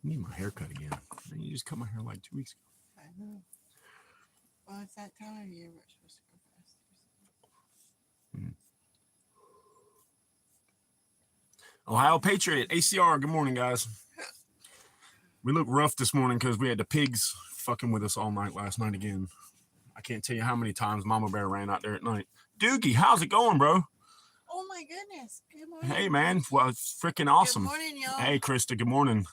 need my haircut again. Man, you just cut my hair like 2 weeks ago. I know. Well, it's that time of year we're supposed to go fast. Ohio Patriot, ACR, good morning, guys. We look rough this morning because we had the pigs fucking with us all night last night again. I can't tell you how many times Mama Bear ran out there at night. Doogie, how's it going, bro? Oh my goodness. Good morning. Hey, man. Well, it's freaking awesome. Good morning, y'all. Hey, Krista, good morning.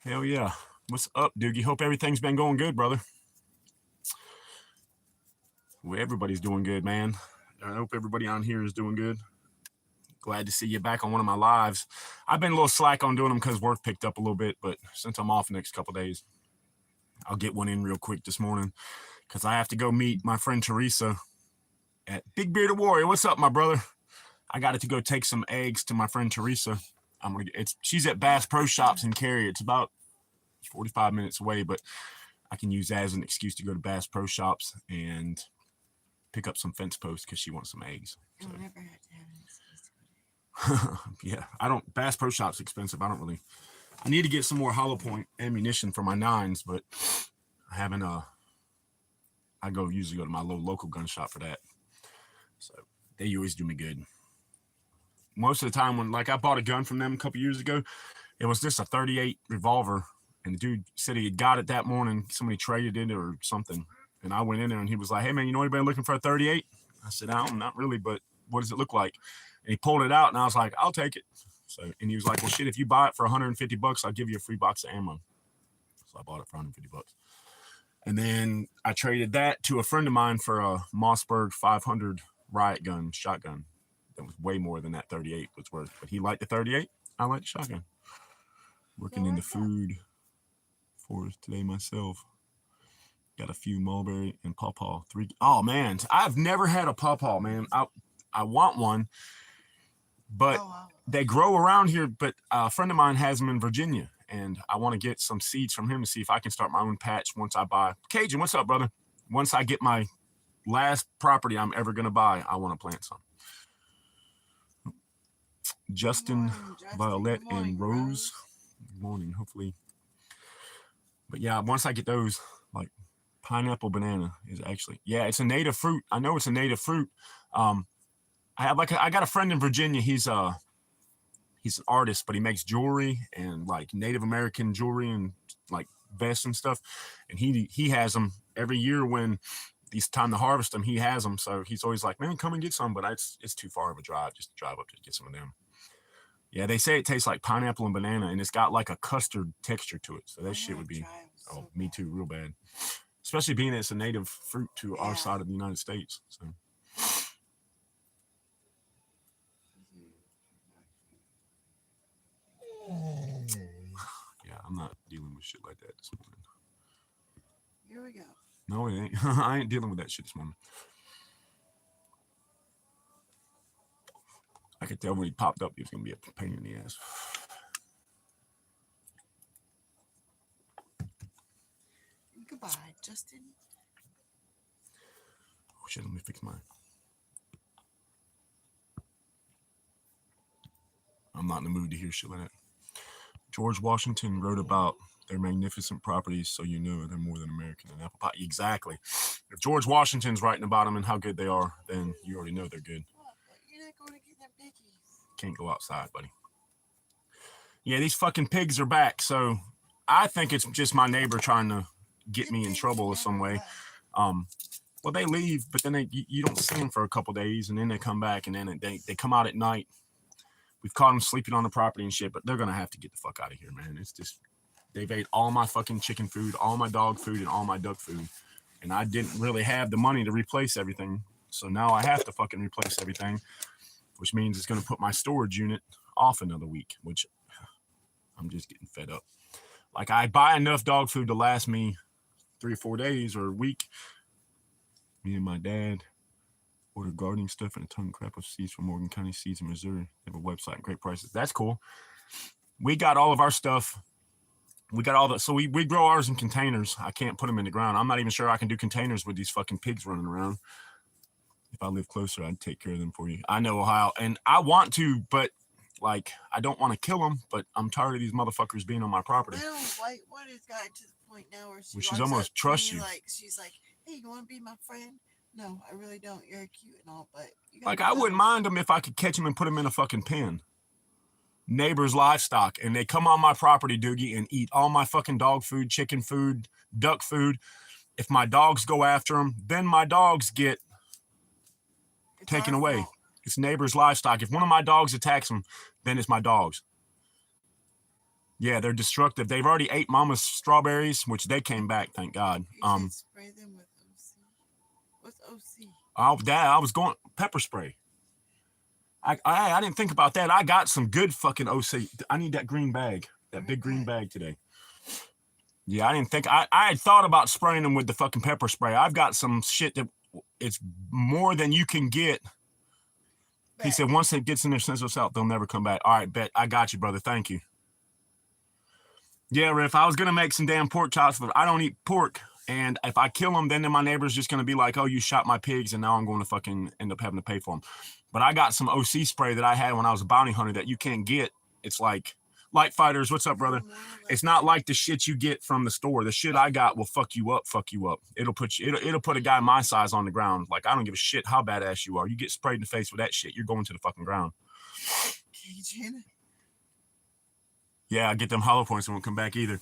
Hell yeah. What's up, Doogie? Hope everything's been going good, brother. Well, everybody's doing good, man. I hope everybody on here is doing good. Glad to see you back on one of my lives. I've been a little slack on doing them because work picked up a little bit, but since I'm off the next couple of days, I'll get one in real quick this morning because I have to go meet my friend Teresa at Big Bearded Warrior. What's up, my brother? I got to go take some eggs to my friend Teresa. She's at Bass Pro Shops in Cary. It's about 45 minutes away, but I can use that as an excuse to go to Bass Pro Shops and pick up some fence posts because she wants some eggs. So. I'll never have to have an excuse to go there. Yeah, Bass Pro Shop's expensive. I need to get some more hollow point ammunition for my 9s, but I haven't, I usually go to my local gun shop for that. So they always do me good. Most of the time when, like, I bought a gun from them a couple years ago, it was just a 38 revolver, and the dude said he had got it that morning. Somebody traded it or something, and I went in there and he was like, "Hey man, you know anybody looking for a 38?" I said, not really, but what does it look like? And he pulled it out, and I was like, "I'll take it." So, and he was like, "Well, shit, if you buy it for $150, I'll give you a free box of ammo." So I bought it for $150. And then I traded that to a friend of mine for a Mossberg 500 riot gun, shotgun. That was way more than that 38 was worth. But he liked the 38. I liked the shotgun. Working in the food forest today myself. Got a few mulberry and pawpaw. 3. Oh, man. I've never had a pawpaw, man. I want one. But they grow around here, but a friend of mine has them in Virginia, and I want to get some seeds from him to see if I can start my own patch once I buy. Cajun, what's up, brother? Once I get my last property I'm ever going to buy, I want to plant some. Justin, Violet, and Rose. Good morning, hopefully. But yeah, once I get those, like pineapple banana is actually, yeah, it's a native fruit. I know it's a native fruit. I got a friend in Virginia. He's an artist, but he makes jewelry and like Native American jewelry and like vests and stuff. And he has them every year when it's time to harvest them. He has them, so he's always like, "Man, come and get some." But it's too far of a drive just to drive up to get some of them. Yeah, they say it tastes like pineapple and banana, and it's got like a custard texture to it. So that shit would be, me too, real bad. Especially being it's a native fruit to our side of the United States. So. Yeah, I'm not dealing with shit like that this morning. Here we go. No, it ain't. I ain't dealing with that shit this morning. I could tell when he popped up, he was going to be a pain in the ass. Goodbye, Justin. Oh, shit, let me fix mine. I'm not in the mood to hear shit like that. George Washington wrote about their magnificent properties, so you know they're more than American and apple pie. Exactly. If George Washington's writing about them and how good they are, then you already know they're good. You're not going to get them piggies. Can't go outside, buddy. Yeah, these fucking pigs are back, so I think it's just my neighbor trying to get me in trouble in some way. Well, they leave, but then you don't see them for a couple days, and then they come back, and then they come out at night. We've caught them sleeping on the property and shit, but they're going to have to get the fuck out of here, man. It's just, they've ate all my fucking chicken food, all my dog food, and all my duck food. And I didn't really have the money to replace everything. So now I have to fucking replace everything, which means it's going to put my storage unit off another week, which I'm just getting fed up. Like, I buy enough dog food to last me 3 or 4 days or a week. Me and my dad order gardening stuff and a ton of crap of seeds from Morgan County Seeds in Missouri. They have a website and great prices. That's cool. We got all of our stuff. We got all the, so we grow ours in containers. I can't put them in the ground. I'm not even sure I can do containers with these fucking pigs running around. If I live closer, I'd take care of them for you. I know, Ohio, and I want to, but Like, I don't want to kill them, but I'm tired of these motherfuckers being on my property. Little white one has gotten to the point now where she She's walks almost up to trusts me you. like she's like, "Hey, you want to be my friend?" No, I really don't. You're cute and all, but you Like, I wouldn't mind them if I could catch them and put them in a fucking pen. Neighbors' livestock, and they come on my property, Doogie, and eat all my fucking dog food, chicken food, duck food. If my dogs go after them, then my dogs get taken away. Fault. It's neighbors' livestock. If one of my dogs attacks them, then it's my dogs. Yeah, they're destructive. They've already ate Mama's strawberries, which they came back, thank God. You said spray them with OC. What's OC? I was going pepper spray. I didn't think about that. I got some good fucking OC. I need that green bag, that big green bag today. Yeah, I didn't think I had thought about spraying them with the fucking pepper spray. I've got some shit that it's more than you can get. Bet. He said once it gets in their sense of self, they'll never come back. All right, bet. I got you, brother. Thank you. Yeah, Riff, I was going to make some damn pork chops, but I don't eat pork. And if I kill them, then my neighbor's just going to be like, oh, you shot my pigs, and now I'm going to fucking end up having to pay for them. But I got some OC spray that I had when I was a bounty hunter that you can't get. It's like, Light Fighters, what's up, brother? It's not like the shit you get from the store. The shit I got will fuck you up. It'll put a guy my size on the ground. Like, I don't give a shit how badass you are. You get sprayed in the face with that shit, you're going to the fucking ground. Yeah, I get them hollow points and won't come back either.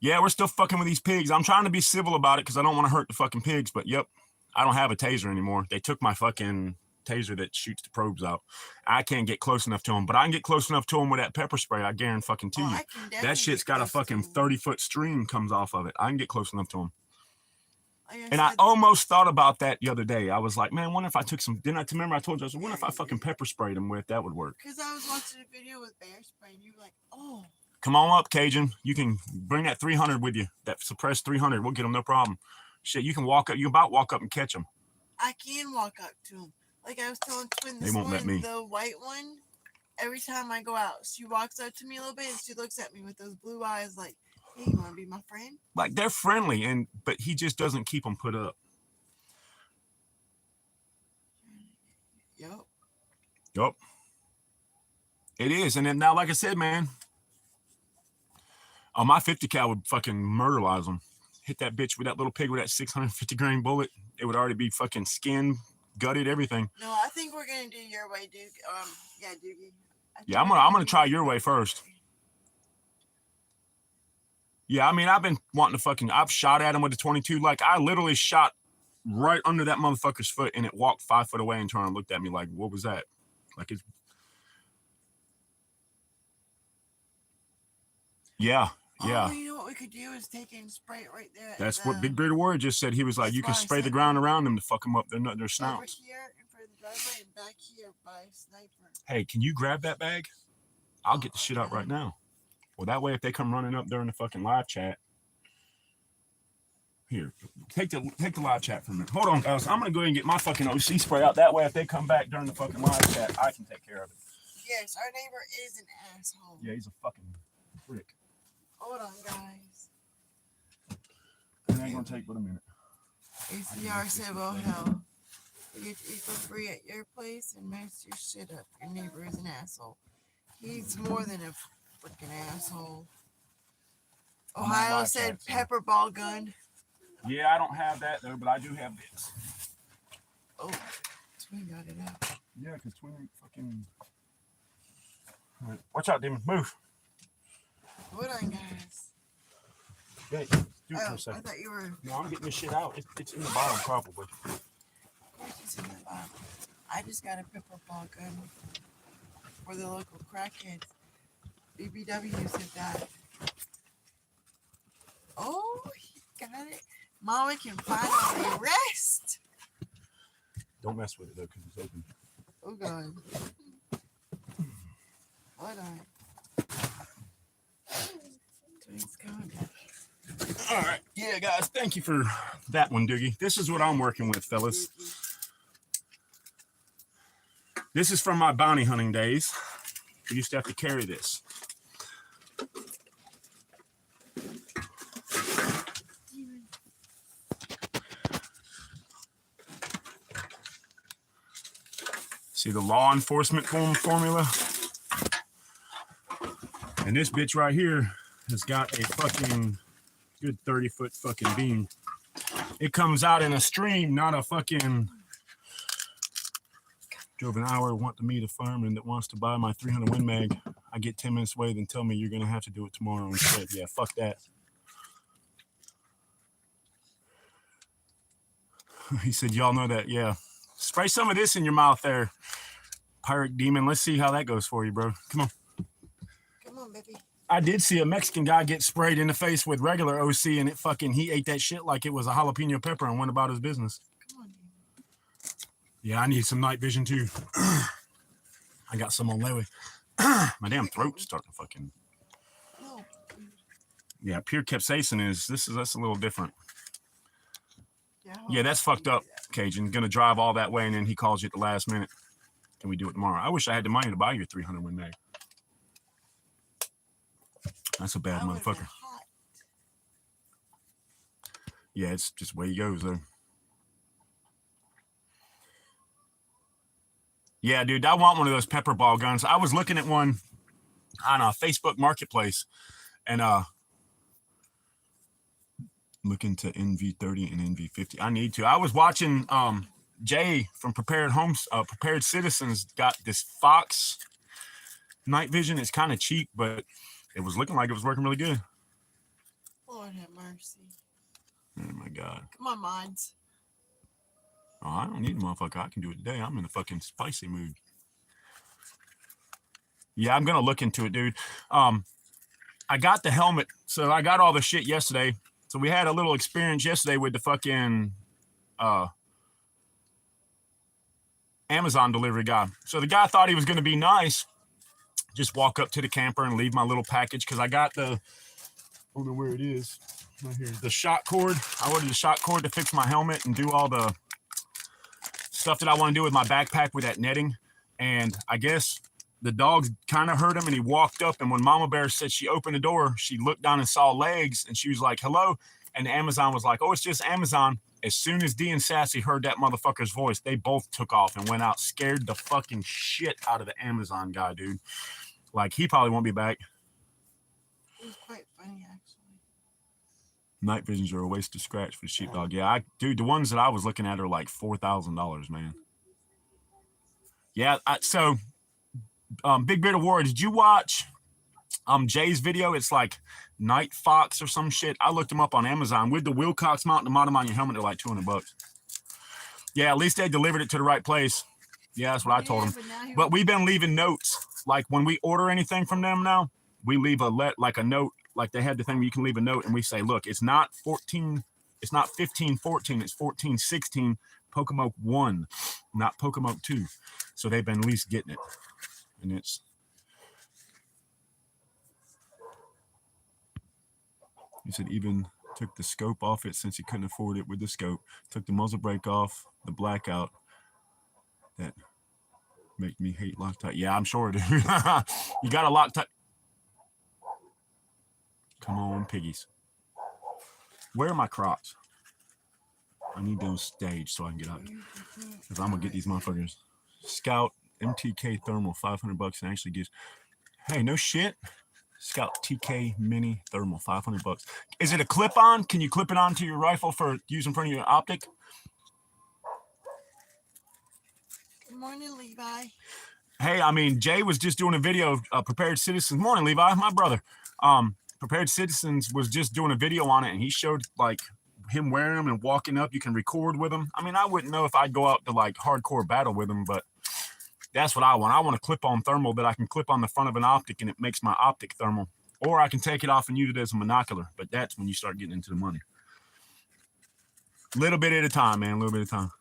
Yeah, we're still fucking with these pigs. I'm trying to be civil about it because I don't want to hurt the fucking pigs, but yep, I don't have a taser anymore. They took my fucking taser that shoots the probes out. I can't get close enough to them, but I can get close enough to them with that pepper spray. I guarantee fucking to you. That shit's got a fucking 30-foot stream comes off of it. I can get close enough to them. And I almost thought about that the other day. I was like, man, wonder if I took some. Remember I told you, I was like, wonder if I fucking pepper sprayed them with, that would work. Because I was watching a video with bear spray, and you were like, oh. Come on up, Cajun. You can bring that 300 with you. That suppressed 300. We'll get them, no problem. Shit, you can walk up. You can about walk up and catch them. I can walk up to them. Like I was telling Twin this they won't morning, let me. The white one, every time I go out, she walks up to me a little bit, and she looks at me with those blue eyes like, hey, you want to be my friend? Like, they're friendly, but he just doesn't keep them put up. Yup. It is. And then now, like I said, man, oh, my 50 cal would fucking murderize them. Hit that bitch with that little pig with that 650 grain bullet. It would already be fucking skinned, gutted, everything. No, I think we're gonna do your way, Duke. Yeah, Doogie. Yeah, I'm gonna try your way first. Yeah, I mean, I've been wanting to I've shot at him with the 22. Like, I literally shot right under that motherfucker's foot, and it walked 5 foot away and turned and looked at me like, what was that? Like, it's. Yeah. Oh, you know what we could do is take it and spray it right there. That's what Big Bearded Warrior just said. He was like, you can spray the ground around them to fuck them up. Their snouts. Over here in front of the driveway and back here by Sniper. Hey, can you grab that bag? I'll get the shit out right now. Well, that way, if they come running up during the fucking live chat. Here, take the live chat for a minute. Hold on, guys. I'm gonna go ahead and get my fucking OC spray out. That way, if they come back during the fucking live chat, I can take care of it. Yes, our neighbor is an asshole. Yeah, he's a fucking prick. Hold on, guys. It ain't gonna take but a minute. ACR said, well, hell, you get to eat for free at your place and mess your shit up. Your neighbor is an asshole. He's more than a freaking asshole. Ohio said pepper ball gun. Yeah, I don't have that though, but I do have this. Oh, Twin got it out. Yeah, because Twin ain't fucking. All right. Watch out, Demon. Move. Hold on, guys. Hey, do it for a second. I thought you were. No, I'm getting this shit out. It's in the bottom, probably. Of course it's in the bottom. I just got a pepper ball gun for the local crackheads. BBW said that. Oh, he got it. Mama can finally rest. Don't mess with it, though, because it's open. Oh, God. Hold on. Twins coming. All right. Yeah, guys, thank you for that one, Doogie. This is what I'm working with, fellas. This is from my bounty hunting days. We used to have to carry this. See the law enforcement formula? And this bitch right here has got a fucking good 30-foot fucking beam. It comes out in a stream, not a fucking... Drove an hour, want to meet a fireman that wants to buy my 300 Win Mag. I get 10 minutes away, then tell me you're going to have to do it tomorrow instead. Yeah, fuck that. He said, y'all know that. Yeah. Spray some of this in your mouth there, Pirate Demon. Let's see how that goes for you, bro. Come on. Come on, baby. I did see a Mexican guy get sprayed in the face with regular OC, and it fucking, he ate that shit like it was a jalapeno pepper and went about his business. Come on, yeah, I need some night vision too. I got some on Lewy. My damn throat's starting to fucking. No. Yeah, pure capsaicin that's a little different. Yeah, Yeah, that's fucked up, Cajun. Gonna drive all that way and then he calls you at the last minute. Can we do it tomorrow? I wish I had the money to buy your 300 Win Mag. That's a bad motherfucker. Yeah, it's just way he goes though. Yeah, dude, I want one of those pepper ball guns. I was looking at one on a Facebook Marketplace and looking to NV30 and NV50. I need to. I was watching Jay from Prepared Citizens got this Fox night vision. It's kind of cheap, but it was looking like it was working really good. Lord have mercy. Oh my God. Come on, mods. Oh, I don't need a motherfucker. I can do it today. I'm in a fucking spicy mood. Yeah, I'm gonna look into it, dude. I got the helmet, so I got all the shit yesterday. So we had a little experience yesterday with the fucking Amazon delivery guy. So the guy thought he was gonna be nice, just walk up to the camper and leave my little package because I got the, I don't know where it is, right here, the shock cord. I ordered the shock cord to fix my helmet and do all the stuff that I want to do with my backpack with that netting. And I guess the dog kind of heard him and he walked up. And when Mama Bear said she opened the door, she looked down and saw legs and she was like, hello. And Amazon was like, oh, it's just Amazon. As soon as D and Sassy heard that motherfucker's voice, they both took off and went out, scared the fucking shit out of the Amazon guy, dude. Like, he probably won't be back. It was quite funny, actually. Night visions are a waste of scratch for the sheepdog. Yeah, dude, the ones that I was looking at are like $4,000, man. Yeah, so Big Beard of War, did you watch Jay's video? It's like Night Fox or some shit. I looked them up on Amazon with the Wilcox mount and the modem on your helmet. They're like $200. Yeah, at least they delivered it to the right place. Yeah, that's what I told them. But we've been leaving notes. Like when we order anything from them now, we leave a note. Like they had the thing where you can leave a note and we say, look, it's not 1514, it's 1416 Pokemon 1, not Pokemon 2. So they've been at least getting it. And it's he said even took the scope off it since he couldn't afford it with the scope. Took the muzzle brake off, the blackout. That make me hate Loctite. Yeah, I'm sure, dude. You got a Loctite. Come on, piggies. Where are my crops? I need those staged so I can get out. Because I'm going to get these motherfuckers. Scout MTK Thermal, $500 and actually gives... Hey, no shit. Scout TK Mini Thermal, $500. Is it a clip-on? Can you clip it onto your rifle for use in front of your optic? Good morning, Levi. Hey, I mean, Jay was just doing a video of Prepared Citizens. Morning, Levi, my brother. Prepared Citizens was just doing a video on it, and he showed like him wearing them and walking up. You can record with them. I mean, I wouldn't know if I'd go out to like hardcore battle with them, but that's what I want. I want a clip-on thermal that I can clip on the front of an optic, and it makes my optic thermal. Or I can take it off and use it as a monocular, but that's when you start getting into the money. Little bit at a time, man. A little bit at a time.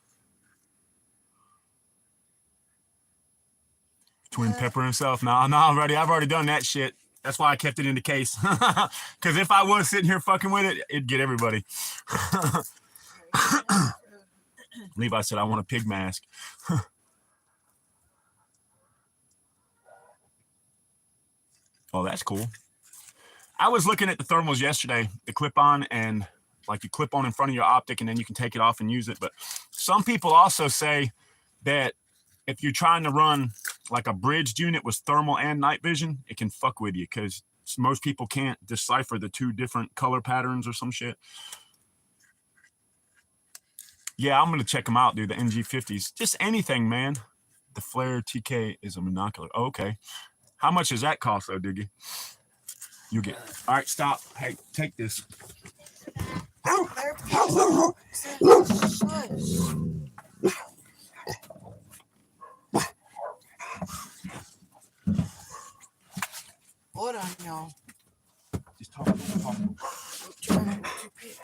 Twin Pepper himself. No, I've already done that shit. That's why I kept it in the case. Because if I was sitting here fucking with it, it'd get everybody. Levi said, I want a pig mask. Oh, that's cool. I was looking at the thermals yesterday, the clip-on, and like you clip on in front of your optic and then you can take it off and use it. But some people also say that if you're trying to run like a bridged unit with thermal and night vision, it can fuck with you because most people can't decipher the 2 different color patterns or some shit. Yeah, I'm gonna check them out, dude. The NG50s, just anything, man. The Flare TK is a monocular. Oh, okay. How much does that cost, though, Diggy? You get. All right, stop. Hey, take this. Hold on, y'all. Just talk. I'm trying to keep it.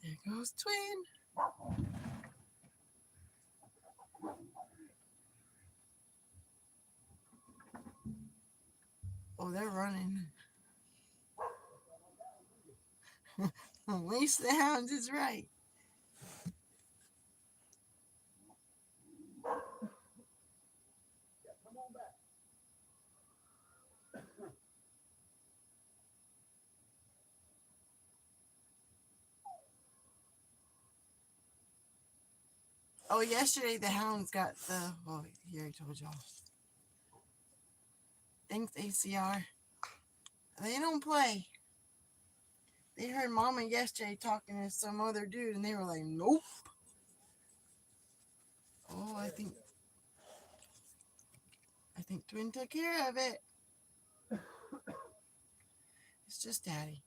There goes Twin. Oh, they're running. At least the hounds is right. Oh, yesterday the hounds got the. Oh, he already told y'all. Thanks, ACR. They don't play. They heard Mama yesterday talking to some other dude, and they were like, "Nope." Oh, I think Twin took care of it. It's just Daddy.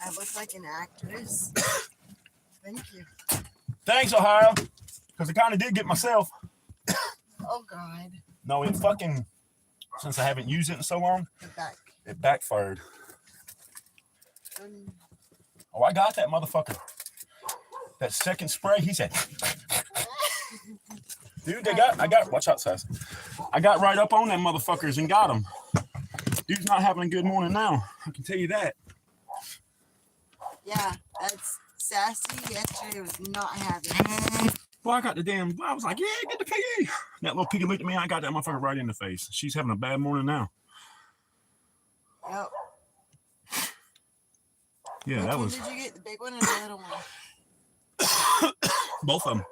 I look like an actress. Thank you. Thanks, Ohio. Because I kind of did get myself. Oh, God. No, it fucking, since I haven't used it in so long, it backfired. Oh, I got that motherfucker. That second spray, he said. Dude, I got, watch out, Sass. I got right up on them motherfuckers and got them. Dude's not having a good morning now. I can tell you that. Yeah, that's Sassy yesterday was not having it. Well, I got the damn, I was like, yeah, get the piggy. That little piggy looked at me, I got that motherfucker right in the face. She's having a bad morning now. Yep. Yeah, that was. Did you get the big one or the little one? Both of them.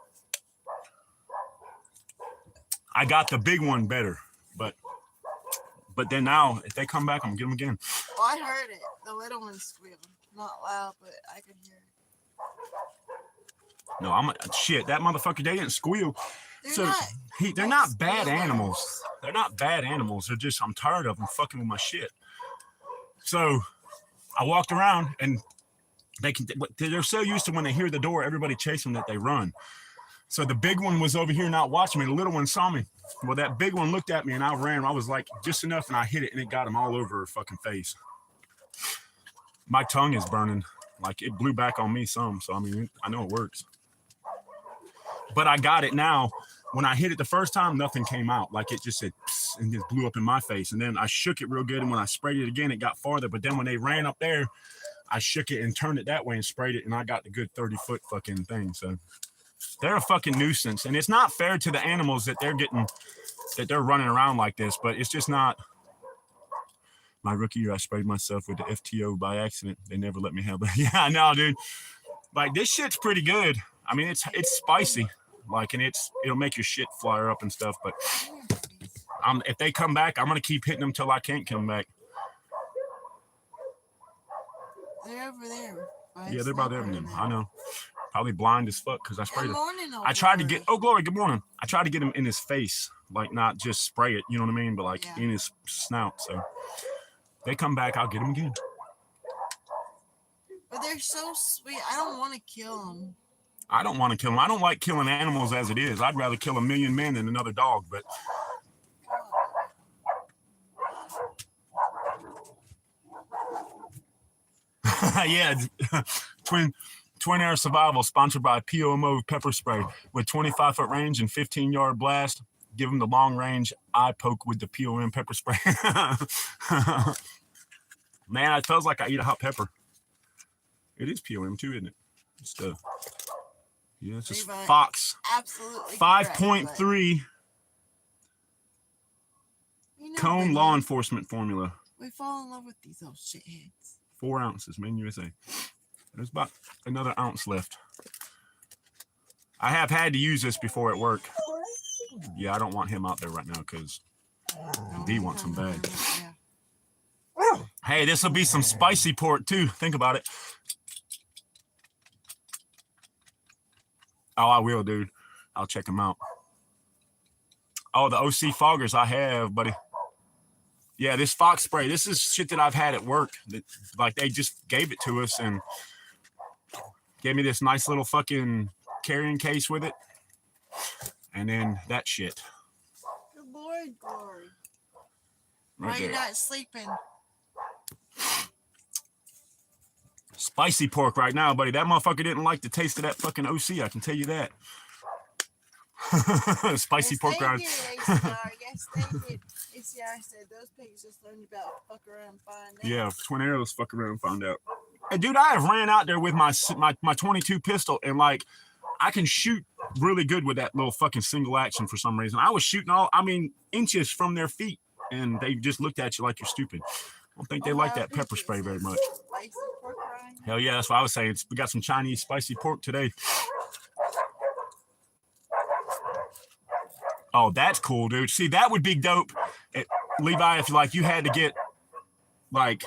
I got the big one better, but then now, if they come back, I'm gonna get them again. Well, I heard it. The little one squealed. Not loud, but I could hear it. No, shit. That motherfucker, they didn't squeal. They're not bad animals. They're not bad animals. They're just, I'm tired of them fucking with my shit. So I walked around and they're so used to when they hear the door, everybody chase them that they run. So the big one was over here not watching me. The little one saw me. Well, that big one looked at me and I ran. I was like just enough and I hit it and it got him all over her fucking face. My tongue is burning. Like it blew back on me some. So, I mean, I know it works. But I got it now. When I hit it the first time, nothing came out. Like it just said, psst, and just blew up in my face. And then I shook it real good. And when I sprayed it again, it got farther. But then when they ran up there, I shook it and turned it that way and sprayed it. And I got the good 30-foot fucking thing. So they're a fucking nuisance. And it's not fair to the animals that they're running around like this. But it's just not. My rookie year, I sprayed myself with the FTO by accident. They never let me have it. Yeah, I know, dude. Like this shit's pretty good. I mean, it's spicy. Like, and it'll make your shit flare up and stuff. But if they come back, I'm gonna keep hitting them till I can't come back. They're over there. Yeah, they're about there. I know. Probably blind as fuck because I sprayed it. Morning, I tried to get. Oh, Glory, good morning. I tried to get him in his face, like not just spray it. You know what I mean? But like in his snout. So they come back, I'll get them again. But they're so sweet. I don't want to kill them. I don't want to kill them. I don't like killing animals as it is. I'd rather kill 1,000,000 men than another dog. But yeah, Twin Air Survival, sponsored by POMO Pepper Spray with 25-foot range and 15-yard blast. Give them the long range eye poke with the POM pepper spray. Man, it feels like I eat a hot pepper. It is POM too, isn't it? It's yeah, it's just Fox. Absolutely. 5.3 cone law enforcement formula. We fall in love with these little shitheads. 4 ounces, Maine, USA. There's about another ounce left. I have had to use this before at work. Yeah, I don't want him out there right now because D wants him bad. Yeah. Hey, this will be some spicy pork too. Think about it. Oh, I will, dude. I'll check them out. Oh, the OC foggers I have, buddy. Yeah, this Fox spray. This is shit that I've had at work. Like they just gave it to us and gave me this nice little fucking carrying case with it. And then that shit. Good Lord, Glory. Right Why are you there. not sleeping? Spicy pork right now, buddy. That motherfucker didn't like the taste of that fucking OC. I can tell you that. Spicy Yes, pork they rind. did, ACR. Yes, they did. ACR said those pigs just learned about fuck around and find out. Yeah, Twin Arrows, fuck around and find out. Hey, dude, I have ran out there with my 22 pistol and like I can shoot really good with that little fucking single action for some reason. I was shooting inches from their feet and they just looked at you like you're stupid. I don't think they like that pepper spray very much. Spicy pork rind. Hell yeah, that's what I was saying. We got some Chinese spicy pork today. Oh, that's cool, dude. See, that would be dope, Levi, if like you had to get like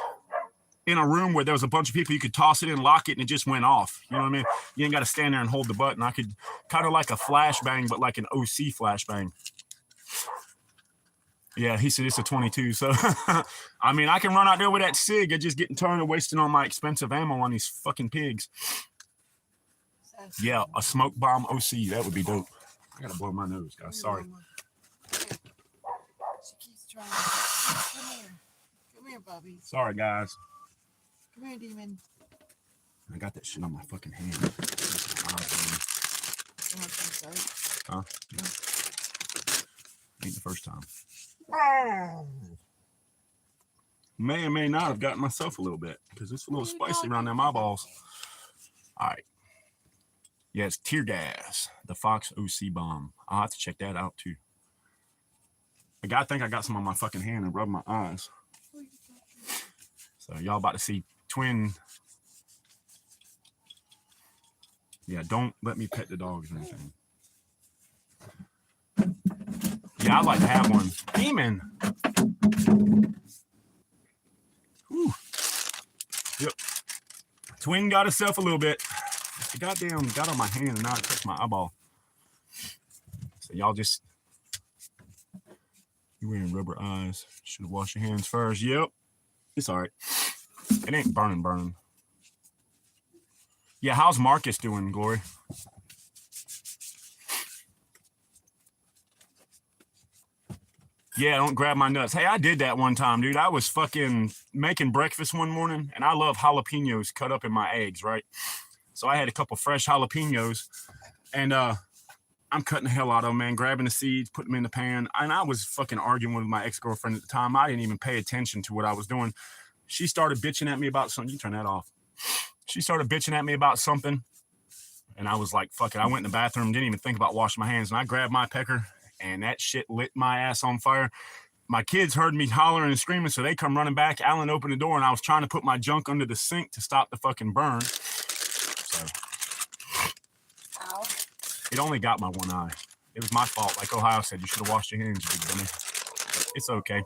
in a room where there was a bunch of people, you could toss it in, lock it, and it just went off. You know what I mean? You ain't got to stand there and hold the button. I could kind of like a flashbang, but like an OC flashbang. Yeah, he said it's a 22. So, I mean, I can run out there with that SIG and just getting tired of wasting all my expensive ammo on these fucking pigs. Yeah, a smoke bomb OC. That would be dope. I got to blow my nose, guys. Sorry. She keeps trying. Come here. Come here, Bobby. Sorry, guys. Come here, demon. I got that shit on my fucking hand. Huh? Ain't the first time. May or may not have gotten myself a little bit because it's a little spicy around them eyeballs. All right. Yeah, it's tear gas. The Fox OC bomb. I'll have to check that out too. I think I got some on my fucking hand and rubbed my eyes. So y'all about to see twin. Yeah, don't let me pet the dogs or anything. Yeah, I'd like to have one. Demon. Whew. Yep. Twin got herself a little bit. The goddamn got on my hand and now it touched my eyeball. So y'all just, you wearing rubber eyes. Should have washed your hands first. Yep. It's all right. It ain't burning. Yeah, how's Marcus doing, Glory? Yeah, don't grab my nuts. Hey, I did that one time, dude. I was fucking making breakfast one morning, and I love jalapenos cut up in my eggs, right? So I had a couple fresh jalapenos, and I'm cutting the hell out of them, man, grabbing the seeds, putting them in the pan. And I was fucking arguing with my ex-girlfriend at the time. I didn't even pay attention to what I was doing. She started bitching at me about something. You turn that off. She started bitching at me about something, and I was like, fuck it. I went in the bathroom, didn't even think about washing my hands, and I grabbed my pecker, and that shit lit my ass on fire. My kids heard me hollering and screaming, so they come running back. Alan opened the door, and I was trying to put my junk under the sink to stop the fucking burn. So Ow. it only got my one eye. It was my fault. Like Ohio said, you should have washed your hands, you big dummy. But it's okay.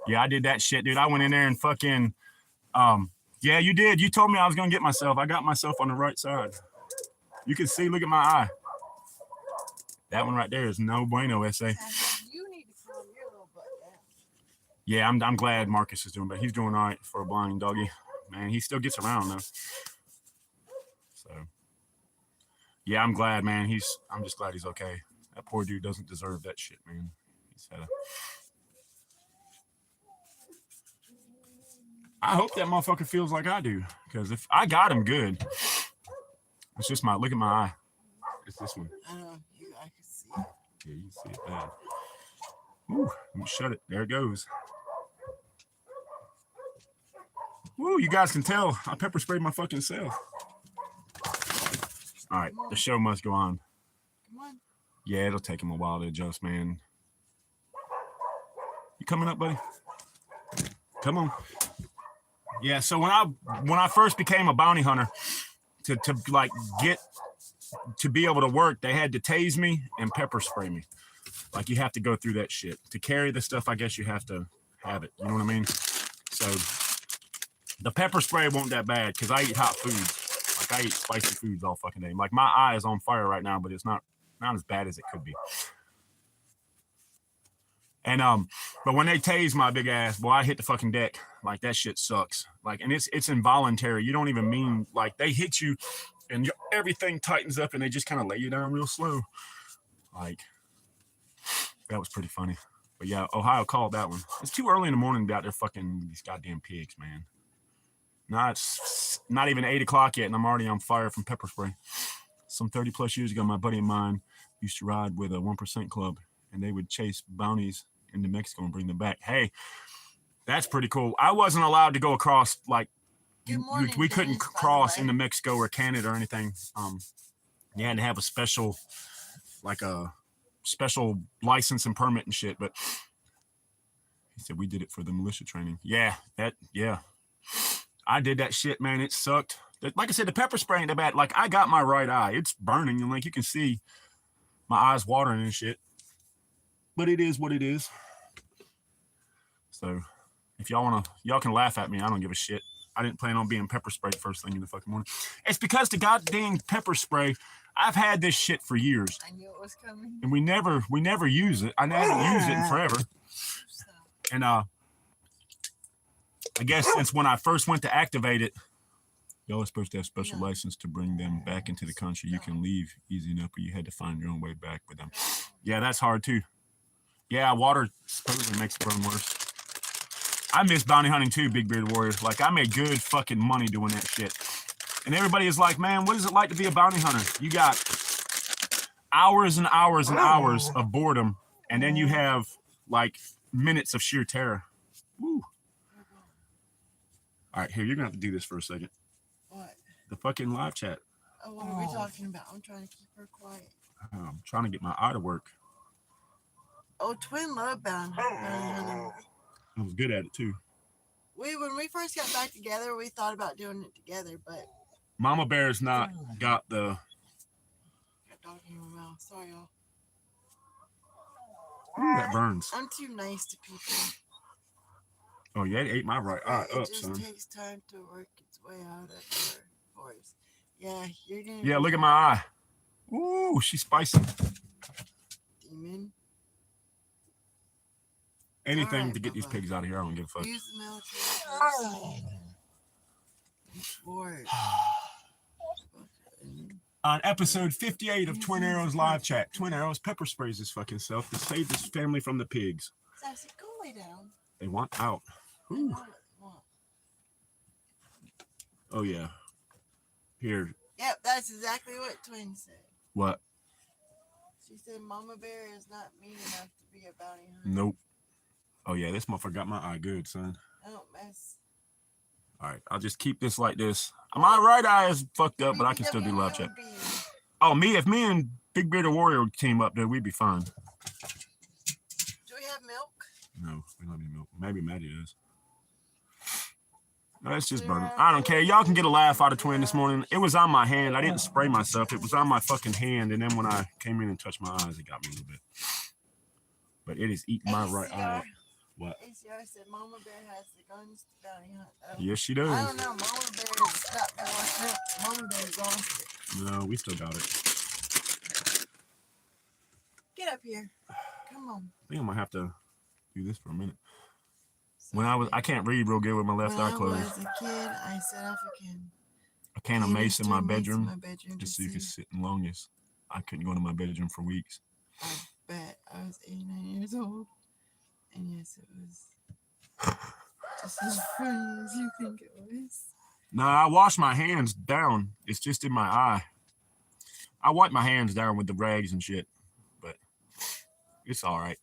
Yeah, I did that shit, dude. I went in there and fucking, yeah, you did. You told me I was going to get myself. I got myself on the right side. You can see, look at my eye. That one right there is no bueno, SA. You need to calm your little butt down. Yeah, I'm glad Marcus is doing better. He's doing all right for a blind doggy. Man, he still gets around, though. So, yeah, I'm glad, man. I'm just glad he's okay. That poor dude doesn't deserve that shit, man. He's had a... I hope that motherfucker feels like I do, because if I got him good, it's just look at my eye. It's this one. I know. I can see it. Yeah, you can see it bad. Ooh, let me shut it. There it goes. Woo, you guys can tell I pepper sprayed my fucking self. All right, the show must go on. Come on. Yeah, it'll take him a while to adjust, man. You coming up, buddy? Come on. Yeah, so when I first became a bounty hunter, to like get to be able to work, they had to tase me and pepper spray me. Like you have to go through that shit to carry the stuff. I guess you have to have it. You know what I mean? So the pepper spray won't that bad because I eat hot foods. Like I eat spicy foods all fucking day. Like my eye is on fire right now, but it's not as bad as it could be. And but when they tase my big ass, boy, I hit the fucking deck. Like that shit sucks. Like, and it's involuntary. You don't even mean, like they hit you, and everything tightens up, and they just kind of lay you down real slow. Like that was pretty funny. But yeah, Ohio called that one. It's too early in the morning to be out there fucking these goddamn pigs, man. Now it's not even 8 o'clock yet, and I'm already on fire from pepper spray. Some 30 plus years ago, my buddy of mine used to ride with a 1% club, and they would chase bounties into Mexico and bring them back. Hey, that's pretty cool. I wasn't allowed to go across, like, we couldn't cross into Mexico or Canada or anything. You had to have a special license and permit and shit. But he said we did it for the militia training. Yeah, I did that shit, man. It sucked. Like I said, the pepper spray ain't that bad. Like I got my right eye. It's burning, and like you can see my eyes watering and shit. But it is what it is. So if y'all can laugh at me. I don't give a shit. I didn't plan on being pepper sprayed first thing in the fucking morning. It's because the goddamn pepper spray, I've had this shit for years. I knew it was coming. And we never use it. I haven't used it in forever. And I guess since when I first went to activate it, y'all are supposed to have special license to bring them back into the country. You can leave easy enough, but you had to find your own way back with them. Yeah, that's hard too. Yeah, water supposedly makes it burn worse. I miss bounty hunting too, Big Bearded Warrior. Like, I made good fucking money doing that shit. And everybody is like, man, what is it like to be a bounty hunter? You got hours and hours and hours of boredom, and then you have, like, minutes of sheer terror. Woo. All right, here, you're going to have to do this for a second. What? The fucking live chat. Oh, what are we talking about? I'm trying to keep her quiet. I'm trying to get my eye to work. Oh, Twin love bounty hunting. I was good at it too. When we first got back together, we thought about doing it together, but Mama Bear's not got the. Got dog in my mouth. Sorry, y'all. That burns. I'm too nice to people. Oh yeah, it ate my right eye up, son. It just takes time to work its way out of your voice. Yeah, you're gonna. Yeah, look at my eye. Ooh, she's spicy. Demon. Anything to get these pigs out of here. I don't give a fuck. Use the military. On episode 58 of Twin Arrows live chat, Twin Arrows pepper sprays his fucking self to save his family from the pigs. Sassy, go lay down. They want out. Ooh. Oh yeah. Here. Yep, that's exactly what Twin said. What? She said Mama Bear is not mean enough to be a bounty hunter. Nope. Oh yeah, this motherfucker got my eye good, son. Don't mess. All right, I'll just keep this like this. My right eye is fucked up, but I can still do live chat. Oh, if me and Big Bearded Warrior team up there, we'd be fine. Do we have milk? No, we don't have any milk. Maybe Maddie does. No, it's just burning. I don't care. Y'all can get a laugh out of Twin this morning. It was on my hand. I didn't spray myself. It was on my fucking hand, and then when I came in and touched my eyes, it got me a little bit. But it is eating my right eye. What? ACR said Mama Bear has the guns to bounty hunt. Yes, she does. I don't know. Mama Bear has stopped going up. Mama Bear's lost it. No, we still got it. Get up here. Come on. I think I'm gonna have to do this for a minute. When I can't read real good with my left eye closed. When I was a kid, I set off a can of mace in my bedroom just so you could sit in longest. I couldn't go into my bedroom for weeks. I bet I was 89 years old. And yes, it was just as funny as you think it was. No, I wash my hands down. It's just in my eye. I wipe my hands down with the rags and shit, but it's all right.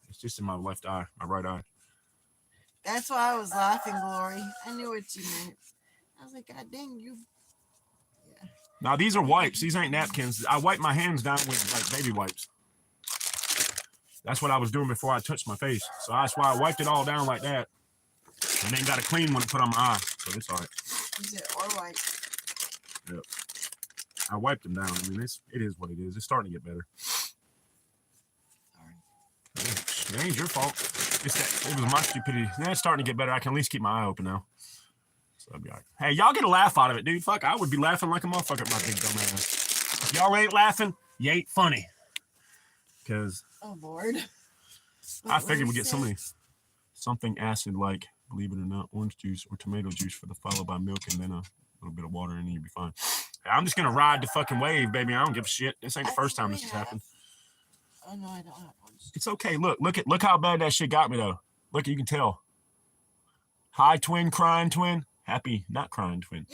It's just in my left eye, my right eye. That's why I was laughing, Glory. I knew what you meant. I was like, God dang, you. Yeah. Now, these are wipes. These ain't napkins. I wipe my hands down with, like, baby wipes. That's what I was doing before I touched my face. So that's why I wiped it all down like that. And then got a clean one to put on my eye, so it's all right. Use it or wipe. Yep. I wiped them down. I mean, it is what it is. It's starting to get better. Sorry. It ain't your fault. It was my stupidity. Nah, it's starting to get better. I can at least keep my eye open now. So I'll be all right. Hey, y'all get a laugh out of it, dude. Fuck, I would be laughing like a motherfucker at my big dumb ass. If y'all ain't laughing, you ain't funny. Because oh Lord. I figured we'd get something acid like, believe it or not, orange juice or tomato juice followed by milk and then a little bit of water and then you'll be fine. I'm just gonna ride the fucking wave, baby. I don't give a shit. This ain't the first time this has happened. Oh no, I don't have orange juice. It's okay. Look how bad that shit got me though. Look, you can tell. Hi twin, crying twin, happy not crying twin.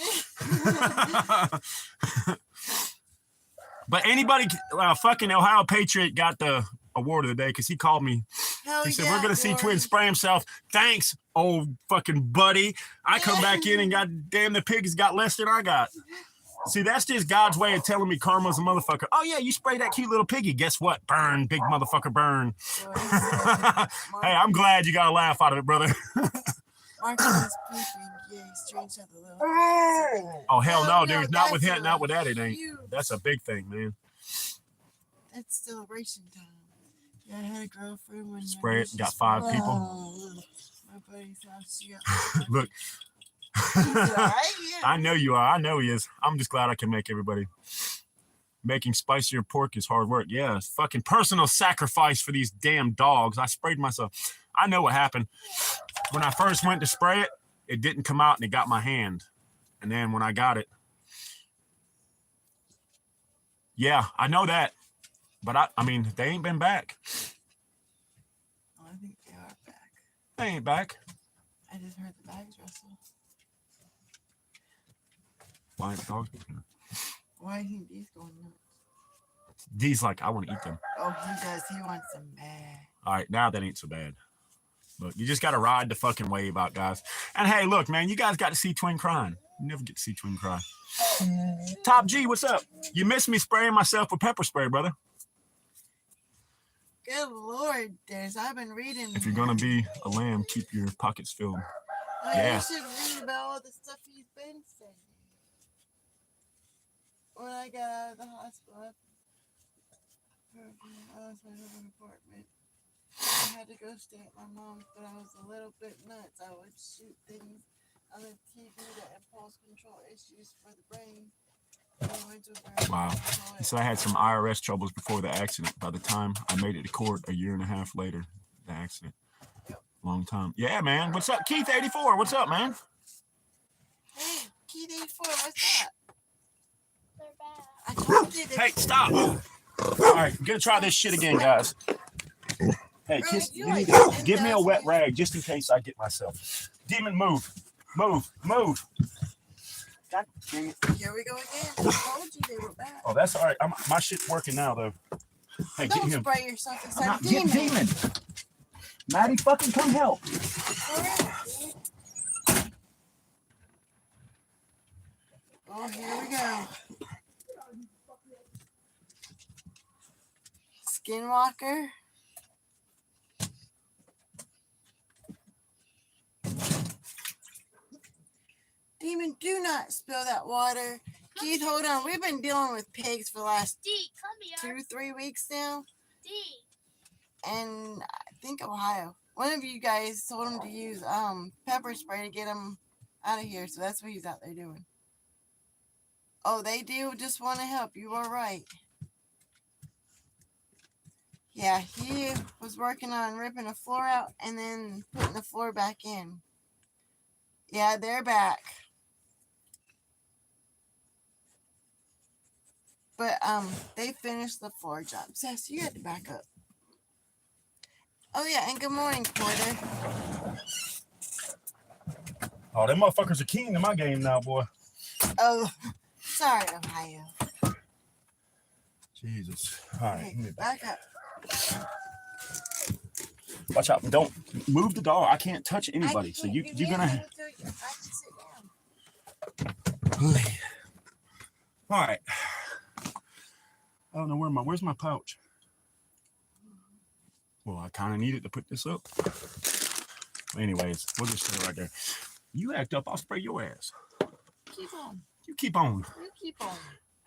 But anybody, fucking Ohio Patriot got the award of the day because he called me. He said, we're going to see Twin spray himself. Thanks, old fucking buddy. I come back in and goddamn the pig's got less than I got. See, that's just God's way of telling me karma's a motherfucker. Oh, yeah, you spray that cute little piggy. Guess what? Burn, big motherfucker, burn. Hey, I'm glad you got a laugh out of it, brother. Oh, hell no, dude. Not with him, not with that, it ain't. That's a big thing, man. That's celebration time. Yeah, I had a girlfriend when spray it, got 5 people. My buddy's house, Look. I know you are. I know he is. I'm just glad I can make everybody. Making spicier pork is hard work. Yeah, it's fucking personal sacrifice for these damn dogs. I sprayed myself. I know what happened. When I first went to spray it, it didn't come out and it got my hand. And then when I got it, yeah, I know that. But I mean, they ain't been back. Oh, I think they are back. They ain't back. I just heard the bags rustle. Why the dogs been here? Why do you think Dee's going nuts? Dee's like, I want to eat them. Oh, he does. He wants them bad. All right, now that ain't so bad. Look, you just got to ride the fucking wave out, guys. And hey, look, man, you guys got to see Twin crying. You never get to see Twin cry. Top G, what's up? You missed me spraying myself with pepper spray, brother. Good Lord, Des. I've been reading. If you're going to be a lamb, keep your pockets filled. Oh, yeah. You should read about all the stuff he's been saying. When I got out of the hospital, I was in my own apartment. I had to go stay at my mom's, but I was a little bit nuts. I would shoot things on the TV that impulse control issues for the brain. Wow. So I had some IRS troubles before the accident. By the time I made it to court a year and a half later, the accident. Long time. Yeah, man. What's up? Keith 84. What's up, man? Hey, Keith 84. What's up? They're bad. I told you. Hey, stop. All right, I'm going to try this shit again, guys. Hey, kiss, give me a wet rag just in case I get myself. Demon, move. Move. Move. God dang it. Here we go again. I told you they were bad. Oh, that's all right. My shit's working now, though. Hey, don't get him. spray yourself inside. Not Demon. Maddie, fucking come help. Oh, here we go. Skinwalker. Demon, do not spill that water. Keith, hold on. We've been dealing with pigs for the last 2-3 weeks now. And I think Ohio. One of you guys told him to use pepper spray to get him out of here. So that's what he's out there doing. Oh, they do just want to help. You are right. Yeah, he was working on ripping the floor out and then putting the floor back in. Yeah, they're back. But they finished the floor job. Sass, you had to back up. Oh yeah, and good morning, Porter. Oh, them motherfuckers are keen to my game now, boy. Oh, sorry, Ohio. Jesus. All right. Okay, back up. Watch out. Don't move the dog. I can't touch anybody. So you're gonna. I can sit down. All right. I don't know where's my pouch. Well, I kind of needed to put this up. Anyways, we'll just stay right there. You act up, I'll spray your ass. Keep on. You keep on. You keep on.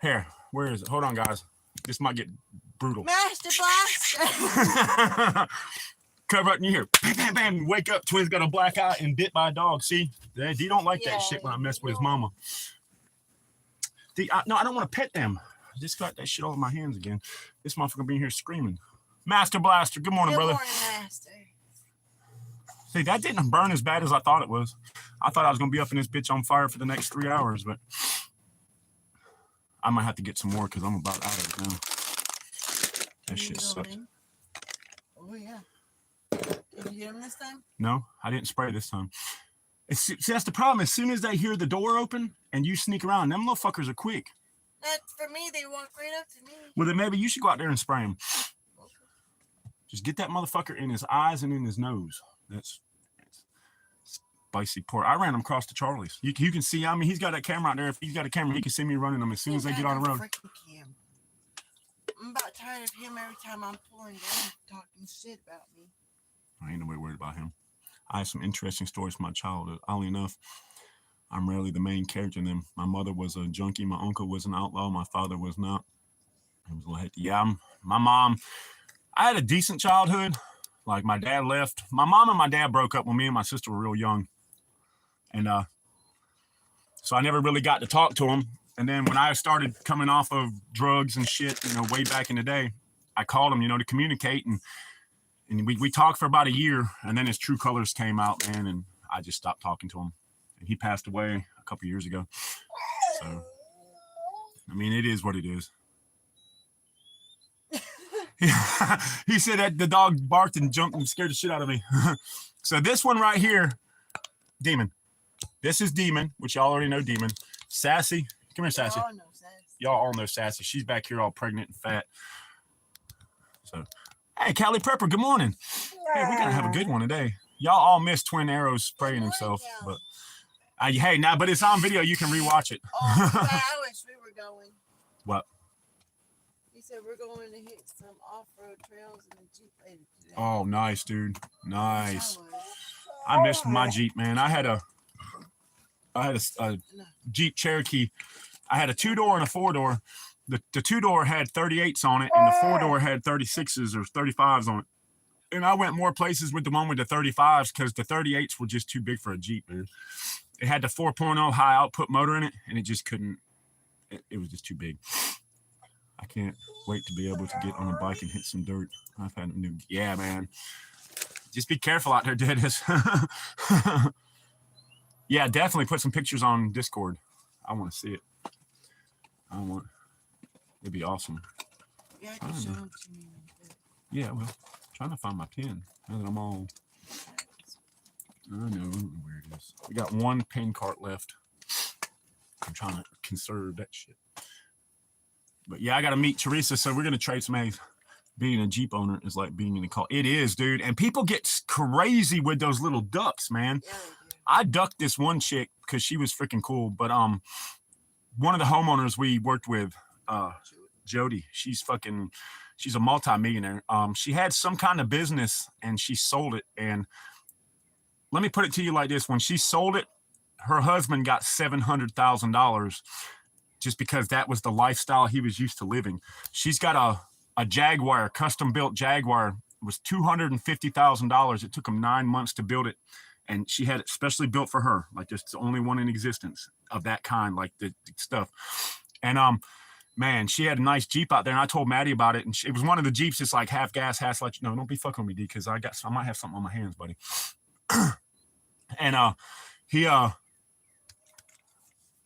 Here, where is it? Hold on, guys. This might get brutal. Master Blast. Cover up in here. Bam, bam, bam. Wake up. Twins got a black eye and bit by a dog. See? D don't like that shit when I mess with his mama. No, I don't want to pet them. I just got that shit all in my hands again. This motherfucker being here screaming. Master Blaster, good morning, brother. Good morning, Master. See, that didn't burn as bad as I thought it was. I thought I was going to be up in this bitch on fire for the next 3 hours, but I might have to get some more because I'm about out of it now. That shit sucks. Oh, yeah. Did you get him this time? No, I didn't spray this time. See, that's the problem. As soon as they hear the door open and you sneak around, them little fuckers are quick. That's for me. They walk right up to me. Well, then maybe you should go out there and spray him. Okay. Just get that motherfucker in his eyes and in his nose. That's spicy pork. I ran him across to Charlie's. You can see, I mean, he's got that camera out there. If he's got a camera, he can see me running them as soon as they get on the road. I'm about tired of him every time I'm pulling down talking shit about me. I ain't nobody worried about him. I have some interesting stories from my childhood. Oddly enough, I'm rarely the main character in them. My mother was a junkie. My uncle was an outlaw. My father was not. He was like, yeah, my mom, I had a decent childhood. Like my dad left. My mom and my dad broke up when me and my sister were real young. And so I never really got to talk to him. And then when I started coming off of drugs and shit, way back in the day, I called him, to communicate. And we talked for about a year, and then his true colors came out, man, and I just stopped talking to him. And he passed away a couple years ago. So, I mean, it is what it is. He said that the dog barked and jumped and scared the shit out of me. So this one right here, Demon. This is Demon, which y'all already know Demon. Sassy. Come here, Sassy. Y'all all know Sassy. She's back here all pregnant and fat. So, hey, Callie Prepper, good morning. Hey, we're going to have a good one today. Y'all all missed Twin Arrows spraying himself. But but it's on video. You can rewatch it. Oh, I wish we were going. What? He said we're going to hit some off-road trails in the Jeep later today. Oh, nice, dude. Nice. I missed my Jeep, man. I had a Jeep Cherokee. I had a 2-door and a 4-door. The 2-door had 38s on it, and the 4-door had 36s or 35s on it. And I went more places with the one with the 35s because the 38s were just too big for a Jeep, man. It had the 4.0 high output motor in it, and it just couldn't. It was just too big. I can't wait to be able to get on a bike and hit some dirt. I've had a new, yeah, man. Just be careful out there, Dennis. Yeah, definitely put some pictures on Discord. I want to see it. It'd be awesome. Yeah, I can show them to me. Yeah, well, trying to find my pen. Now that I'm all, I don't know where it is. We got one pen cart left. I'm trying to conserve that shit. But yeah, I got to meet Teresa, so we're going to trade some eggs. Being a Jeep owner is like being in a car. It is, dude. And people get crazy with those little ducks, man. Yeah, I ducked this one chick because she was freaking cool. But one of the homeowners we worked with, Jody, she's a multi-millionaire. She had some kind of business and she sold it. And let me put it to you like this. When she sold it, her husband got $700,000 just because that was the lifestyle he was used to living. She's got a Jaguar, custom built Jaguar. It was $250,000. It took him 9 months to build it. And she had it specially built for her. Like it's the only one in existence of that kind, like the stuff. And man, she had a nice Jeep out there. And I told Maddie about it. And it was one of the Jeeps. It's like half gas, half like, no, don't be fucking with me, D, because I might have something on my hands, buddy. And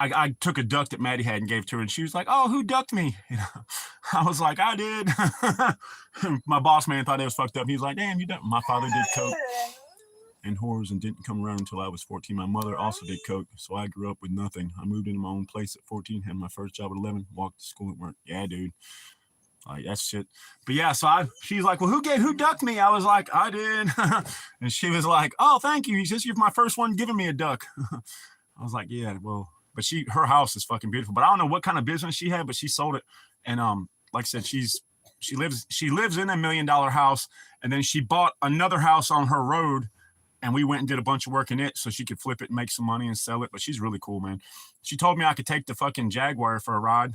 I took a duck that Maddie had and gave to her, and she was like, "Oh, who ducked me?" I was like, "I did." My boss man thought it was fucked up. He's like, "Damn, you ducked." My father did coke and whores and didn't come around until I was 14. My mother also did coke, so I grew up with nothing. I moved into my own place at 14, had my first job at 11, walked to school at work. Yeah, dude. Like that's shit. But yeah, so she's like, well, who ducked me? I was like, I did. And she was like, oh, thank you. He says, you're my first one giving me a duck. I was like, yeah, well, but her house is fucking beautiful. But I don't know what kind of business she had, but she sold it. And like I said, she lives in $1 million house, and then she bought another house on her road and we went and did a bunch of work in it so she could flip it and make some money and sell it. But she's really cool, man. She told me I could take the fucking Jaguar for a ride.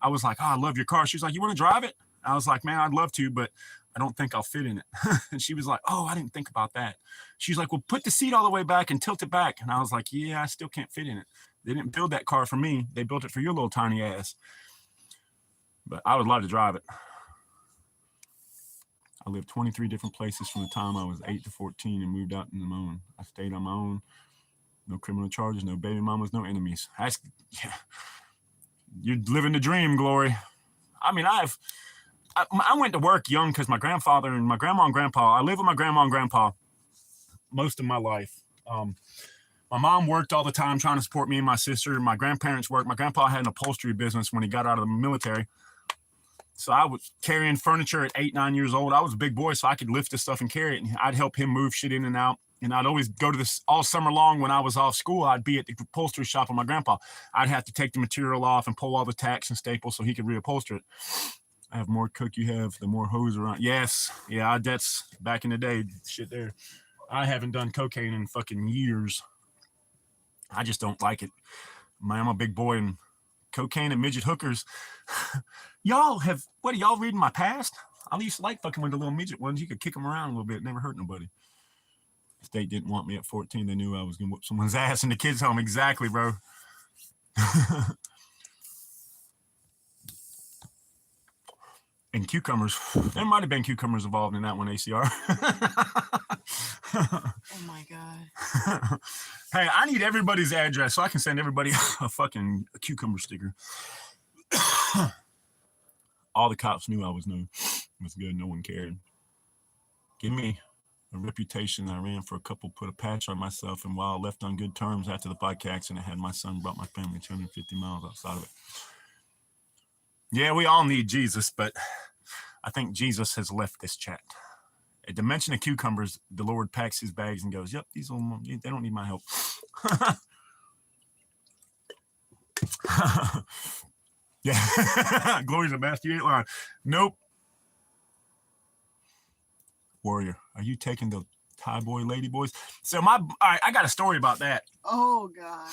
I was like, oh, I love your car. She's like, you want to drive it? I was like, man, I'd love to, but I don't think I'll fit in it. And she was like, oh, I didn't think about that. She's like, well, put the seat all the way back and tilt it back. And I was like, yeah, I still can't fit in it. They didn't build that car for me. They built it for your little tiny ass. But I would love to drive it. I lived 23 different places from the time I was 8 to 14 and moved out on my own. I stayed on my own. No criminal charges, no baby mamas, no enemies. Yeah. You're living the dream, Glory. I mean, I went to work young because my grandfather and my grandma and grandpa, I lived with my grandma and grandpa most of my life. My mom worked all the time trying to support me and my sister. My grandparents worked. My grandpa had an upholstery business when he got out of the military. So I was carrying furniture at 8, 9 years old. I was a big boy, so I could lift this stuff and carry it. And I'd help him move shit in and out. And I'd always go to this all summer long when I was off school. I'd be at the upholstery shop with my grandpa. I'd have to take the material off and pull all the tacks and staples so he could reupholster it. I have more cook you have, the more hose around. Yes. Yeah, that's back in the day. Shit there. I haven't done cocaine in fucking years. I just don't like it. Man, I'm a big boy, and cocaine and midget hookers. Y'all have, what are y'all reading my past? I used to like fucking with the little midget ones. You could kick them around a little bit. Never hurt nobody. State didn't want me at 14. They knew I was going to whoop someone's ass in the kids' home. Exactly, bro. And cucumbers. There might have been cucumbers involved in that one, ACR. Oh, my God. Hey, I need everybody's address so I can send everybody a fucking cucumber sticker. All the cops knew I was new. It was good. No one cared. Give me a reputation. I ran for a couple, put a patch on myself, and while I left on good terms after the bike accident, I had my son brought my family 250 miles outside of it. Yeah, we all need Jesus, but I think Jesus has left this chat. At the mention of cucumbers, the Lord packs his bags and goes, yep, these will, they don't need my help. Yeah. Glory's a master. You ain't lying. Nope. Warrior, are you taking the Thai boy lady boys? So all right, I got a story about that. Oh, God.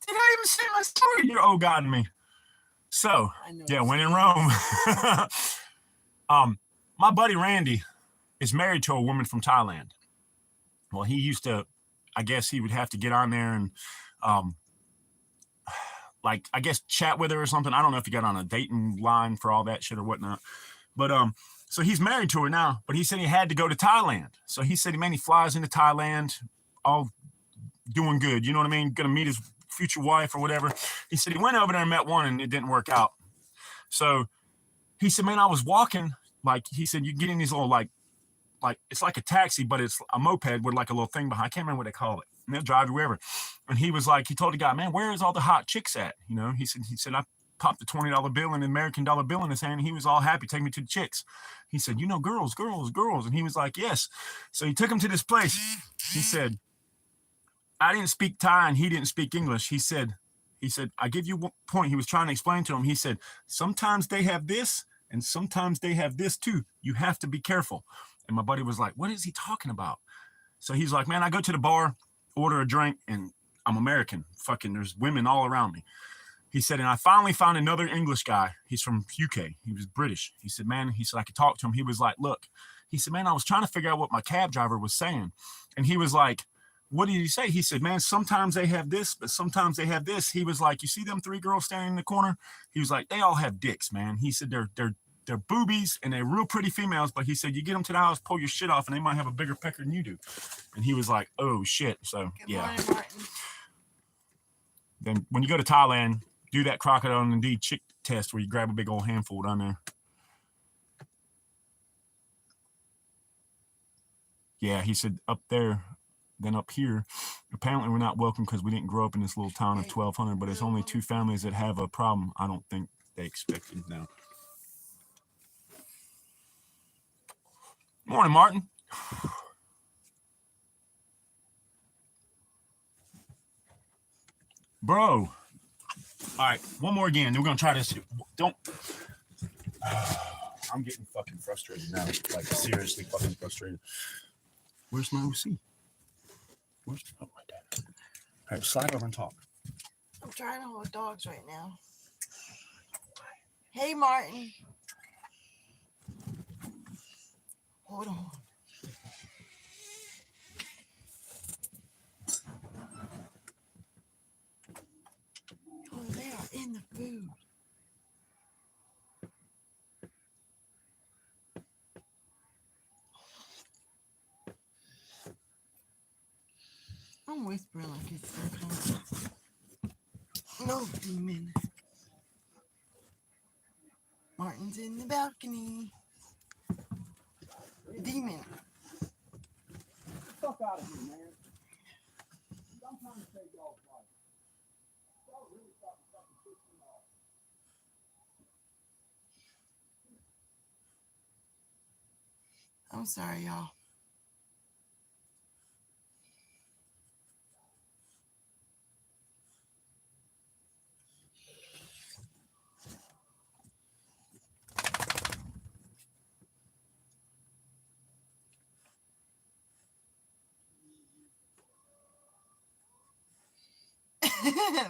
Did I even say my story? You're oh God me. So yeah, when in Rome. My buddy Randy is married to a woman from Thailand. Well, he used to, I guess he would have to get on there and like, I guess chat with her or something. I don't know if he got on a dating line for all that shit or whatnot. But so he's married to her now, but he said he had to go to Thailand. So he said, man, he flies into Thailand, all doing good. You know what I mean? Gonna meet his future wife or whatever. He said he went over there and met one and it didn't work out. So he said, man, I was walking, like he said, you get in these little like it's like a taxi, but it's a moped with like a little thing behind. I can't remember what they call it. And they'll drive you wherever. And he was like, he told the guy, man, where is all the hot chicks at? You know, he said, I popped the $20 bill and an American dollar bill in his hand. And he was all happy, take me to the chicks. He said, you know, girls. And he was like, yes. So he took him to this place. He said, I didn't speak Thai and he didn't speak English. He said, I give you one point. He was trying to explain to him. He said, sometimes they have this and sometimes they have this too. You have to be careful. And my buddy was like, what is he talking about? So he's like, man, I go to the bar, order a drink, and I'm American. Fucking there's women all around me. He said, and I finally found another English guy. He's from UK. He was British. He said, man, he said, I could talk to him. He was like, look, he said, man, I was trying to figure out what my cab driver was saying. And he was like, what did he say? He said, man, sometimes they have this, but sometimes they have this. He was like, you see them 3 girls standing in the corner? He was like, they all have dicks, man. He said, they're boobies and they're real pretty females, but he said, you get them to the house, pull your shit off, and they might have a bigger pecker than you do. And he was like, oh shit. So Good yeah. morning, Martin. Then when you go to Thailand, do that Crocodile and Indeed chick test where you grab a big old handful down there. Yeah, he said up there, then up here, apparently we're not welcome because we didn't grow up in this little town of 1,200, but it's only 2 families that have a problem. I don't think they expected now. Morning, Martin. Bro. All right, one more again. Then we're going to try this. Don't. I'm getting fucking frustrated now. Like, seriously fucking frustrated. Where's my OC? Where's... Oh, right there. All right, slide over and talk. I'm trying to hold dogs right now. Hey, Martin. Hold on. Oh, they are in the food. I'm whispering like it's some kind of... No, demon. Martin's in the balcony. Demon. Get the fuck out of here, man. I'm trying to save y'all's life. Y'all really fucking piss me off. I'm sorry, y'all.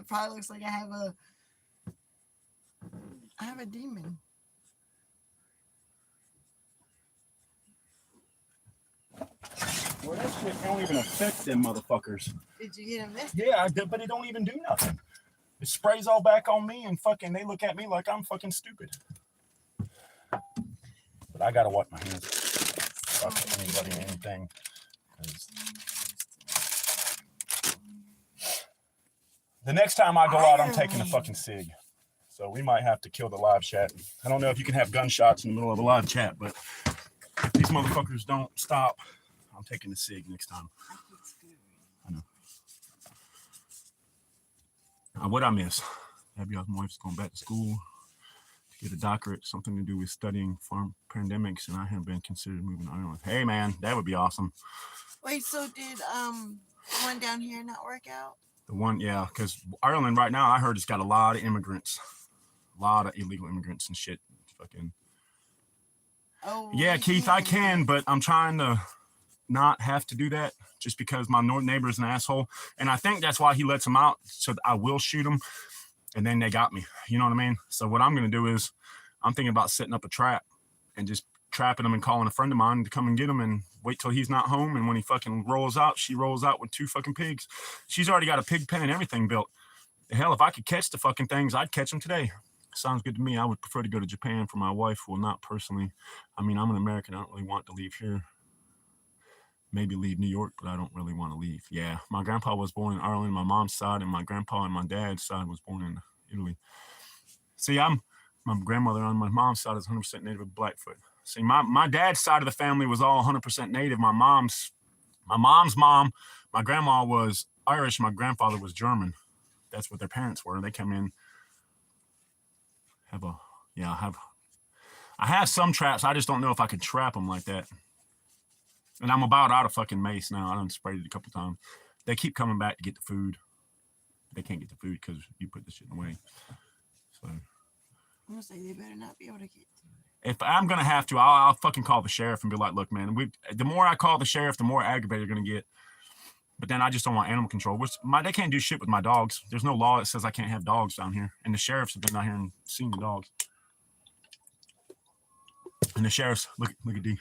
Probably looks like I have a demon. Well, that shit don't even affect them motherfuckers. Did you get him this? Yeah, I did, but it don't even do nothing. It sprays all back on me, and fucking they look at me like I'm fucking stupid. But I gotta watch my hands. Fuck anybody or anything. The next time I go out, I'm taking a fucking cig. So we might have to kill the live chat. I don't know if you can have gunshots in the middle of a live chat, but if these motherfuckers don't stop, I'm taking a cig next time. I know. What I miss? Abby's wife's going back to school to get a doctorate, something to do with studying farm pandemics, and I have been considered moving to Ireland. Hey man, that would be awesome. Wait, so did one down here not work out? The one, yeah, because Ireland right now, I heard it's got a lot of immigrants, a lot of illegal immigrants and shit. Fucking. Oh. Yeah, Keith, I can, but I'm trying to not have to do that just because my neighbor is an asshole, and I think that's why he lets them out, so I will shoot them, and then they got me. You know what I mean? So what I'm gonna do is, I'm thinking about setting up a trap and just trapping them and calling a friend of mine to come and get them and wait till he's not home. And when he fucking rolls out, she rolls out with 2 fucking pigs. She's already got a pig pen and everything built. Hell, if I could catch the fucking things, I'd catch them today. Sounds good to me. I would prefer to go to Japan for my wife. Well, not personally. I mean, I'm an American. I don't really want to leave here. Maybe leave New York, but I don't really want to leave. Yeah, my grandpa was born in Ireland, my mom's side, and my grandpa and my dad's side was born in Italy. See, my grandmother on my mom's side is 100% native of Blackfoot. See, my dad's side of the family was all 100% native. My mom's mom, my grandma was Irish. My grandfather was German. That's what their parents were. They come in. I have some traps. I just don't know if I could trap them like that. And I'm about out of fucking mace now. I done sprayed it a couple times. They keep coming back to get the food. They can't get the food because you put the shit away. So. I'm gonna say they better not be able to get to it. If I'm gonna have to, I'll fucking call the sheriff and be like, look, man, the more I call the sheriff, the more aggravated you're gonna get. But then I just don't want animal control. They can't do shit with my dogs. There's no law that says I can't have dogs down here. And the sheriffs have been out here and seen the dogs. And the sheriffs, look at D.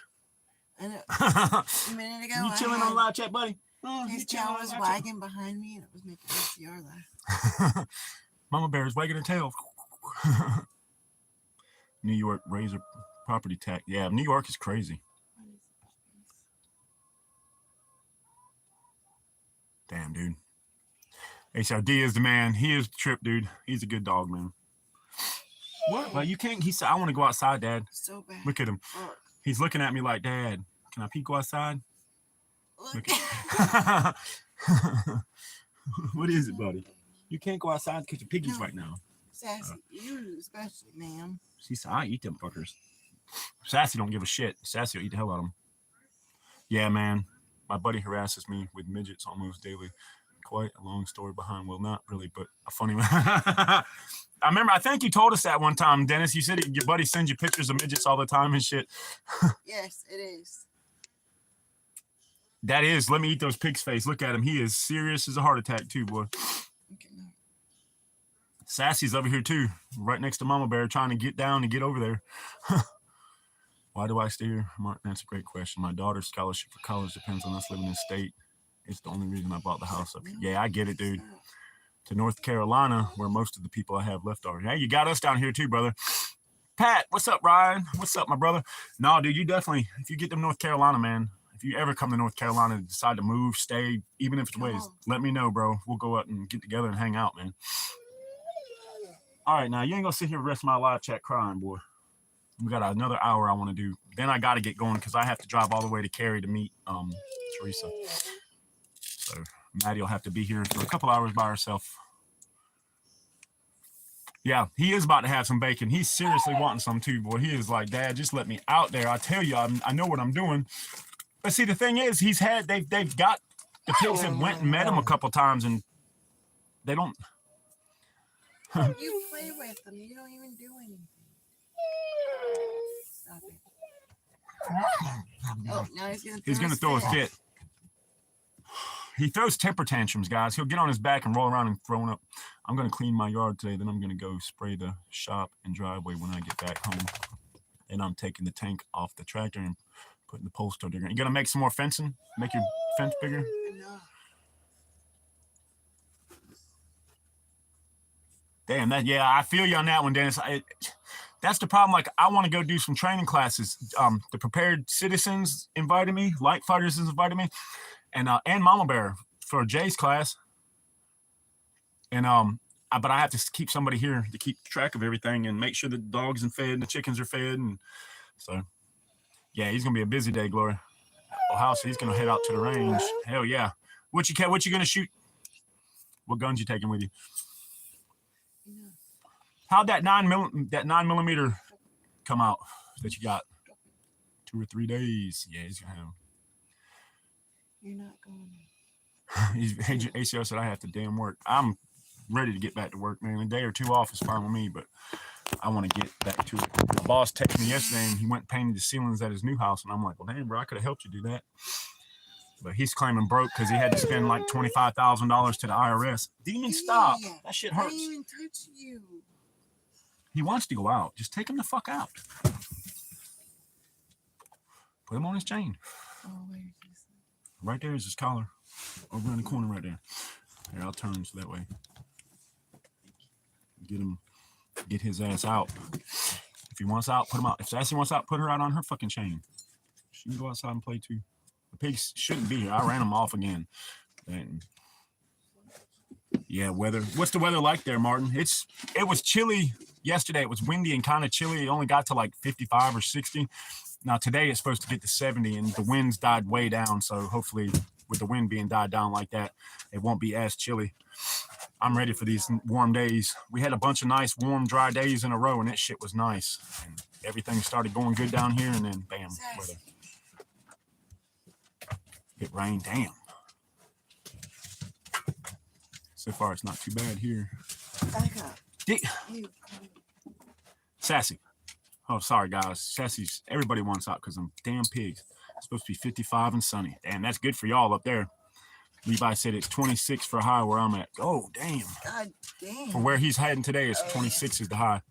I know. A minute ago, you chilling on live chat, buddy? His tail was wagging behind me, and it was making SCR laugh. Mama Bear is wagging her tail. New York razor property tax. Yeah, New York is crazy. Damn, dude. HRD is the man. He is the trip, dude. He's a good dog, man. What? Well, you can't. He said, I want to go outside, Dad. So bad. Look at him. He's looking at me like, Dad, can I peek outside? Look. What is it, buddy? You can't go outside because your piggies right now. Sassy, you especially, ma'am. She said, I eat them fuckers. Sassy don't give a shit. Sassy will eat the hell out of them. Yeah, man. My buddy harasses me with midgets almost daily. quite a long story behind. Well, not really, but a funny one. I remember, I think you told us that one time, Dennis. You said your buddy sends you pictures of midgets all the time and shit. Yes, it is. That is. Let me eat those pig's face. Look at him. He is serious as a heart attack too, boy. Okay, no. Sassy's over here too, right next to Mama Bear, trying to get down and get over there. Why do I stay here? Martin, that's a great question. My daughter's scholarship for college depends on us living in state. It's the only reason I bought the house up here. Yeah, I get it, dude. To North Carolina, where most of the people I have left are. Hey, you got us down here too, brother. Pat, what's up, Ryan? What's up, my brother? No, dude, you definitely, if you get to North Carolina, man, if you ever come to North Carolina and decide to move, stay, even if it's ways, let me know, bro. We'll go out and get together and hang out, man. All right, now, you ain't gonna sit here the rest of my live chat crying, boy. We got another hour I want to do. Then I got to get going because I have to drive all the way to Cary to meet Teresa. So Maddie will have to be here for a couple hours by herself. Yeah, he is about to have some bacon. He's seriously wanting some too, boy. He is like, Dad, just let me out there. I tell you, I know what I'm doing. But see, the thing is, they've got the pigs that went and met him a couple times, and they don't. You play with them. You don't even do anything. Stop it. Oh, now he's gonna throw a fit. He throws temper tantrums, guys. He'll get on his back and roll around and throw up. I'm gonna clean my yard today. Then I'm gonna go spray the shop and driveway when I get back home. And I'm taking the tank off the tractor and putting the pole star digger. You gonna make some more fencing? Make your fence bigger? No. Damn, I feel you on that one, Dennis. That's the problem. Like, I want to go do some training classes. The Prepared Citizens invited me, Light Fighters has invited me, and Mama Bear for Jay's class. And but I have to keep somebody here to keep track of everything and make sure the dogs are fed and the chickens are fed, and so yeah, he's gonna be a busy day, Gloria. Ohio, so he's gonna head out to the range. Hell yeah! What you gonna shoot? What guns you taking with you? How'd that 9mm come out that you got? 2 or 3 days. Yeah, he's gonna have. You're not going. ACO said I have to damn work. I'm ready to get back to work, man. A day or two off is fine with me, but I want to get back to it. The boss texted me yesterday, and he went and painted the ceilings at his new house, and I'm like, well, damn, bro, I could have helped you do that. But he's claiming broke because he had to spend like $25,000 to the IRS. Demon, stop. That shit hurts. I didn't even touch you. He wants to go out. Just take him the fuck out. Put him on his chain. Oh, where is this? Right there is his collar. Over in the corner right there. Here, I'll turn so that way. Get his ass out. If he wants out, put him out. If Sassy wants out, put her out on her fucking chain. She can go outside and play too. The pigs shouldn't be here. I ran them off again. And yeah, weather. What's the weather like there, Martin? It was chilly yesterday. It was windy and kind of chilly. It only got to like 55 or 60. Now today it's supposed to get to 70, and the winds died way down. So hopefully, with the wind being died down like that, it won't be as chilly. I'm ready for these warm days. We had a bunch of nice, warm, dry days in a row, and that shit was nice. And everything started going good down here, and then bam, weather. It rained. Damn. So far, it's not too bad here. Back up. Sassy. Oh, sorry, guys. Sassy's, everybody wants out because them damn pigs. It's supposed to be 55 and sunny. Damn, that's good for y'all up there. Levi said it's 26 for high where I'm at. Oh, damn. God damn. For where he's heading today, it's 26 is the high.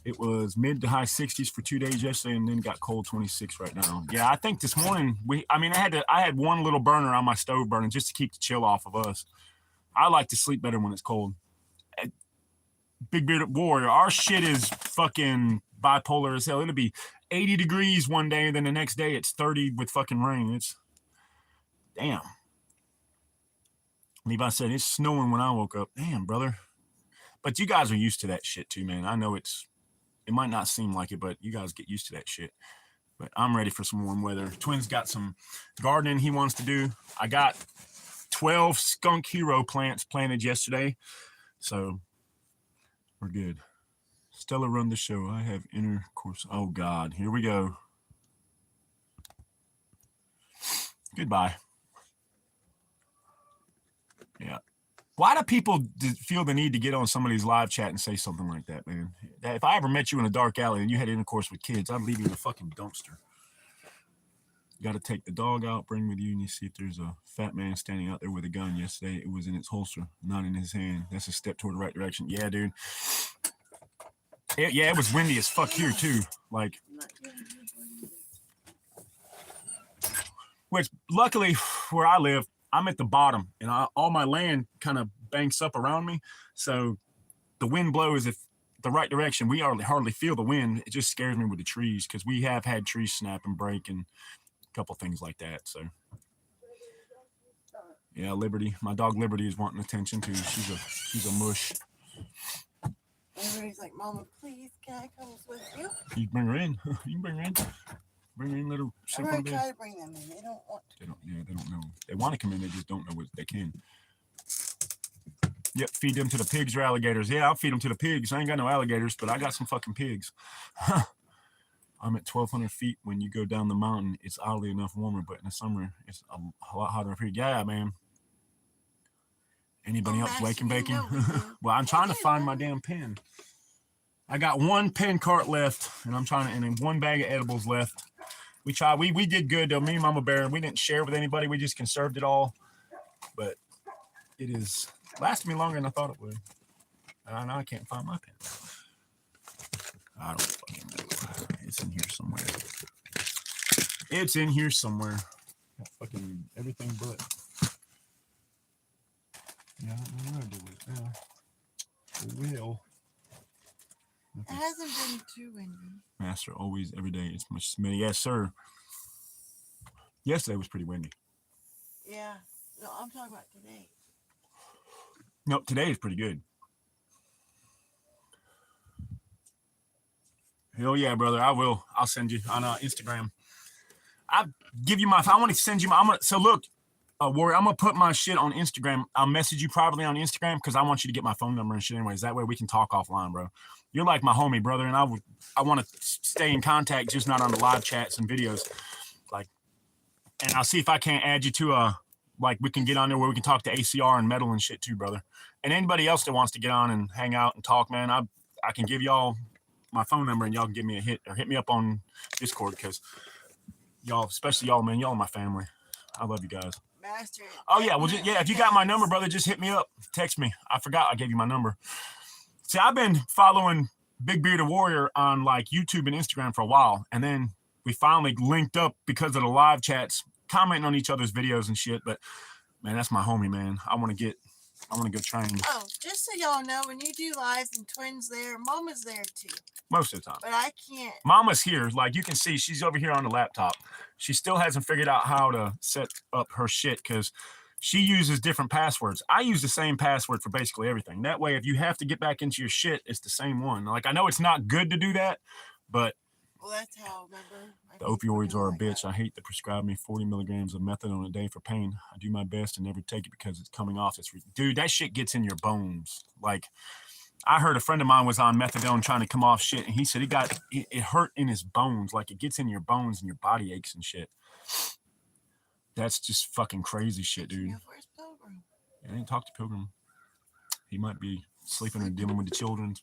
It was mid to high 60s for 2 days yesterday, and then got cold 26 right now. Yeah, I think this morning I had one little burner on my stove burning just to keep the chill off of us. I like to sleep better when it's cold. Big Bearded Warrior, our shit is fucking bipolar as hell. It'll be 80 degrees one day, and then the next day it's 30 with fucking rain. It's damn. Levi said it's snowing when I woke up. Damn, brother. But you guys are used to that shit too, man. I know it might not seem like it, but you guys get used to that shit. But I'm ready for some warm weather. Twin's got some gardening he wants to do. I got 12 skunk hero plants planted yesterday. So we're good. Stella, run the show. I have intercourse. Oh, God. Here we go. Goodbye. Why do people feel the need to get on somebody's live chat and say something like that, man? If I ever met you in a dark alley and you had intercourse with kids, I'd leave you in a fucking dumpster. You got to take the dog out, bring with you, and you see if there's a fat man standing out there with a gun. Yesterday, it was in its holster, not in his hand. That's a step toward the right direction. Yeah, dude. It was windy as fuck here, too. Like, which, luckily, where I live, I'm at the bottom, and all my land kind of banks up around me. So the wind blows if the right direction. We hardly feel the wind. It just scares me with the trees because we have had trees snap and break and a couple things like that. So yeah, Liberty. My dog Liberty is wanting attention too. She's a mush. Everybody's like, Mama, please, can I come with you? You bring her in. You can bring her in. Bring her in, let her sit I'm on gonna bed. try to bring them in. They don't want to. They don't know. They want to come in, they just don't know what they can. Yep, feed them to the pigs or alligators. Yeah, I'll feed them to the pigs. I ain't got no alligators, but I got some fucking pigs. I'm at 1,200 feet. When you go down the mountain, it's oddly enough warmer, but in the summer, it's a lot hotter up here. Yeah, man. Anybody else waking bacon? Well, I'm trying to find my damn pen. I got one pen cart left, and I'm trying to, and then one bag of edibles left. We tried. We did good though. Me and Mama Bear. We didn't share with anybody. We just conserved it all. But it is lasted me longer than I thought it would. Now I can't find my pen. I don't fucking know. It's in here somewhere. It's in here somewhere. Got fucking everything but. Yeah, I don't know what to do with it now. Well. It hasn't been too windy. Master, always, every day. It's much smelly. Yes, sir. Yesterday was pretty windy. Yeah. No, I'm talking about today. No, today is pretty good. Hell yeah, brother. I will. I'll send you on Instagram. I'll give you my. I want to send you my. So look, Warrior, I'm gonna put my shit on Instagram. I'll message you privately on Instagram because I want you to get my phone number and shit. Anyways, that way we can talk offline, bro. You're like my homie, brother, and I want to stay in contact, just not on the live chats and videos. Like, and I'll see if I can't add you to like we can get on there where we can talk to ACR and metal and shit too, brother. And anybody else that wants to get on and hang out and talk, man, I can give y'all my phone number and y'all can give me a hit or hit me up on Discord because y'all, especially y'all, man, y'all are my family. I love you guys. Master. Oh yeah, well yeah, if you got my number, brother, just hit me up. Text me. I forgot I gave you my number. See, I've been following Big Bearded Warrior on like YouTube and Instagram for a while, and then we finally linked up because of the live chats, commenting on each other's videos and shit. But man, that's my homie, man. I want to go train. Oh, just so y'all know, when you do lives and Twins there, Mama's there too. Most of the time. But I can't. Mama's here. Like you can see, she's over here on the laptop. She still hasn't figured out how to set up her shit because she uses different passwords. I use the same password for basically everything. That way, if you have to get back into your shit, it's the same one. Like, I know it's not good to do that, but well, that's how, remember? The opioids are a bitch. I hate to prescribe me 40 milligrams of methadone a day for pain. I do my best to never take it because it's coming off. Dude, that shit gets in your bones. Like, I heard a friend of mine was on methadone trying to come off shit, and he said it hurt in his bones. Like, it gets in your bones and your body aches and shit. That's just fucking crazy shit, dude. Where's Pilgrim? I didn't talk to Pilgrim. He might be sleeping or dealing with the children.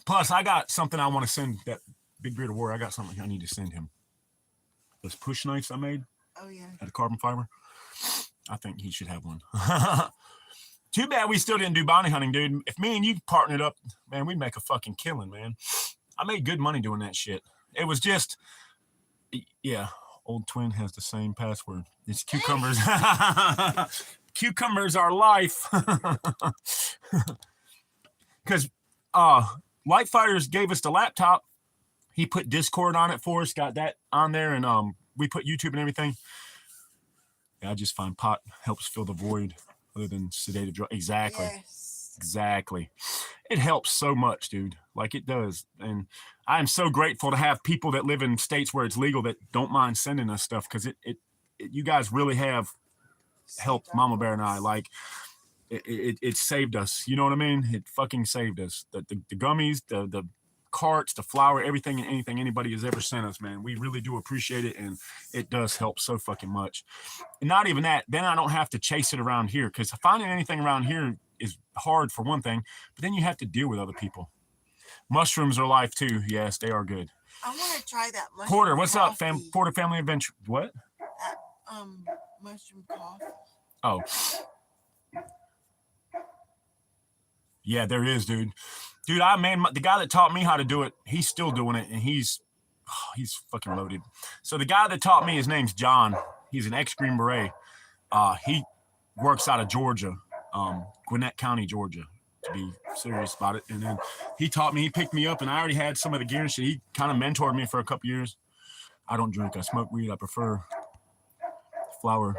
Plus, I got something I want to send that Big Bearded Warrior. I got something I need to send him. Those push knives I made. Oh, yeah. Out of carbon fiber. I think he should have one. Too bad we still didn't do bounty hunting, dude. If me and you partnered up, man, we'd make a fucking killing, man. I made good money doing that shit. It was just, yeah. Old twin has the same password. It's cucumbers. Cucumbers are life. Because Light Fighters gave us the laptop. He put Discord on it for us, got that on there, and we put YouTube and everything. Yeah, I just find pot helps fill the void other than sedative drugs. Exactly. Yes. Exactly. It helps so much, dude. Like it does. And I am so grateful to have people that live in states where it's legal that don't mind sending us stuff because you guys really have helped Mama Bear and I. Like it saved us. You know what I mean? It fucking saved us. The gummies, the carts, the flour, everything and anything anybody has ever sent us, man. We really do appreciate it, and it does help so fucking much. And not even that, then I don't have to chase it around here, because finding anything around here is hard for one thing, but then you have to deal with other people. Mushrooms are life too. Yes, they are good. I want to try that mushroom Porter, what's coffee. up, Porter Family Adventure? What? That, mushroom coffee. Oh. Yeah, there is, dude. Dude, the guy that taught me how to do it, he's still doing it, and he's fucking loaded. So the guy that taught me, his name's John. He's an ex-Green Beret. He works out of Georgia, Gwinnett County, Georgia, to be serious about it. And then he taught me, he picked me up, and I already had some of the gear and shit. He kind of mentored me for a couple years. I don't drink. I smoke weed. I prefer flower.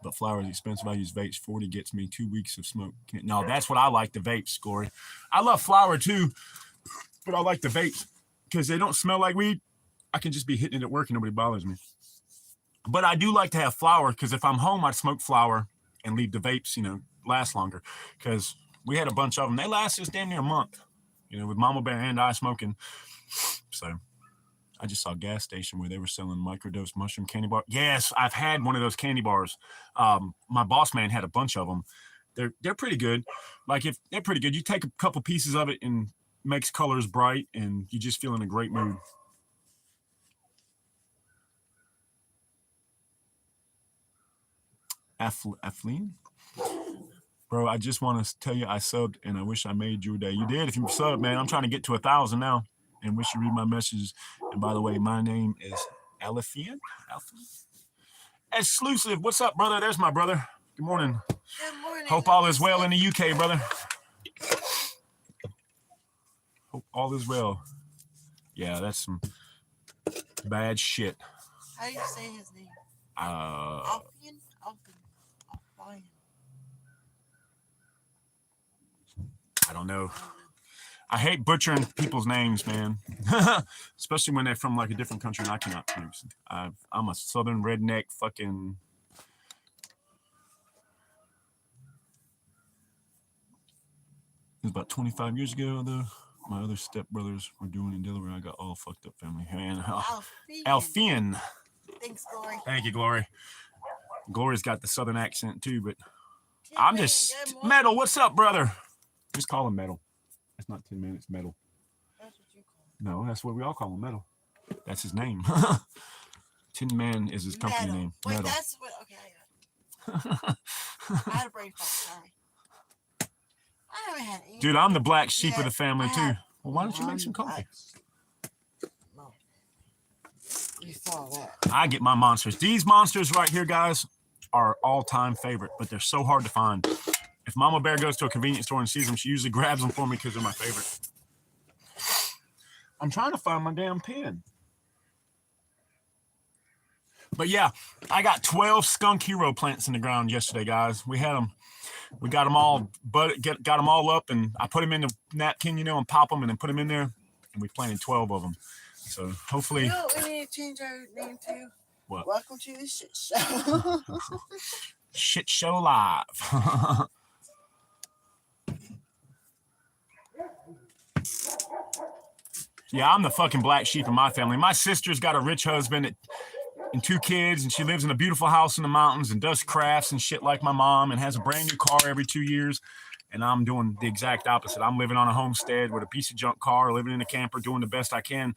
But flower is expensive. I use vapes. 40 gets me 2 weeks of smoke. No, that's what I like, the vapes, Glory. I love flower too, but I like the vapes because they don't smell like weed. I can just be hitting it at work and nobody bothers me. But I do like to have flower because if I'm home, I'd smoke flower and leave the vapes, last longer. Because we had a bunch of them. They lasted us damn near a month, with Mama Bear and I smoking. So I just saw a gas station where they were selling microdose mushroom candy bar. Yes, I've had one of those candy bars. My boss man had a bunch of them. They're pretty good. Like if they're pretty good, you take a couple pieces of it and makes colors bright, and you just feel in a great mood. Athleen? Bro, I just want to tell you I subbed, and I wish I made your day. You did if you subbed, man. I'm trying to get to 1,000 now. And wish you read my messages. And by the way, my name is Elephant. Exclusive. What's up, brother? There's my brother. Good morning. Good morning. Hope all is well in the UK, brother. Hope all is well. Yeah, that's some bad shit. How do you say his name? Alfian? I don't know. I hate butchering people's names, man. Especially when they're from like a different country and I cannot pronounce it. I'm a southern redneck fucking... It was about 25 years ago, though. My other stepbrothers were doing in Delaware. I got all fucked up family. Man, Alfian. Thanks, Glory. Thank you, Glory. Glory's got the southern accent, too, but I'm just... Metal, what's up, brother? Just call him Metal. It's not 10 minutes, Metal. That's what you call him. No, that's what we all call him, Metal. That's his name. Tin Man is his company name. Wait, Metal. that's what... Okay, I got it. I had a brain fart, sorry. I haven't had any. Dude, I'm the black sheep of the family, too. Well, why don't you make some coffee? No. You saw that. I get my monsters. These monsters right here, guys, are all-time favorite, but they're so hard to find. If Mama Bear goes to a convenience store and sees them, she usually grabs them for me because they're my favorite. I'm trying to find my damn pen. But yeah, I got 12 skunk hero plants in the ground yesterday, guys. We had them. We got them all, got them all up, and I put them in the napkin, and pop them, and then put them in there, and we planted 12 of them. So hopefully... You know what we need to change our name to? What? Welcome to the shit show. Shit show live. Yeah, I'm the fucking black sheep of my family. My sister's got a rich husband and 2 kids, and she lives in a beautiful house in the mountains and does crafts and shit like my mom and has a brand new car every 2 years. And I'm doing the exact opposite. I'm living on a homestead with a piece of junk car, living in a camper, doing the best I can.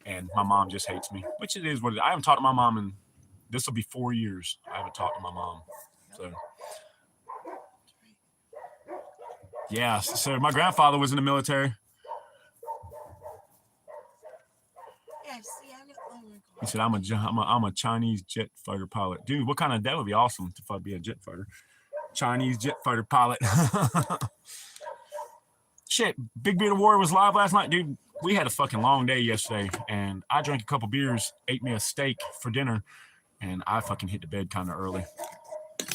And my mom just hates me, which it is what it is. I haven't talked to my mom in, this will be 4 years. I haven't talked to my mom. So, yeah. So my grandfather was in the military. He said, I'm a Chinese jet fighter pilot. Dude, that would be awesome if I'd be a jet fighter. Chinese jet fighter pilot. Shit, Big Bearded Warrior was live last night. Dude, we had a fucking long day yesterday, and I drank a couple beers, ate me a steak for dinner, and I fucking hit the bed kind of early.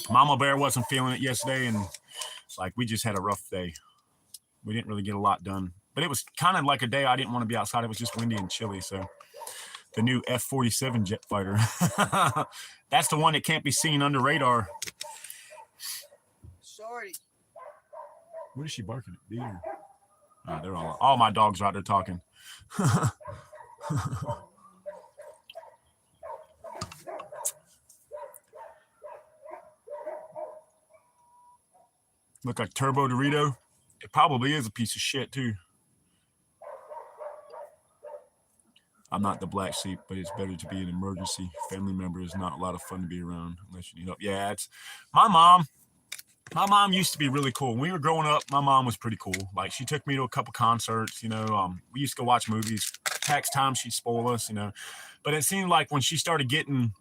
Mama Bear wasn't feeling it yesterday, and we just had a rough day. We didn't really get a lot done. But it was kind of like a day I didn't want to be outside. It was just windy and chilly, so... The new F-47 jet fighter. That's the one that can't be seen under radar. Shorty. What is she barking at? Deer. They're all my dogs are out there talking. Look like Turbo Dorito. It probably is a piece of shit too. I'm not the black sheep, but it's better to be an emergency family member. Is not a lot of fun to be around unless you need help. Yeah, it's my mom. My mom used to be really cool. When we were growing up, my mom was pretty cool. Like, she took me to a couple concerts, we used to go watch movies. Tax time, she'd spoil us, But it seemed like when she started getting,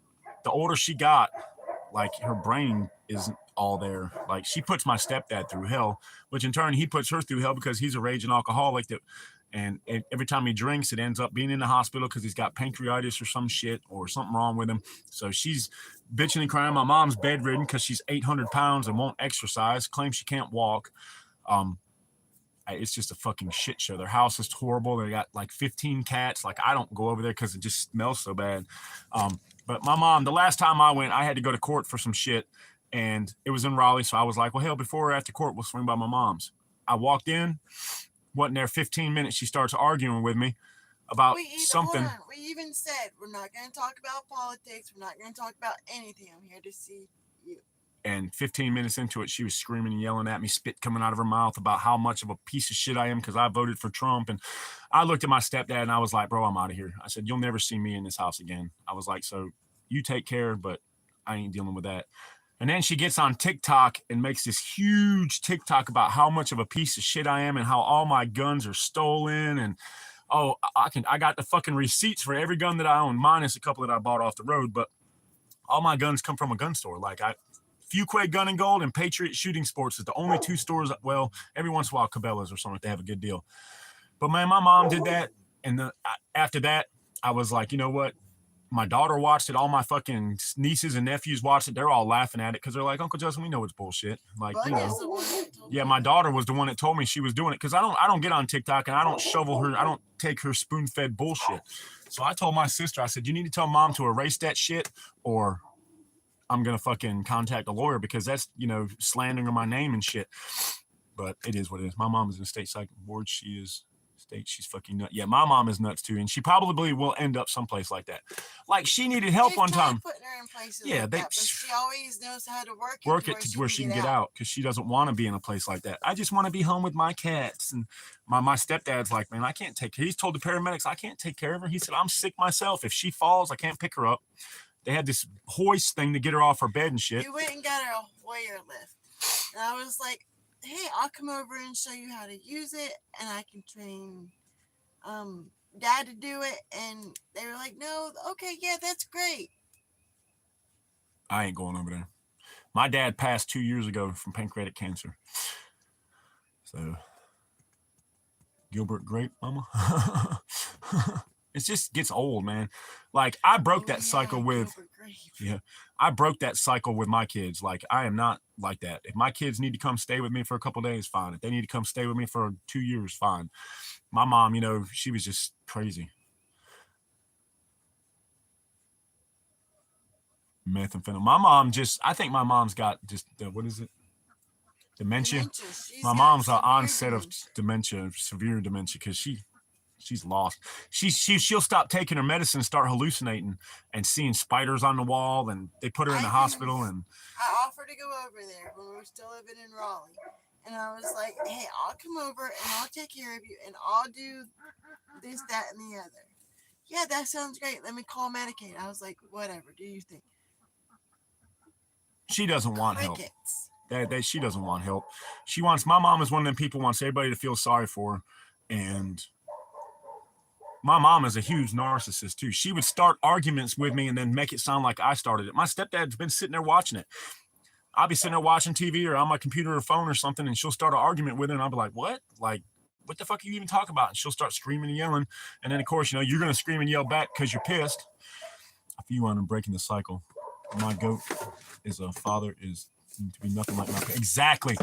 the older she got, like, her brain isn't all there. Like, she puts my stepdad through hell, which in turn, he puts her through hell because he's a raging alcoholic and every time he drinks, it ends up being in the hospital because he's got pancreatitis or some shit or something wrong with him. So she's bitching and crying. My mom's bedridden because she's 800 pounds and won't exercise, claims she can't walk. It's just a fucking shit show. Their house is horrible. They got like 15 cats. Like, I don't go over there because it just smells so bad. But my mom, the last time I went, I had to go to court for some shit. And it was in Raleigh. So I was like, well, hell, before or after court, we'll swing by my mom's. I walked in. Wasn't there 15 minutes, she starts arguing with me about something. We even said we're not going to talk about politics. We're not going to talk about anything. I'm here to see you. And 15 minutes into it, she was screaming and yelling at me, spit coming out of her mouth about how much of a piece of shit I am because I voted for Trump. And I looked at my stepdad and I was like, bro, I'm out of here. I said, you'll never see me in this house again. I was like, so you take care, but I ain't dealing with that. And then she gets on TikTok and makes this huge TikTok about how much of a piece of shit I am and how all my guns are stolen. And, I got the fucking receipts for every gun that I own, minus a couple that I bought off the road. But all my guns come from a gun store. Like, Fuquay Gun and Gold and Patriot Shooting Sports is the only two stores. Well, every once in a while, Cabela's or something, they have a good deal. But, man, my mom did that. And after that, I was like, you know what? My daughter watched it. All my fucking nieces and nephews watched it. They're all laughing at it because they're like, Uncle Justin, we know it's bullshit. Like, yeah, my daughter was the one that told me she was doing it because I don't get on TikTok and I don't shovel her. I don't take her spoon-fed bullshit. So I told my sister, I said, you need to tell mom to erase that shit or I'm going to fucking contact a lawyer because that's, slandering my name and shit. But it is what it is. My mom is in state psych board. She is state. She's fucking nuts. Yeah, my mom is nuts too. And she probably will end up someplace like that. Like, she needed help one time. Putting her in places yeah, like that, but she always knows how to work it to where she can get out because she doesn't want to be in a place like that. I just want to be home with my cats. And my stepdad's like, man, I can't take her. He's told the paramedics, I can't take care of her. He said, I'm sick myself. If she falls, I can't pick her up. They had this hoist thing to get her off her bed and shit. You went and got her a Hoyer lift. And I was like, hey, I'll come over and show you how to use it, and I can train Dad to do it. And they were like, no, okay, yeah, that's great. I ain't going over there. My dad passed 2 years ago from pancreatic cancer. So, Gilbert Grape, mama. It just gets old, man. Like, I broke that cycle with, I broke that cycle with my kids. Like, I am not like that. If my kids need to come stay with me for a couple of days, fine. If they need to come stay with me for 2 years, fine. My mom, she was just crazy. Methamphetamine. My mom I think my mom's got just, what is it? Dementia. My mom's an onset of dementia, severe dementia, because she's lost. She'll stop taking her medicine and start hallucinating and seeing spiders on the wall, and they put her in the hospital. And I offered to go over there when we were still living in Raleigh, and I was like, hey, I'll come over and I'll take care of you and I'll do this, that, and the other. Yeah, that sounds great. Let me call Medicaid. I was like, whatever do you think? She doesn't want help. She doesn't want help. My mom is one of them people who wants everybody to feel sorry for her. And my mom is a huge narcissist too. She would start arguments with me and then make it sound like I started it. My stepdad's been sitting there watching it. I'll be sitting there watching TV or on my computer or phone or something, and she'll start an argument with her, and I'll be like, what? Like, what the fuck are you even talking about? And she'll start screaming and yelling. And then, of course, you're going to scream and yell back because you're pissed. I feel I'm breaking the cycle. My goat is a father is to be nothing like my parents. Exactly.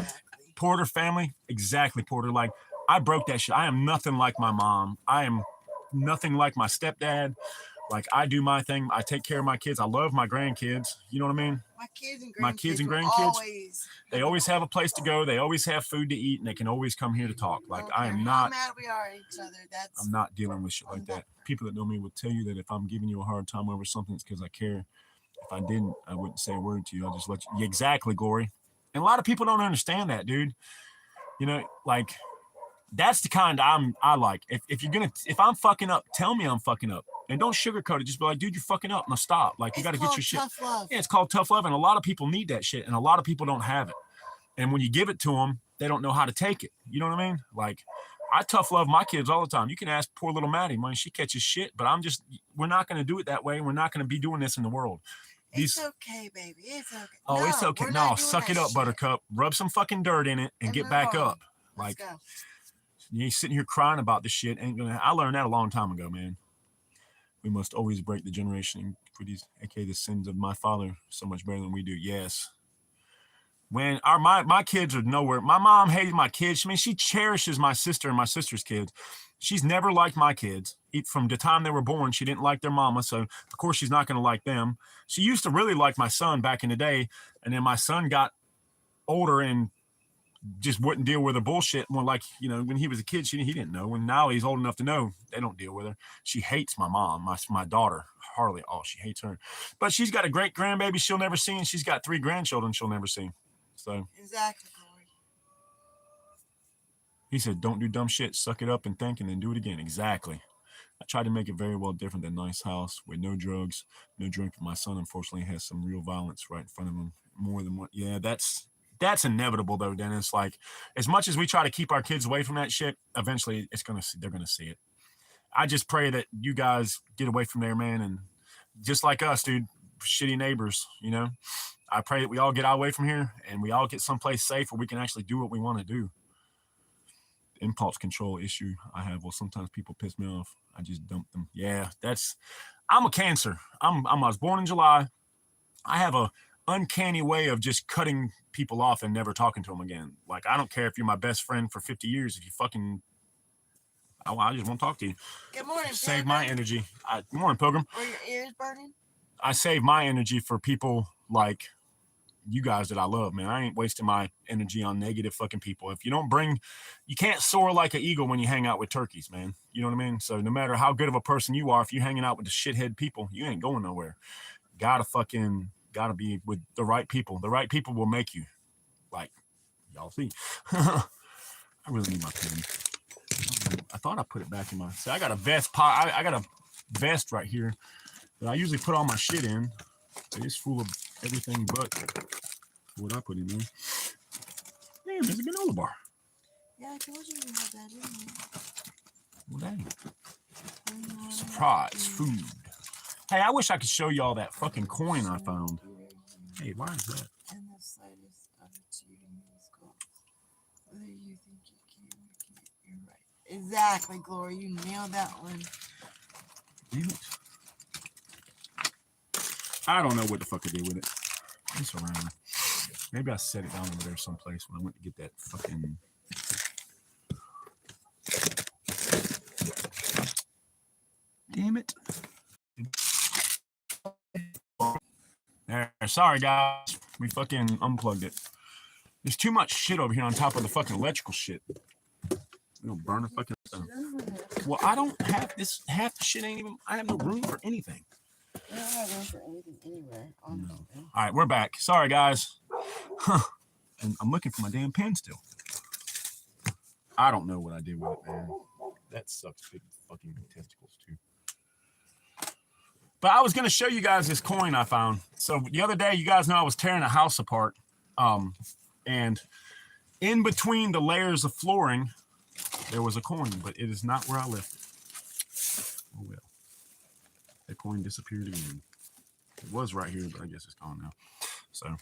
Porter family. Exactly, Porter. Like, I broke that shit. I am nothing like my mom. I am nothing like my stepdad Like, I do my thing. I take care of my kids. I love my grandkids. You know what I mean? My kids and grandkids. They always have a place to go. They always have food to eat, and they can always come here to talk. Like, I am not. How mad we are at each other. I'm not dealing with shit like that. People that know me would tell you that if I'm giving you a hard time over something, it's because I care. If I didn't, I wouldn't say a word to you. I'll just let you. Exactly, Glory. And a lot of people don't understand that, dude. You know, like, that's the kind I like. If I'm fucking up, tell me I'm fucking up. And don't sugarcoat it. Just be like, dude, you're fucking up. Now stop. Like, you got to get your shit. Tough love. Yeah, it's called tough love. And a lot of people need that shit. And a lot of people don't have it. And when you give it to them, they don't know how to take it. You know what I mean? Like, I tough love my kids all the time. You can ask poor little Maddie, man, she catches shit, but we're not going to do it that way. We're not going to be doing this in the world. It's okay, baby. It's okay. Oh, it's okay. No, suck it up, Buttercup. Rub some fucking dirt in it and get back up. Like, you ain't sitting here crying about this shit. I learned that a long time ago, man. We must always break the generation for these, aka the sins of my father, so much better than we do. Yes. When my kids are nowhere. My mom hated my kids. I mean, she cherishes my sister and my sister's kids. She's never liked my kids. From the time they were born, she didn't like their mama, so of course she's not going to like them. She used to really like my son back in the day, and then my son got older and just wouldn't deal with her bullshit. More like, you know, when he was a kid, he didn't know. And now he's old enough to know, they don't deal with her. She hates my mom, my daughter, Harley. Oh, she hates her. But she's got a great grandbaby she'll never see, and she's got 3 grandchildren she'll never see. So exactly, Corey. He said, don't do dumb shit, suck it up and think, and then do it again. Exactly. I tried to make it very well different than nice house with no drugs, no drink. My son, unfortunately, has some real violence right in front of him. More than one. Yeah, that's inevitable, though, Dennis. Like, as much as we try to keep our kids away from that shit, eventually they're gonna see it. I just pray that you guys get away from there, man, and just like us, dude, shitty neighbors, you know. I pray that we all get away from here and we all get someplace safe where we can actually do what we want to do. Impulse control issue I have. Well, sometimes people piss me off. I just dump them. Yeah, I'm a Cancer. I was born in July. I have a uncanny way of just cutting people off and never talking to them again. Like, I don't care if you're my best friend for 50 years. If you fucking, I just won't talk to you. Good morning, Save my energy. Good morning, Pilgrim. Are your ears burning? I save my energy for people like you guys that I love, man. I ain't wasting my energy on negative fucking people. If you don't you can't soar like an eagle when you hang out with turkeys, man. You know what I mean? So no matter how good of a person you are, if you're hanging out with the shithead people, you ain't going nowhere. Gotta be with the right people. The right people will make you. Like, y'all see. I really need my pen. I thought I put it back in my, see, I got a vest I got a vest right here that I usually put all my shit in. It's full of everything but what I put in there. Damn, there's a granola bar. Yeah, I told you you had that in there. Well, dang. Surprise food. Hey, I wish I could show you all that fucking coin I found. Hey, why is that? And the slightest attitude in these goals. Whether you think you can or can't, you're right. Exactly, Glory. You nailed that one. Damn it. I don't know what the fuck I did with it. It's around. Maybe I set it down over there someplace when I went to get that fucking. Damn it. There. Sorry, guys. We fucking unplugged it. There's too much shit over here on top of the fucking electrical shit. It'll burn the fucking stuff. Well, I don't have this. Half the shit ain't even. I have no room for anything. I don't have room for anything anywhere. No. All right, we're back. Sorry, guys. And I'm looking for my damn pen still. I don't know what I did with it, man. That sucks. Big fucking testicles, too. But I was going to show you guys this coin I found. So the other day, you guys know I was tearing a house apart. And in between the layers of flooring, there was a coin, but it is not where I left it. Oh, well. That coin disappeared again. It was right here, but I guess it's gone now. So.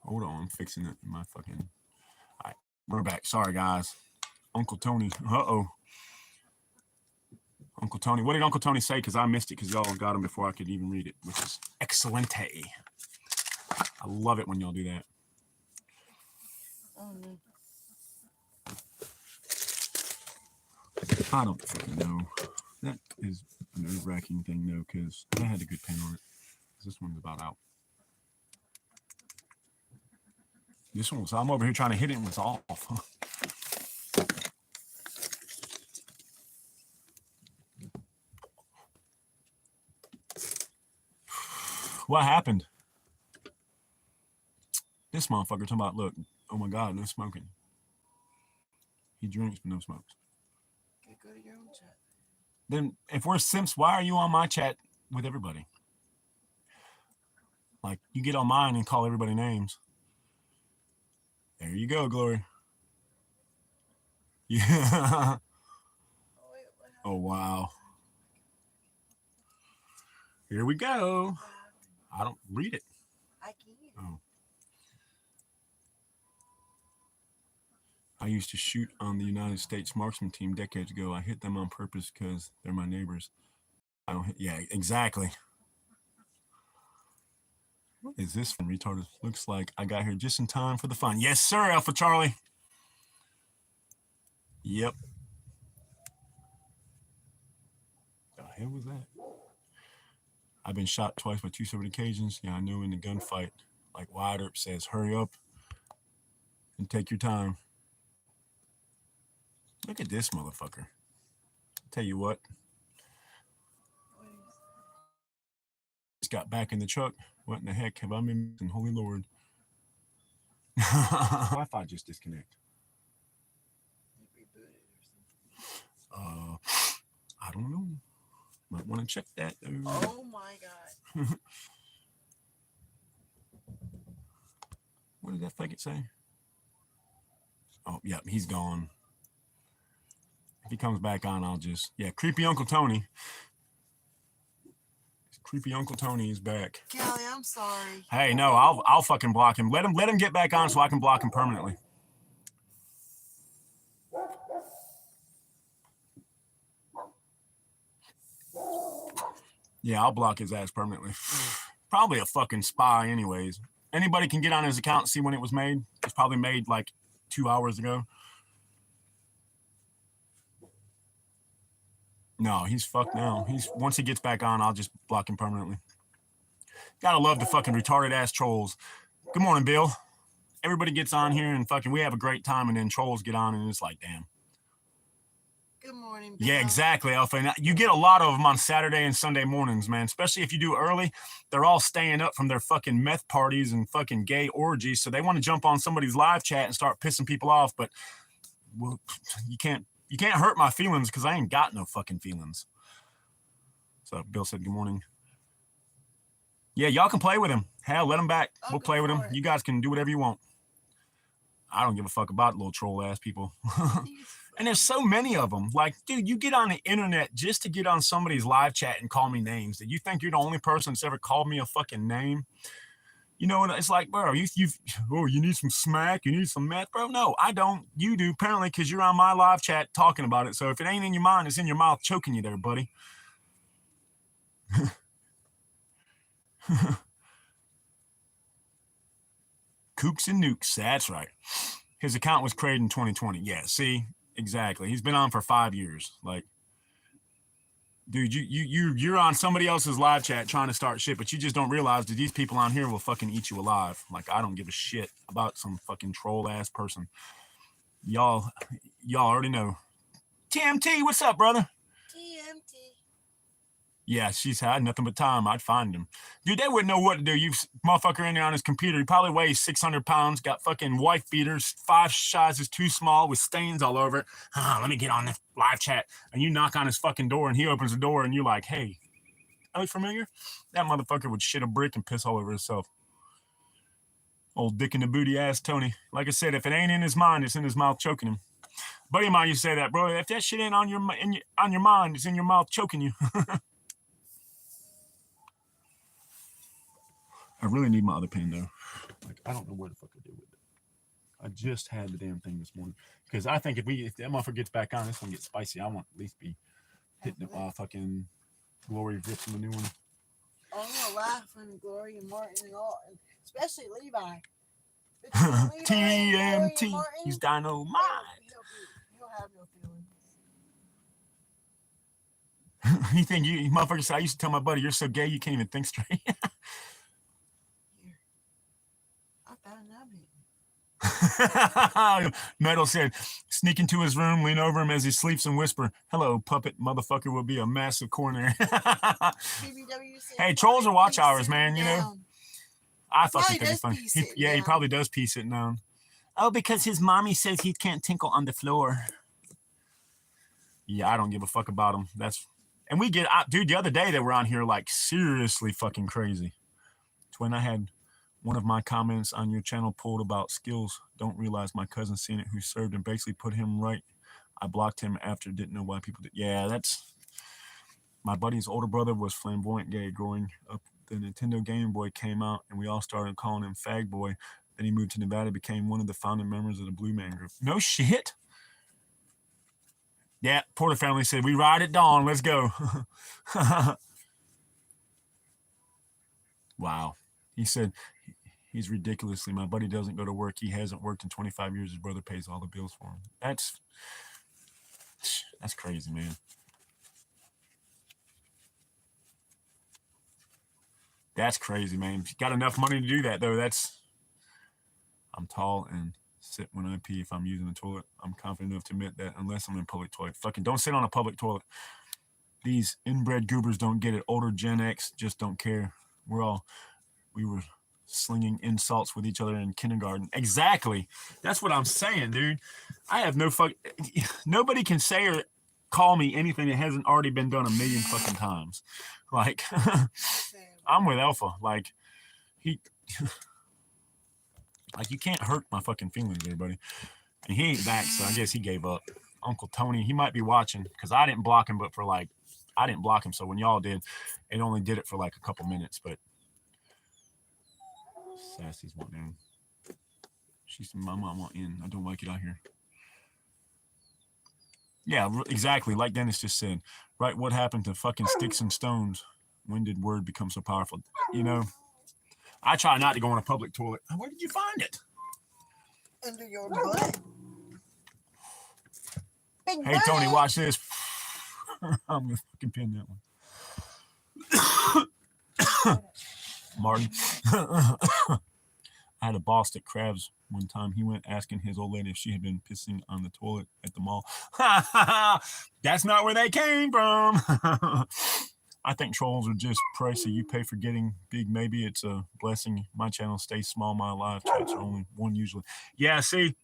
Hold on, I'm fixing it in my fucking. All right, we're back. Sorry, guys. Uncle Tony. Uh-oh. Uncle Tony. What did Uncle Tony say? Because I missed it because y'all got him before I could even read it, which is excelente. I love it when y'all do that. Oh, no. I don't fucking know. That is a nerve-wracking thing, though, because I had a good pen on it. This one's about out. This one was, I'm over here trying to hit it and it's off. What happened? This motherfucker talking about, look, oh my God, no smoking. He drinks, but no smokes. Okay, go to your own chat. Then if we're simps, why are you on my chat with everybody? Like, you get on mine and call everybody names. There you go, Glory. Yeah. Oh, wow. Here we go. I don't read it. I can't. Oh. I used to shoot on the United States marksman team decades ago. I hit them on purpose because they're my neighbors. I don't hit. Yeah, exactly. What is this from retarded? Looks like I got here just in time for the fun. Yes, sir, Alpha Charlie. Yep. The hell was that? I've been shot twice by 2 separate occasions. Yeah, I know in the gunfight. Like Wide Earp says, hurry up and take your time. Look at this motherfucker. Tell you what. Just got back in the truck. What in the heck have I been missing? Holy Lord. Wi-Fi just disconnect. I don't know. Might want to check that. Oh my God. What did that faggot say? Oh, yeah, he's gone. If he comes back on, I'll just, yeah, creepy Uncle Tony. Creepy Uncle Tony is back. Kelly, I'm sorry. Hey, no, I'll fucking block him. Let him get back on so I can block him permanently. Yeah, I'll block his ass permanently. Probably a fucking spy anyways. Anybody can get on his account and see when it was made. It's probably made like 2 hours ago. No, he's fucked now. Once he gets back on, I'll just block him permanently. Gotta love the fucking retarded ass trolls. Good morning, Bill. Everybody gets on here and fucking we have a great time, and then trolls get on and it's like, damn. Good morning, Bill. Yeah, exactly, Alpha. And you get a lot of them on Saturday and Sunday mornings, man. Especially if you do early. They're all staying up from their fucking meth parties and fucking gay orgies, so they want to jump on somebody's live chat and start pissing people off. But well, you can't hurt my feelings because I ain't got no fucking feelings. So Bill said, good morning. Yeah, y'all can play with him. Hell, let him back. We'll play with him. You guys can do whatever you want. I don't give a fuck about little troll ass people. And there's so many of them. Like, dude, you get on the internet just to get on somebody's live chat and call me names. Did you think you're the only person that's ever called me a fucking name? You know, it's like, bro, you need some smack? You need some meth? Bro, no, I don't. You do, apparently, because you're on my live chat talking about it. So if it ain't in your mind, it's in your mouth choking you there, buddy. Kooks and nukes. That's right. His account was created in 2020. Yeah, see, exactly. He's been on for 5 years. Like, dude, you're on somebody else's live chat trying to start shit, but you just don't realize that these people on here will fucking eat you alive. Like, I don't give a shit about some fucking troll ass person. Y'all already know. TMT, what's up, brother? TMT. Yeah, she's had nothing but time. I'd find him. Dude, they wouldn't know what to do. You motherfucker in there on his computer. He probably weighs 600 pounds, got fucking wife beaters, 5 sizes too small with stains all over it. Let me get on this live chat. And you knock on his fucking door and he opens the door and you're like, hey, are you familiar? That motherfucker would shit a brick and piss all over himself. Old dick in the booty ass Tony. Like I said, if it ain't in his mind, it's in his mouth choking him. Buddy of mine, you say that, bro. If that shit ain't on your mind, it's in your mouth choking you. I really need my other pen though. Like, I don't know where the fuck I did with it. I just had the damn thing this morning because I think if that motherfucker gets back on, this one gets spicy. I want to at least be hitting it while fucking Glory rips him a new one. I'm gonna laugh when Glory and Martin and all, especially Levi. TMT. He's dynamite. He'll have no feelings. You think you motherfucker said, I used to tell my buddy, you're so gay you can't even think straight. Here. I found that baby. Metal said, sneak into his room, lean over him as he sleeps and whisper, hello, puppet motherfucker will be a massive coronary. Hey, trolls are watch hours, man, you know. I fucking think it's funny. He probably does pee sitting down. Oh, because his mommy says he can't tinkle on the floor. Yeah, I don't give a fuck about him. And we get, dude, the other day they were on here like seriously fucking crazy. It's when I had one of my comments on your channel pulled about skills. Don't realize my cousin seen it who served and basically put him right. I blocked him after, didn't know why people did. Yeah, that's, my buddy's older brother was flamboyant gay growing up. The Nintendo Game Boy came out and we all started calling him Fag Boy. Then he moved to Nevada, became one of the founding members of the Blue Man Group. No shit. Yeah, Porter family said, we ride at dawn. Let's go. Wow. He said, he's ridiculously, my buddy doesn't go to work. He hasn't worked in 25 years. His brother pays all the bills for him. That's crazy, man. That's crazy, man. If you got enough money to do that, though, I'm tall and sit when I pee if I'm using the toilet. I'm confident enough to admit that unless I'm in a public toilet. Fucking don't sit on a public toilet. These inbred goobers don't get it. Older Gen X just don't care. We were slinging insults with each other in kindergarten. Exactly. That's what I'm saying, dude. I have nobody can say or call me anything that hasn't already been done a million fucking times. Like, I'm with Alpha. Like, like, you can't hurt my fucking feelings, everybody. And he ain't back, so I guess he gave up. Uncle Tony, he might be watching, because I didn't block him, I didn't block him, so when y'all did, it only did it for like a couple minutes, but Sassy's went down. She said, my mom went in. I don't like it out here. Yeah, exactly. Like Dennis just said. Right, what happened to fucking sticks and stones? When did word become so powerful? You know, I try not to go in a public toilet. Where did you find it? Under your butt. Big Hey, Tony, watch this. I'm going to fucking pin that one. Martin. I had a boss at Crabs one time. He went asking his old lady if she had been pissing on the toilet at the mall. That's not where they came from. I think trolls are just pricey. You pay for getting big. Maybe it's a blessing. My channel stays small. My live chats are only one usually. Yeah, see,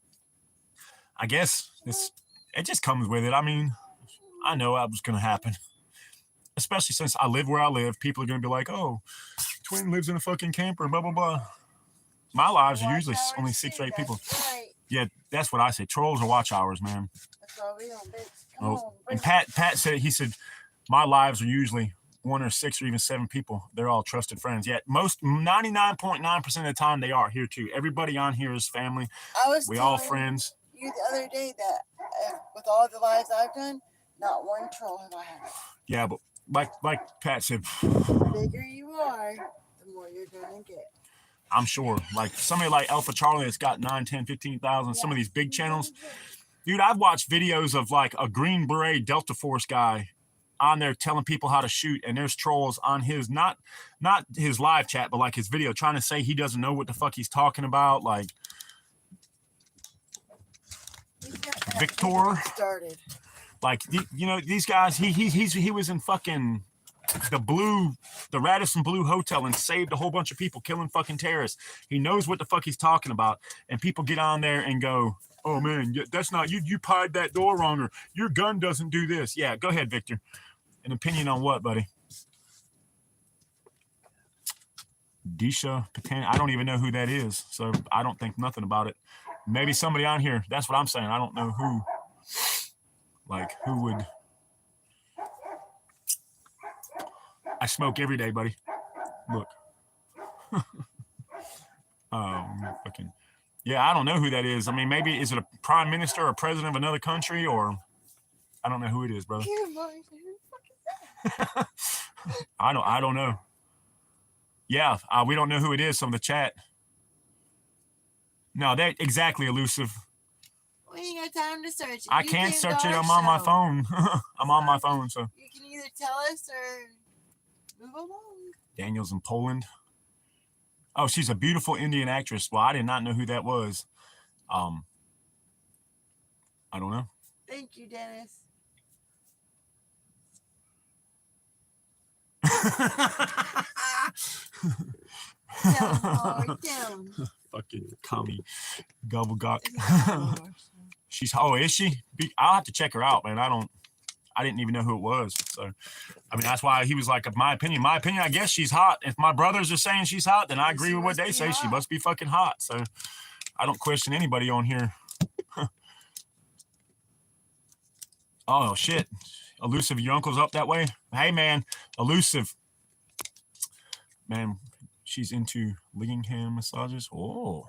I guess it just comes with it. I mean, I know that was going to happen. Especially since I live where I live. People are going to be like, oh, Twin lives in a fucking camper, blah, blah, blah. My lives are usually only 6 or 8 people. Right. Yeah, that's what I say. Trolls are watch hours, man. That's all we don't, bitch. Oh, and Pat said, he said, my lives are usually 1 or 6 or even 7 people. They're all trusted friends. Yet 99.9% of the time they are here too. Everybody on here is family. We all friends. You the other day that with all the lives I've done, not one troll have I had. Yeah, but like Pat said, the bigger you are, the more you're gonna get. I'm sure. Like somebody like Alpha Charlie that's got 9, 10, 15,000, some of these big channels. Dude, I've watched videos of like a Green Beret Delta Force guy on there telling people how to shoot, and there's trolls on his not his live chat, but like his video trying to say he doesn't know what the fuck he's talking about. Like Victor started. Like you know, these guys, he was in fucking the Radisson Blue Hotel and saved a whole bunch of people, killing fucking terrorists. He knows what the fuck he's talking about, and people get on there and go, oh man, that's not you pied that door wrong, or your gun doesn't do this. Yeah, go ahead, Victor. An opinion on what, buddy? Disha Patan, I don't even know who that is, so I don't think nothing about it. Maybe somebody on here, that's what I'm saying. I don't know who, like, who would. I smoke every day, buddy. Look. Fucking. Yeah, I don't know who that is. I mean, maybe is it a prime minister or president of another country, or I don't know who it is, brother. I don't know. Yeah, we don't know who it is from the chat. No, that exactly elusive. We ain't got time to search it. I You can't came search to it. our I'm on my show. phone. I'm on my phone, so. You can either tell us or move along. Daniel's in Poland. Oh, she's a beautiful Indian actress. Well, I did not know who that was. I don't know. Thank you, Dennis. Down, Lord, down. Fucking commie gobblegock. This is not our show. She's, oh, is she? I'll have to check her out, man. I didn't even know who it was. So, I mean, that's why he was like, my opinion, I guess she's hot. If my brothers are saying she's hot, then I agree with what they say. Hot. She must be fucking hot. So I don't question anybody on here. Oh, shit. Elusive, your uncle's up that way? Hey, man. Elusive. Man, she's into licking hand massages. Oh.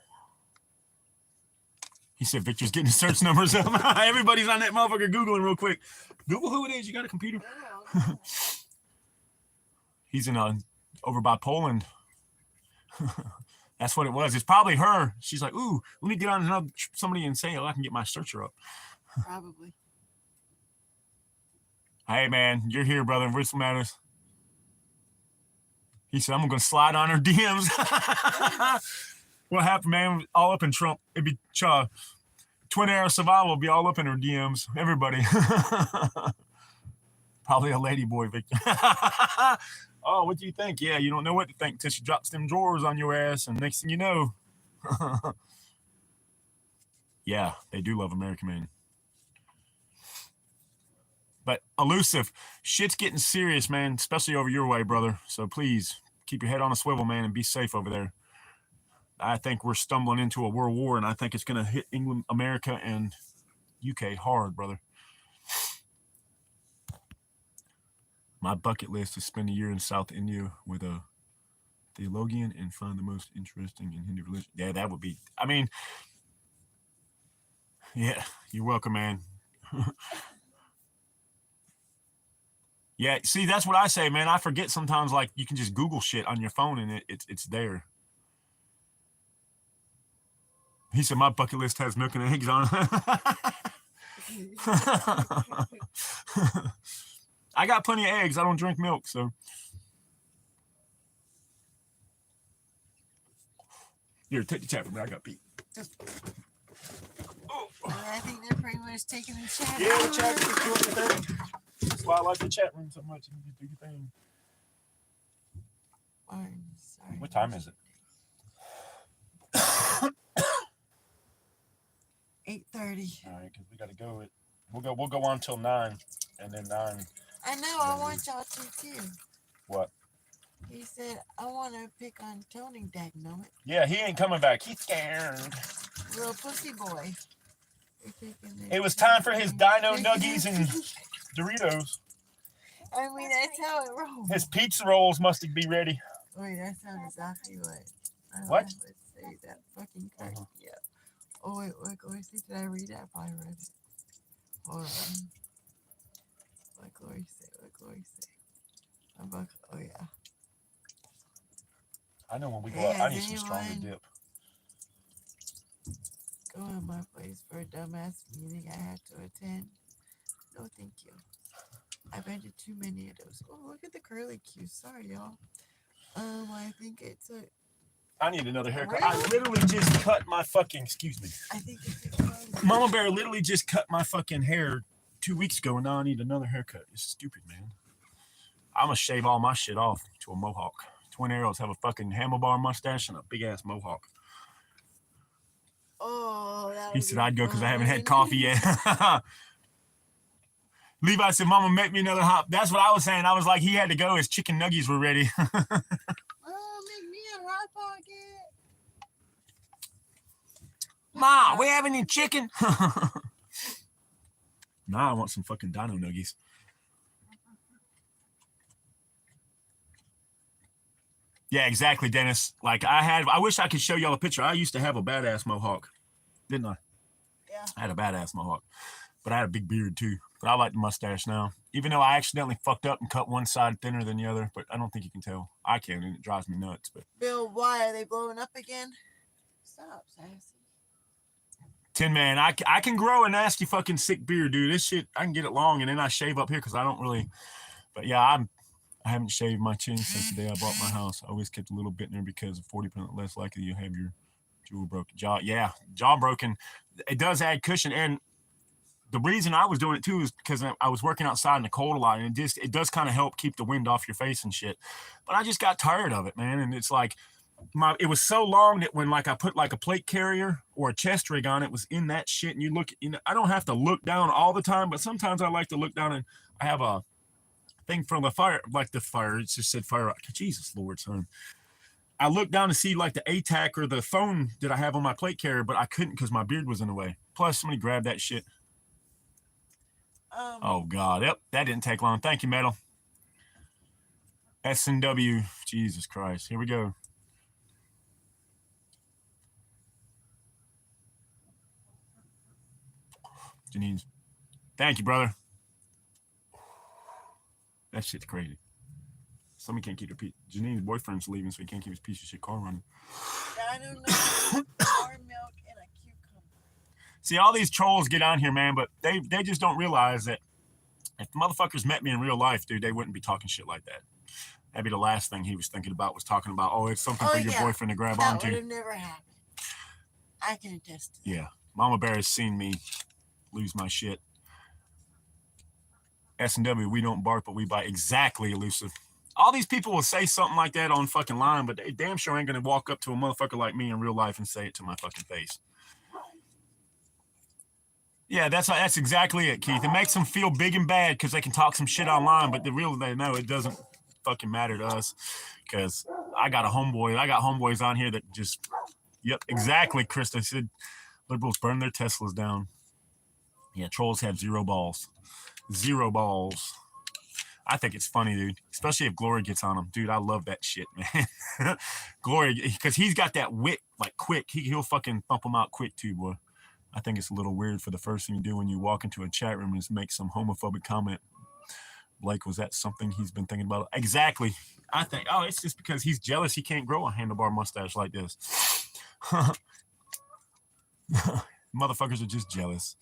He said Victor's getting his search numbers up. Everybody's on that motherfucker Googling real quick. Google who it is. You got a computer? He's in over by Poland. That's what it was. It's probably her. She's like, ooh, let me get on somebody and say, oh, I can get my searcher up. Probably. Hey, man, you're here, brother. What's the matter? He said, I'm going to slide on her DMs. What happened, man? All up in Trump. It'd be Twin Arrows Survival will be all up in her DMs. Everybody. Probably a lady boy, Victor. Oh, what do you think? Yeah, you don't know what to think until she drops them drawers on your ass, and next thing you know. Yeah, they do love American men. But Elusive, shit's getting serious, man, especially over your way, brother. So please keep your head on a swivel, man, and be safe over there. I think we're stumbling into a world war, and I think it's going to hit England, America, and UK hard, brother. My bucket list is spend a year in South India with a theologian and find the most interesting in Hindu religion. Yeah, that would be, I mean, yeah, you're welcome, man. Yeah, see, that's what I say, man. I forget sometimes, like, you can just Google shit on your phone, and it's there. He said, my bucket list has milk and eggs on it. I got plenty of eggs. I don't drink milk, so. Here, take the chat from me. I got beat. Oh. I think they're pretty much taking the chat. Yeah, the chat room is doing the thing. That's why I like the chat room so much. You can do your thing. Sorry. What time is it? 8:30. All right, because we got to go. We'll go on till 9, and then 9. I know. I want y'all to too. What? He said, I want to pick on Tony, daggone it. Yeah, he ain't coming back. He's scared. Little pussy boy. It was time for his dino nuggies and Doritos. I mean, that's how it rolls. His pizza rolls must be ready. Wait, that sounds exactly what. What? Let's say that fucking cracked me up. Oh, wait, Glory, did I read it? I probably read it. Hold on. What Glory say? Oh, yeah. I know when we go out, I need some stronger dip. Go in my place for a dumbass meeting I had to attend. No, thank you. I've been to too many of those. Oh, look at the curly cues. Sorry, y'all. I think it's a. I need another haircut. I literally just cut my fucking. Excuse me. I think it's. Mama Bear literally just cut my fucking hair 2 weeks ago, and now I need another haircut. It's stupid, man. I'm gonna shave all my shit off to a mohawk. Twin Arrows have a fucking handlebar mustache and a big ass mohawk. Oh, that he said I'd go because I haven't had coffee yet. Levi said, Mama, make me another hot. That's what I was saying. I was like, he had to go. His chicken nuggies were ready. Oh, make me a hot pocket. Ma, we have any chicken? Nah, I want some fucking dino nuggies. Yeah, exactly, Dennis. Like I wish I could show y'all a picture. I used to have a badass mohawk, didn't I? Yeah. I had a badass mohawk, but I had a big beard too. But I like the mustache now, even though I accidentally fucked up and cut one side thinner than the other. But I don't think you can tell. I can, and it drives me nuts. But Bill, why are they blowing up again? Stop, sassy. Tin Man, I can grow a nasty fucking sick beard, dude. This shit, I can get it long, and then I shave up here because I don't really. But yeah, I haven't shaved my chin since the day I bought my house. I always kept a little bit in there because of 40% less likely you have your jaw broken. Jaw broken. It does add cushion, and the reason I was doing it too is because I was working outside in the cold a lot, and it does kind of help keep the wind off your face and shit. But I just got tired of it, man, and it's like. It was so long that when like I put like a plate carrier or a chest rig on, it was in that shit. And you look, I don't have to look down all the time, but sometimes I like to look down, and I have a thing from the fire, like the fire. It just said fire. Jesus Lord, son. I looked down to see like the ATAC or the phone that I have on my plate carrier, but I couldn't because my beard was in the way. Plus, somebody grabbed that shit. Oh God, yep, that didn't take long. Thank you, Metal. S&W. Jesus Christ. Here we go. Janine's. Thank you, brother. That shit's crazy. Somebody can't keep their Janine's boyfriend's leaving, so he can't keep his piece of shit car running. I don't know. More milk and a cucumber. See, all these trolls get on here, man, but they just don't realize that if motherfuckers met me in real life, dude, they wouldn't be talking shit like that. That'd be the last thing he was thinking about, was talking about, oh, it's something for your boyfriend to grab onto. That would have never happened. I can attest to that. Yeah. Mama Bear has seen me lose my shit. S&W, we don't bark, but we bite. Exactly, Elusive. All these people will say something like that on fucking line, but they damn sure ain't going to walk up to a motherfucker like me in real life and say it to my fucking face. Yeah, that's exactly it, Keith. It makes them feel big and bad because they can talk some shit online, but they know it doesn't fucking matter to us because I got homeboys on here that just, yep, exactly, Krista said, liberals burn their Teslas down. Yeah, trolls have zero balls. Zero balls. I think it's funny, dude, especially if Glory gets on them. Dude, I love that shit, man. Glory, because he's got that wit, like, quick. He'll fucking thump them out quick, too, boy. I think it's a little weird for the first thing you do when you walk into a chat room is make some homophobic comment. Blake, was that something he's been thinking about? Exactly. I think, oh, it's just because he's jealous he can't grow a handlebar mustache like this. Motherfuckers are just jealous.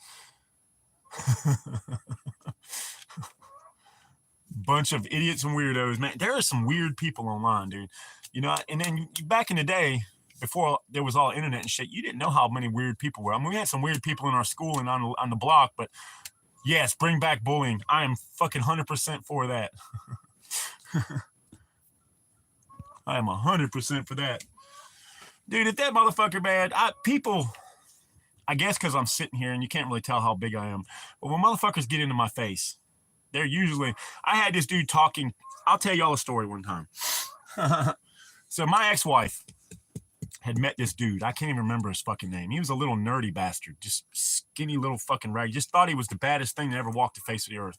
Bunch of idiots and weirdos, man. There are some weird people online, dude. You know, and then back in the day, before there was all internet and shit, you didn't know how many weird people were. I mean, we had some weird people in our school and on the block, but yes, bring back bullying. I am fucking 100% for that. I am 100% for that. Dude, if that motherfucker bad, I guess because I'm sitting here and you can't really tell how big I am, but when motherfuckers get into my face, they're usually, I had this dude talking, I'll tell y'all a story one time. So my ex-wife had met this dude. I can't even remember his fucking name. He was a little nerdy bastard, just skinny little fucking rag. Just thought he was the baddest thing that ever walked the face of the earth.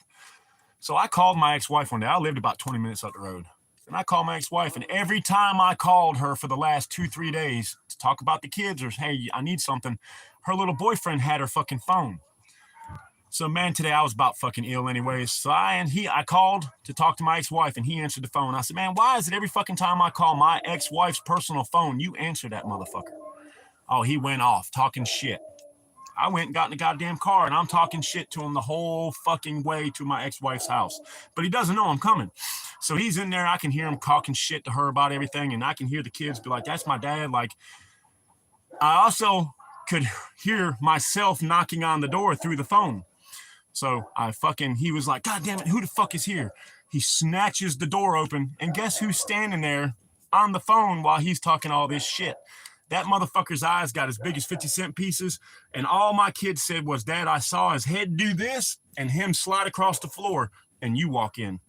So I called my ex-wife one day. I lived about 20 minutes up the road. And I called my ex-wife, and every time I called her for the last 2-3 days to talk about the kids or, hey, I need something, her little boyfriend had her fucking phone. So, man, today I was about fucking ill anyways. So I called to talk to my ex-wife, and he answered the phone. I said, man, why is it every fucking time I call my ex-wife's personal phone, you answer that motherfucker? Oh, he went off talking shit. I went and got in the goddamn car, and I'm talking shit to him the whole fucking way to my ex-wife's house. But he doesn't know I'm coming. So he's in there. I can hear him talking shit to her about everything, and I can hear the kids be like, that's my dad. Like, I also could hear myself knocking on the door through the phone. So he was like, God damn it, who the fuck is here? He snatches the door open, and guess who's standing there on the phone while he's talking all this shit? That motherfucker's eyes got as big as 50-cent pieces, and all my kid said was, Dad, I saw his head do this and him slide across the floor, and you walk in.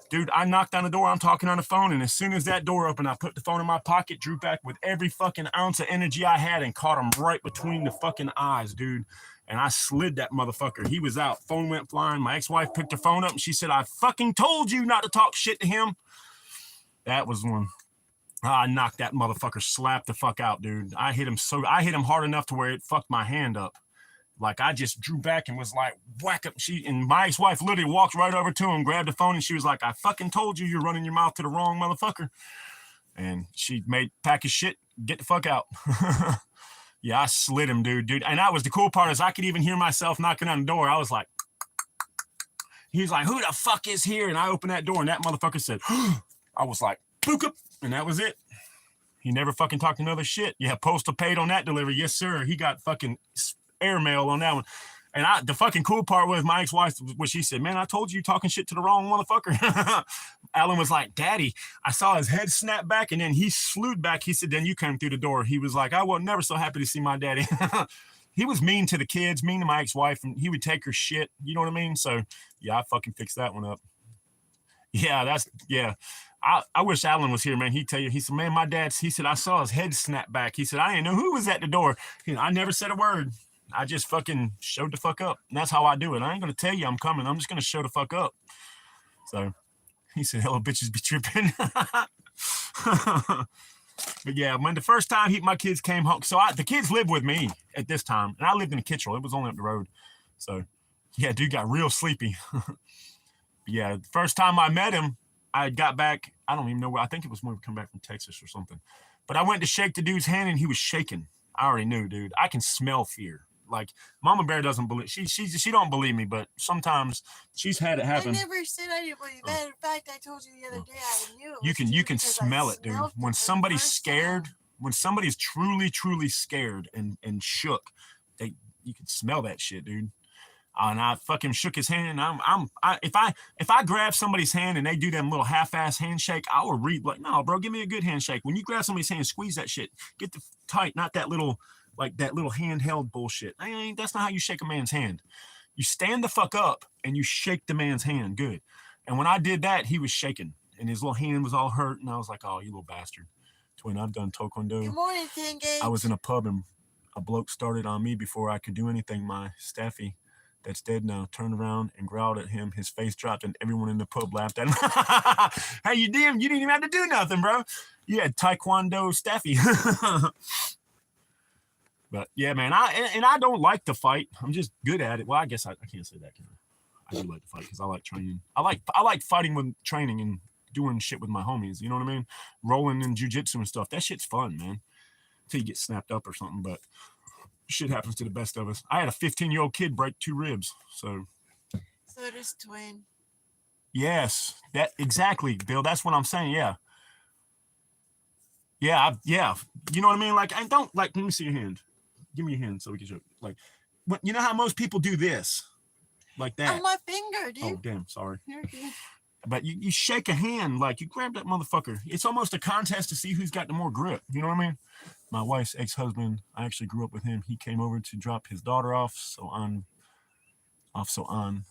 Dude, I knocked on the door, I'm talking on the phone, and as soon as that door opened, I put the phone in my pocket, drew back with every fucking ounce of energy I had, and caught him right between the fucking eyes, dude. And I slid that motherfucker. He was out. Phone went flying. My ex-wife picked her phone up, and she said, I fucking told you not to talk shit to him. That was one. I knocked that motherfucker, slapped the fuck out, dude. I hit him hard enough to where it fucked my hand up. Like, I just drew back and was like, whack up. And my ex-wife literally walked right over to him, grabbed the phone, and she was like, I fucking told you you're running your mouth to the wrong motherfucker. And she pack his shit, get the fuck out. Yeah, I slid him, dude. And that was the cool part is I could even hear myself knocking on the door. I was like, he's like, who the fuck is here? And I opened that door and that motherfucker said, I was like, book up. And that was it. He never fucking talked another shit. Yeah, postal paid on that delivery. Yes, sir. He got fucking airmail on that one. And the fucking cool part was my ex-wife, what she said, man, I told you talking shit to the wrong motherfucker. Alan was like, Daddy, I saw his head snap back and then he slewed back. He said, then you came through the door. He was like, I was never so happy to see my daddy. He was mean to the kids, mean to my ex-wife, and he would take her shit. You know what I mean? So, yeah, I fucking fixed that one up. Yeah, I wish Alan was here, man. He'd tell you, he said, man, my dad's, he said, I saw his head snap back. He said, I didn't know who was at the door. I never said a word. I just fucking showed the fuck up. And that's how I do it. I ain't going to tell you I'm coming. I'm just going to show the fuck up. So he said, hello, bitches be tripping. But yeah, when the first time my kids came home, so the kids lived with me at this time. And I lived in Kittrell. It was only up the road. So yeah, dude got real sleepy. Yeah, the first time I met him, I got back. I don't even know where. I think it was when we come back from Texas or something. But I went to shake the dude's hand and he was shaking. I already knew, dude. I can smell fear. Like Mama Bear doesn't believe. She don't believe me, but sometimes she's had it happen. I never said I didn't believe. Matter of fact, I told you the other day I knew it. You can smell it, dude. When somebody's scared, when somebody's truly scared and shook, you can smell that shit, dude. And I fucking shook his hand. If I grab somebody's hand and they do them little half-ass handshake, I will read like, no, bro, give me a good handshake. When you grab somebody's hand, squeeze that shit. Get the tight, not that little handheld bullshit. That's not how you shake a man's hand. You stand the fuck up and you shake the man's hand good. And when I did that, he was shaking and his little hand was all hurt. And I was like, oh, you little bastard. Twin, I've done taekwondo. Good morning, Tenge. I was in a pub and a bloke started on me before I could do anything. My staffy, that's dead now, turned around and growled at him. His face dropped and everyone in the pub laughed at him. Hey, you didn't even have to do nothing, bro. You had taekwondo staffy. But yeah, man, I don't like to fight. I'm just good at it. Well, I guess I can't say that. I do like to fight because I like training. I like fighting with training and doing shit with my homies. You know what I mean? Rolling in jujitsu and stuff. That shit's fun, man. Until you get snapped up or something, but shit happens to the best of us. I had a 15-year-old kid break 2 ribs. So does Twin. Yes, that exactly, Bill. That's what I'm saying. Yeah. You know what I mean? Like, I don't like. Let me see your hand. Give me your hand so we can show. Like, you know how most people do this, like that. On my finger, dude. Oh, damn. Sorry. You're good. But you shake a hand, like you grab that motherfucker. It's almost a contest to see who's got the more grip. You know what I mean? My wife's ex-husband, I actually grew up with him. He came over to drop his daughter off, so on. But I'm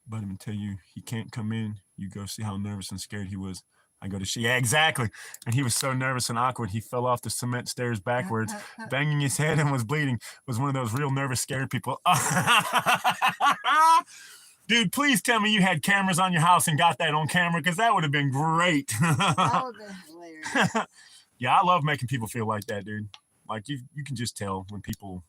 gonna tell you, he can't come in. You go see how nervous and scared he was. I go to yeah, exactly. And he was so nervous and awkward, he fell off the cement stairs backwards, banging his head and was bleeding. Was one of those real nervous, scared people. Dude, please tell me you had cameras on your house and got that on camera, because that would have been great. That would have been hilarious. Yeah, I love making people feel like that, dude. Like you can just tell when people,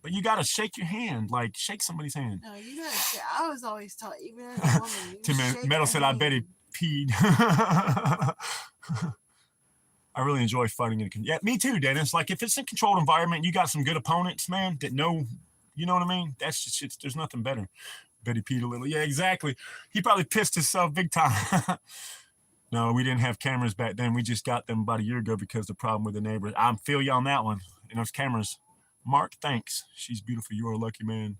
but you gotta shake your hand, like shake somebody's hand. No, you gotta. I was always taught, even as a woman. Tim Metal said, "I bet he peed." I really enjoy fighting in. Yeah, me too, Dennis. Like if it's a controlled environment, you got some good opponents, man, that know. You know what I mean? That's just there's nothing better. Betty peed a little. Yeah, exactly. He probably pissed himself big time. No, we didn't have cameras back then. We just got them about a year ago because of the problem with the neighbors. I feel you on that one. And those cameras. Mark, thanks. She's beautiful. You are a lucky man.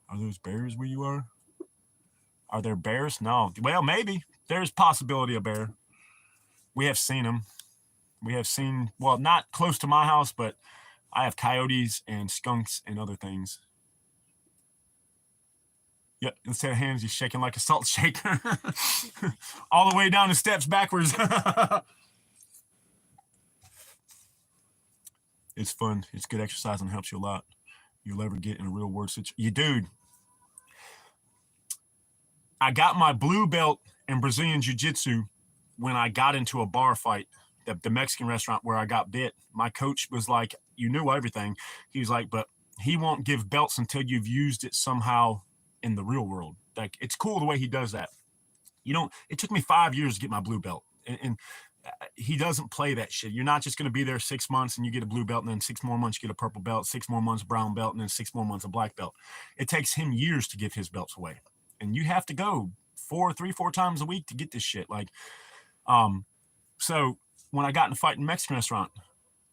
Are those bears where you are? Are there bears? No. Well, maybe. There's possibility of bear. We have seen them. We have seen, well, not close to my house, but I have coyotes and skunks and other things. Yep, instead of hands, he's shaking like a salt shaker. All the way down the steps backwards. It's fun. It's good exercise and helps you a lot. You'll ever get in a real world situation. You dude. I got my blue belt in Brazilian Jiu-Jitsu when I got into a bar fight, the Mexican restaurant where I got bit. My coach was like, you knew everything. He was like, but he won't give belts until you've used it somehow in the real world. Like, it's cool the way he does that. You know, it took me 5 years to get my blue belt. And he doesn't play that shit. You're not just going to be there 6 months and you get a blue belt, and then 6 more months you get a purple belt, 6 more months brown belt, and then 6 more months a black belt. It takes him years to give his belts away, and you have to go 4 times a week to get this shit. Like, so when I got in a fight in a Mexican restaurant,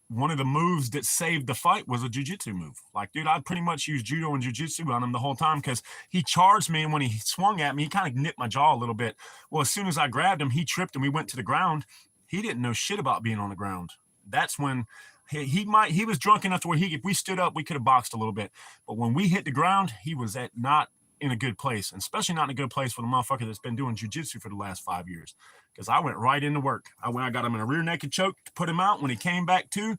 one of the moves that saved the fight was a jiu-jitsu move. Like, dude, I pretty much used judo and jiu-jitsu on him the whole time because he charged me, and when he swung at me, he kind of nipped my jaw a little bit. Well, as soon as I grabbed him, he tripped and we went to the ground. He didn't know shit about being on the ground. That's when he was drunk enough to where if we stood up, we could have boxed a little bit. But when we hit the ground, he was not in a good place, and especially not in a good place for the motherfucker that's been doing jiu-jitsu for the last 5 years. Because I went right into work. I got him in a rear naked choke to put him out. When he came back to,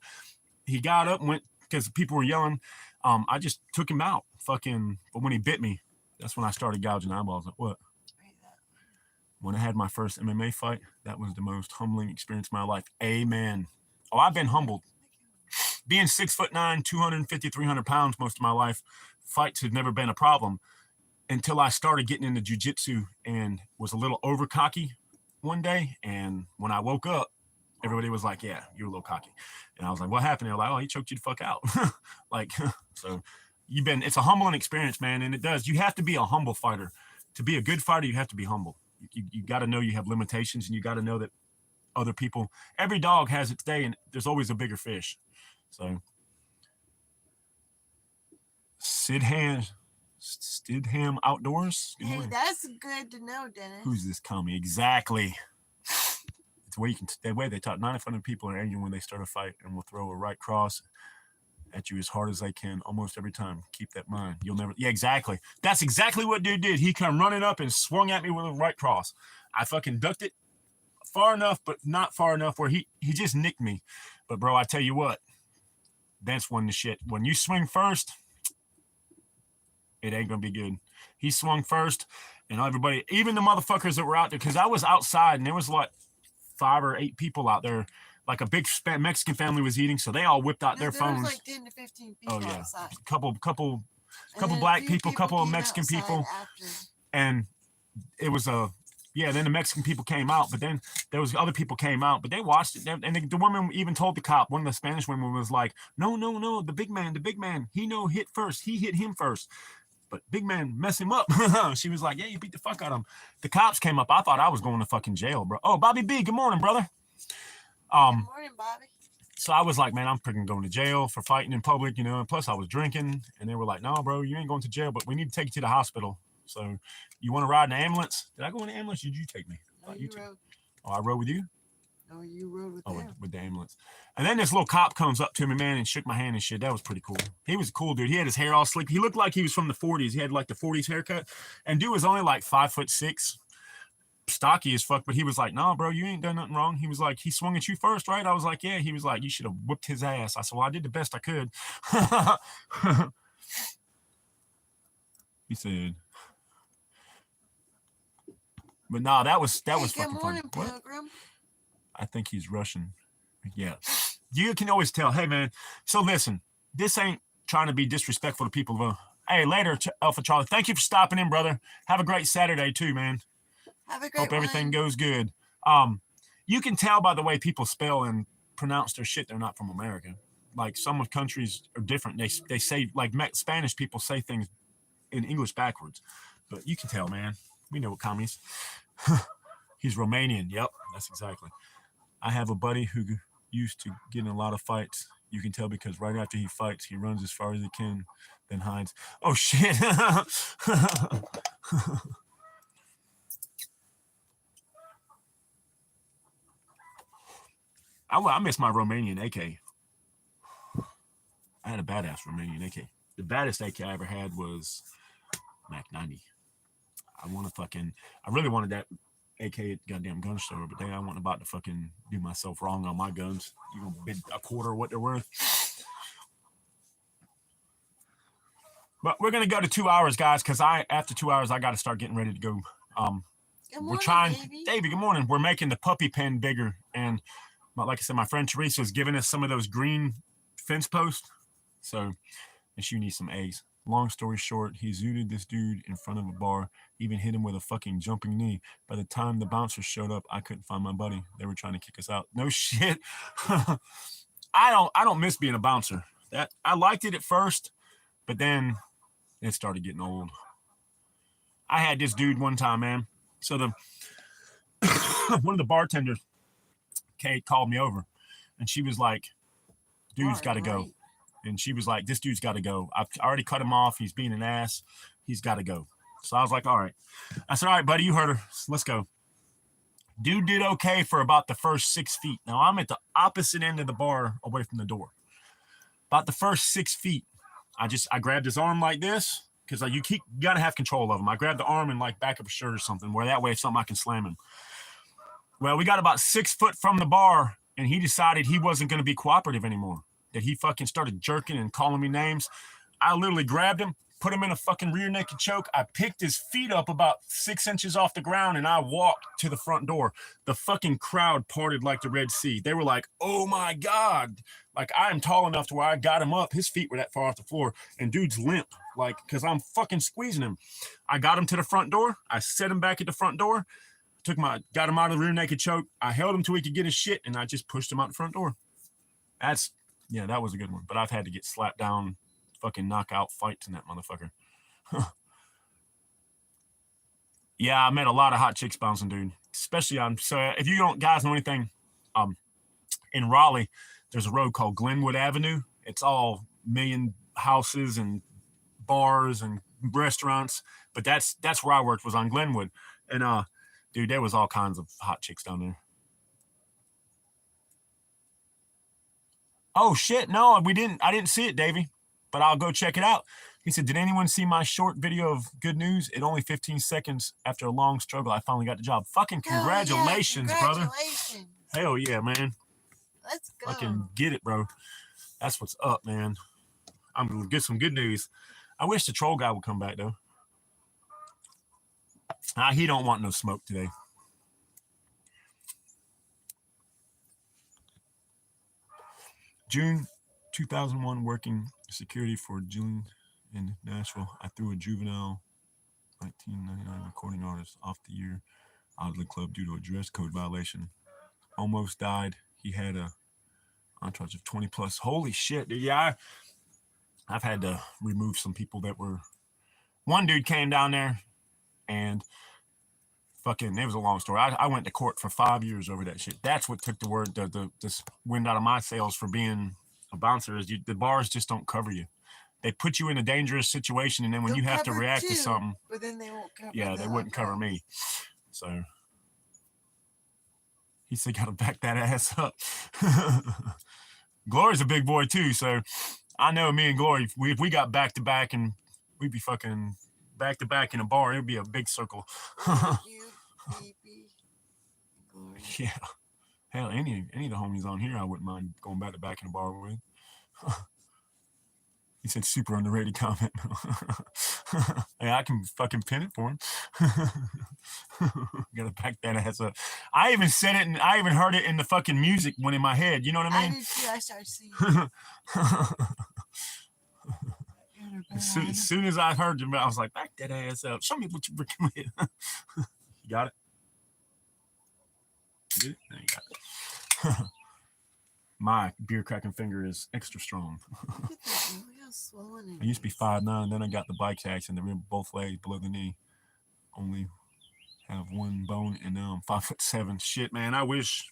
he got up and went, because people were yelling. I just took him out. But when he bit me, that's when I started gouging eyeballs. Like, what? When I had my first MMA fight, that was the most humbling experience of my life. Amen. Oh, I've been humbled. Being 6'9", 250, 300 pounds most of my life, fights have never been a problem until I started getting into jiu-jitsu and was a little over cocky one day. And when I woke up, everybody was like, yeah, you're a little cocky. And I was like, what happened? They're like, oh, he choked you the fuck out. Like, so it's a humbling experience, man. And it does. You have to be a humble fighter. To be a good fighter, you have to be humble. You got to know you have limitations, and you got to know that other people, every dog has its day, and there's always a bigger fish. So Stidham Outdoors. Hey, that's good to know, Dennis. Who's this commie? Exactly. It's where they taught 900 people are angry when they start a fight and will throw a right cross at you as hard as they can almost every time. Keep that in mind. You'll never. Yeah, exactly. That's exactly what dude did. He come running up and swung at me with a right cross. I fucking ducked it far enough, but not far enough where he just nicked me. But bro, I tell you what, that's when the shit. When you swing first, it ain't gonna be good. He swung first, and everybody, even the motherfuckers that were out there, because I was outside and there was like 5 or 8 people out there. Like a big Mexican family was eating, so they all whipped out their phones. There was like 10 to 15 people outside. Couple black people, couple of Mexican people, and it was then the Mexican people came out, but then there was other people came out, but they watched it, and the woman even told the cop. One of the Spanish women was like, "No, the big man, he hit first. He hit him first." But big man mess him up. She was like, yeah, you beat the fuck out of him. The cops came up. I thought I was going to fucking jail, bro. Oh, Bobby B, good morning, brother. Good morning, Bobby. So I was like, man, I'm freaking going to jail for fighting in public, and plus I was drinking, and they were like, no, bro, you ain't going to jail, but we need to take you to the hospital. So you want to ride in the ambulance? Did I go in the ambulance? Did you take me? No, you rode. Oh, I rode with you? No, you rode with them. With the ambulance. And then this little cop comes up to me, man, and shook my hand and shit. That was pretty cool. He was a cool dude. He had his hair all slick. He looked like he was from the 40s. He had like the 40s haircut. And dude was only like 5'6", stocky as fuck. But he was like, nah, bro, you ain't done nothing wrong. He was like, he swung at you first, right? I was like, yeah. He was like, you should have whipped his ass. I said, well, I did the best I could. He said, but nah, that was fucking funny. Pilgrim. I think he's Russian. Yeah. You can always tell. Hey, man. So listen, this ain't trying to be disrespectful to people. Hey, later, Alpha Charlie. Thank you for stopping in, brother. Have a great Saturday too, man. Have a great Hope everything goes good. You can tell by the way people spell and pronounce their shit. They're not from America. Like some countries are different. They say, like Spanish people say things in English backwards. But you can tell, man. We know what commies. He's Romanian. Yep, that's exactly. I have a buddy who used to get in a lot of fights. You can tell because right after he fights, he runs as far as he can, then hides. Oh, shit. I miss my Romanian AK. I had a badass Romanian AK. The baddest AK I ever had was Mac 90. I really wanted that AK at goddamn gun store, but I wasn't about to fucking do myself wrong on my guns. You gonna bid a quarter of what they're worth. But we're gonna go to 2 hours, guys, because after 2 hours I gotta start getting ready to go. We're trying, Davey, good morning. We're making the puppy pen bigger, and like I said, my friend Teresa is giving us some of those green fence posts. So and she needs some eggs. Long story short, he zooted this dude in front of a bar, even hit him with a fucking jumping knee. By the time the bouncers showed up, I couldn't find my buddy. They were trying to kick us out. No shit. I don't miss being a bouncer. That I liked it at first, but then it started getting old. I had this dude one time, man. So the one of the bartenders, Kate, called me over, and she was like, "Dude's got to go." And she was like, "This dude's got to go. I've already cut him off. He's being an ass. He's got to go." So I was like, "All right." I said, "All right, buddy, you heard her. Let's go." Dude did okay for about the first 6 feet. Now I'm at the opposite end of the bar away from the door. About the first 6 feet, I grabbed his arm like this because you got to have control of him. I grabbed the arm and like back of a shirt or something where that way if something I can slam him. Well, we got about 6 foot from the bar and he decided he wasn't going to be cooperative anymore. That he fucking started jerking and calling me names. I literally grabbed him, put him in a fucking rear naked choke. I picked his feet up about 6 inches off the ground and I walked to the front door. The fucking crowd parted like the Red Sea. They were like, "Oh my God." Like I am tall enough to where I got him up. His feet were that far off the floor and dude's limp. Like, cause I'm fucking squeezing him. I got him to the front door. I set him back at the front door. Got him out of the rear naked choke. I held him till he could get his shit and I just pushed him out the front door. That was a good one. But I've had to get slapped down, fucking knockout fights in that motherfucker. Yeah, I met a lot of hot chicks bouncing, dude. Especially so if you don't guys know anything, in Raleigh, there's a road called Glenwood Avenue. It's all million houses and bars and restaurants. But that's where I worked, was on Glenwood. And dude, there was all kinds of hot chicks down there. Oh shit, no, I didn't see it, Davey, but I'll go check it out. He said, "Did anyone see my short video of good news? It only 15 seconds after a long struggle, I finally got the job." Fucking congratulations, brother. Hell yeah, man. Let's go. Fucking get it, bro. That's what's up, man. I'm gonna get some good news. I wish the troll guy would come back though. He don't want no smoke today. June 2001, working security for June in Nashville. I threw a juvenile 1999 recording artist off the year out of the club due to a dress code violation. Almost died. He had a entourage of 20 plus. Holy shit, dude. Yeah, I've had to remove some people that were... One dude came down there and fucking, it was a long story. I went to court for 5 years over that shit. That's what took this wind out of my sails for being a bouncer, is the bars just don't cover you. They put you in a dangerous situation, and then when They'll you have to react you, to something, but then they won't cover. Yeah, they wouldn't cover me. So he said, "Gotta back that ass up." Glory's a big boy too, so I know me and Glory, if we got back to back and we'd be fucking back to back in a bar, it'd be a big circle. You, baby, Glory. Yeah. Hell, any of the homies on here, I wouldn't mind going back to back in a bar with. He said super underrated comment. Hey, I can fucking pin it for him. Gotta back that ass up. I even said it and I even heard it in the fucking music when in my head. You know what I mean? I did too. I started singing. As soon as I heard you, I was like, back that ass up. Show me what you're working with. You got it? Get it? There you got it. My beer cracking finger is extra strong. Look at that, look how swollen I used to be 5'9", then I got the bike accident, the both legs below the knee. Only have one bone, and now I'm 5'7". Shit, man, I wish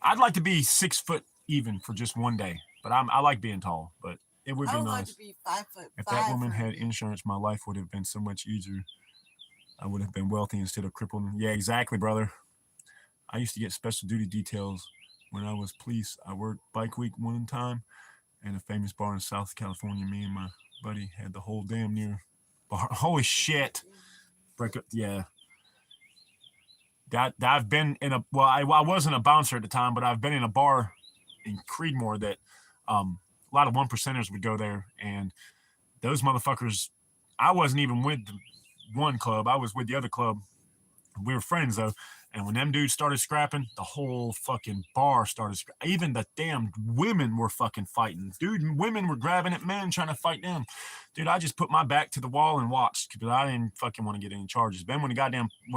I'd like to be 6 foot even for just one day. But I like being tall, but it would be nice. Like to be 5'5". If that woman had insurance, my life would have been so much easier. I would have been wealthy instead of crippled. Yeah, exactly, brother. I used to get special duty details when I was police. I worked bike week one time in a famous bar in South California. Me and my buddy had the whole damn near bar. Holy shit. Break up. Yeah. That I've been in I wasn't a bouncer at the time, but I've been in a bar in Creedmoor that a lot of 1%ers would go there, and those motherfuckers, I wasn't even with the one club. I was with the other club, We were friends though. And when them dudes started scrapping, the whole fucking bar started. Even the damn women were fucking fighting. Dude, women were grabbing at men trying to fight them. Dude, I just put my back to the wall and watched because I didn't fucking want to get any charges. Then when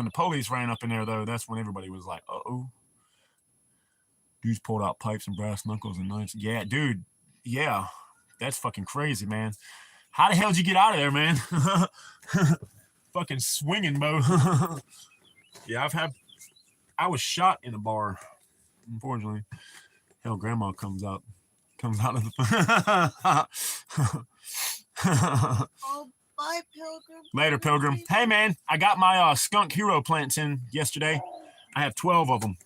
the police ran up in there though, that's when everybody was like, uh-oh. Dudes pulled out pipes and brass knuckles and knives. Yeah, dude. Yeah, that's fucking crazy, man. How the hell did you get out of there, man? Fucking swinging, Bo. Yeah, I was shot in a bar, unfortunately. Hell, grandma comes out of the. Oh, bye, Pilgrim. Later, Pilgrim. Hey, man, I got my skunk hero plants in yesterday. I have 12 of them.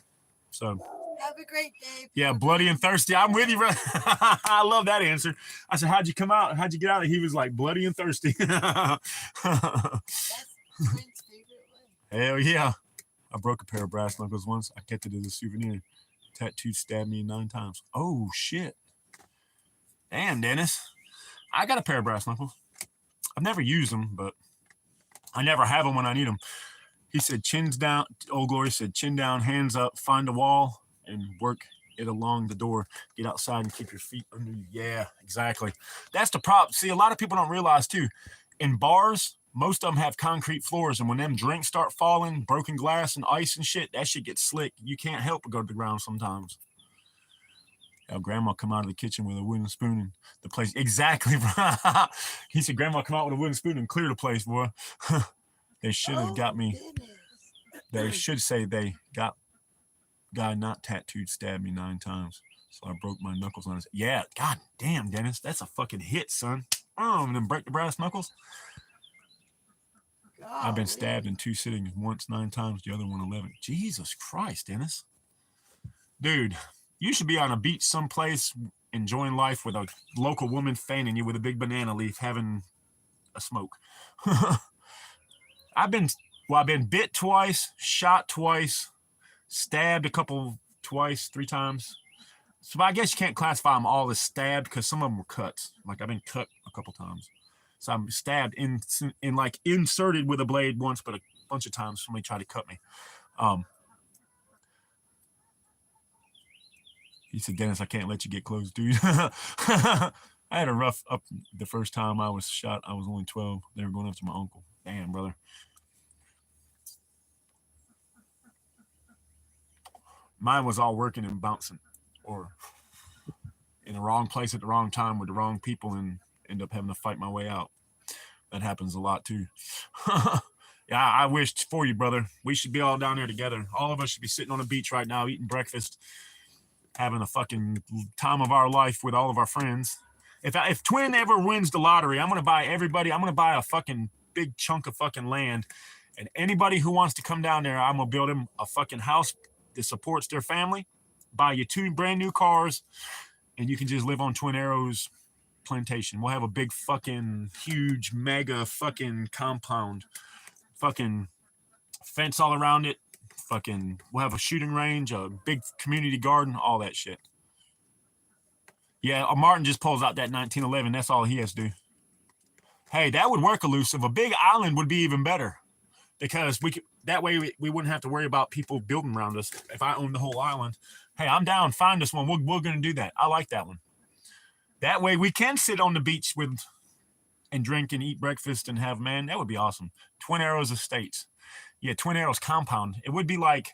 So. Have a great day. Pilgrim. Yeah, bloody and thirsty. I'm with you, bro. I love that answer. I said, how'd you come out? How'd you get out? He was like, bloody and thirsty. That's Twin's favorite way. Hell yeah. I broke a pair of brass knuckles once. I kept it as a souvenir. Tattoo stabbed me 9 times. Oh, shit. Damn, Dennis. I got a pair of brass knuckles. I've never used them, but I never have them when I need them. He said, chins down. Old Glory said, chin down, hands up, find a wall, and work it along the door. Get outside and keep your feet under you. Yeah, exactly. That's the prop. See, a lot of people don't realize, too. In bars, most of them have concrete floors, and when them drinks start falling, broken glass and ice and shit, that shit gets slick. You can't help but go to the ground sometimes. How grandma come out of the kitchen with a wooden spoon and the place. Exactly, bro. He said, grandma come out with a wooden spoon and clear the place, boy. They should have got me. They should say they got guy not tattooed stabbed me 9 times. So I broke my knuckles on his. Yeah, god damn, Dennis. That's a fucking hit, son. And then break the brass knuckles. I've been stabbed in 2 sittings, once 9 times, the other one 11. Jesus Christ, Dennis. Dude, you should be on a beach someplace enjoying life with a local woman fanning you with a big banana leaf having a smoke. I've been bit twice, shot twice, stabbed twice, 3 times. So I guess you can't classify them all as stabbed because some of them were cuts. Like I've been cut a couple times. So I'm stabbed in like inserted with a blade once, but a bunch of times somebody tried to cut me. He said, Dennis, I can't let you get close, dude. I had a rough up the first time I was shot. I was only 12. They were going after my uncle. Damn, brother. Mine was all working and bouncing or in the wrong place at the wrong time with the wrong people and end up having to fight my way out. That happens a lot too. Yeah, I wished for you, brother. We should be all down there together. All of us should be sitting on the beach right now, eating breakfast, having a fucking time of our life with all of our friends. If Twin ever wins the lottery, I'm going to buy everybody. I'm going to buy a fucking big chunk of fucking land. And anybody who wants to come down there, I'm going to build them a fucking house that supports their family, buy you 2 brand new cars, and you can just live on Twin Arrows plantation. We'll have a big fucking huge mega fucking compound, fucking fence all around it. Fucking, we'll have a shooting range, a big community garden, all that shit. Yeah, Martin just pulls out that 1911. That's all he has to do. Hey, that would work, Elusive. A big island would be even better because that way we wouldn't have to worry about people building around us. If I owned the whole island, hey, I'm down. Find us one. We're going to do that. I like that one. That way we can sit on the beach and drink and eat breakfast and have, man, that would be awesome. Twin Arrows Estates. Yeah, Twin Arrows compound. It would be like,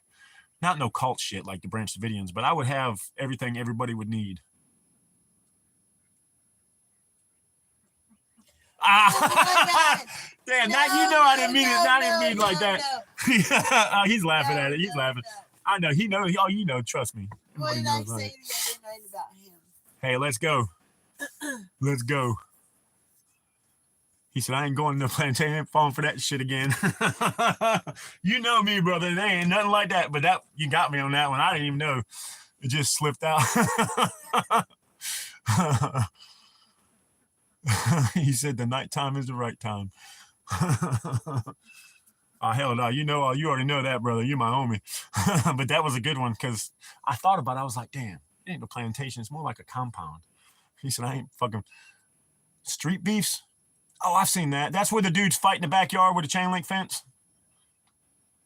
not no cult shit like the Branch Davidians, but I would have everything everybody would need. Damn, now you know I didn't mean it. I didn't mean like that. No. He's laughing at it. He's laughing. I know. He knows. Oh, you know. Trust me. What did I say the other night about him? Hey, let's go. Let's go. He said, I ain't going to the plantation. I ain't falling for that shit again. You know me, brother. There ain't nothing like that. But that you got me on that one. I didn't even know. It just slipped out. He said the nighttime is the right time. Oh, hell no. You already know that, brother. You're my homie. But that was a good one because I thought about it. I was like, damn, it ain't a plantation. It's more like a compound. He said, I ain't fucking street beefs. Oh, I've seen that. That's where the dudes fight in the backyard with a chain link fence.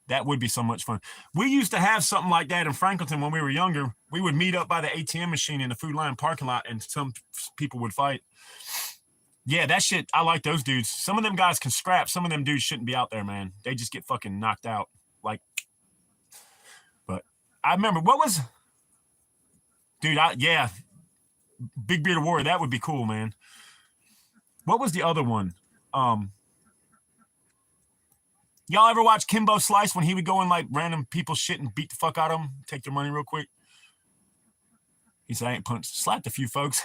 That would be so much fun. We used to have something like that in Franklinton when we were younger. We would meet up by the ATM machine in the Food Lion parking lot, and some people would fight. Yeah, that shit, I like those dudes. Some of them guys can scrap. Some of them dudes shouldn't be out there, man. They just get fucking knocked out. Like, but I remember, what was, dude, yeah, Big Bearded Warrior, that would be cool, man. What was the other one? Y'all ever watch Kimbo Slice when he would go in like random people's shit and beat the fuck out of them, take their money real quick? He said, I ain't punched, slapped a few folks.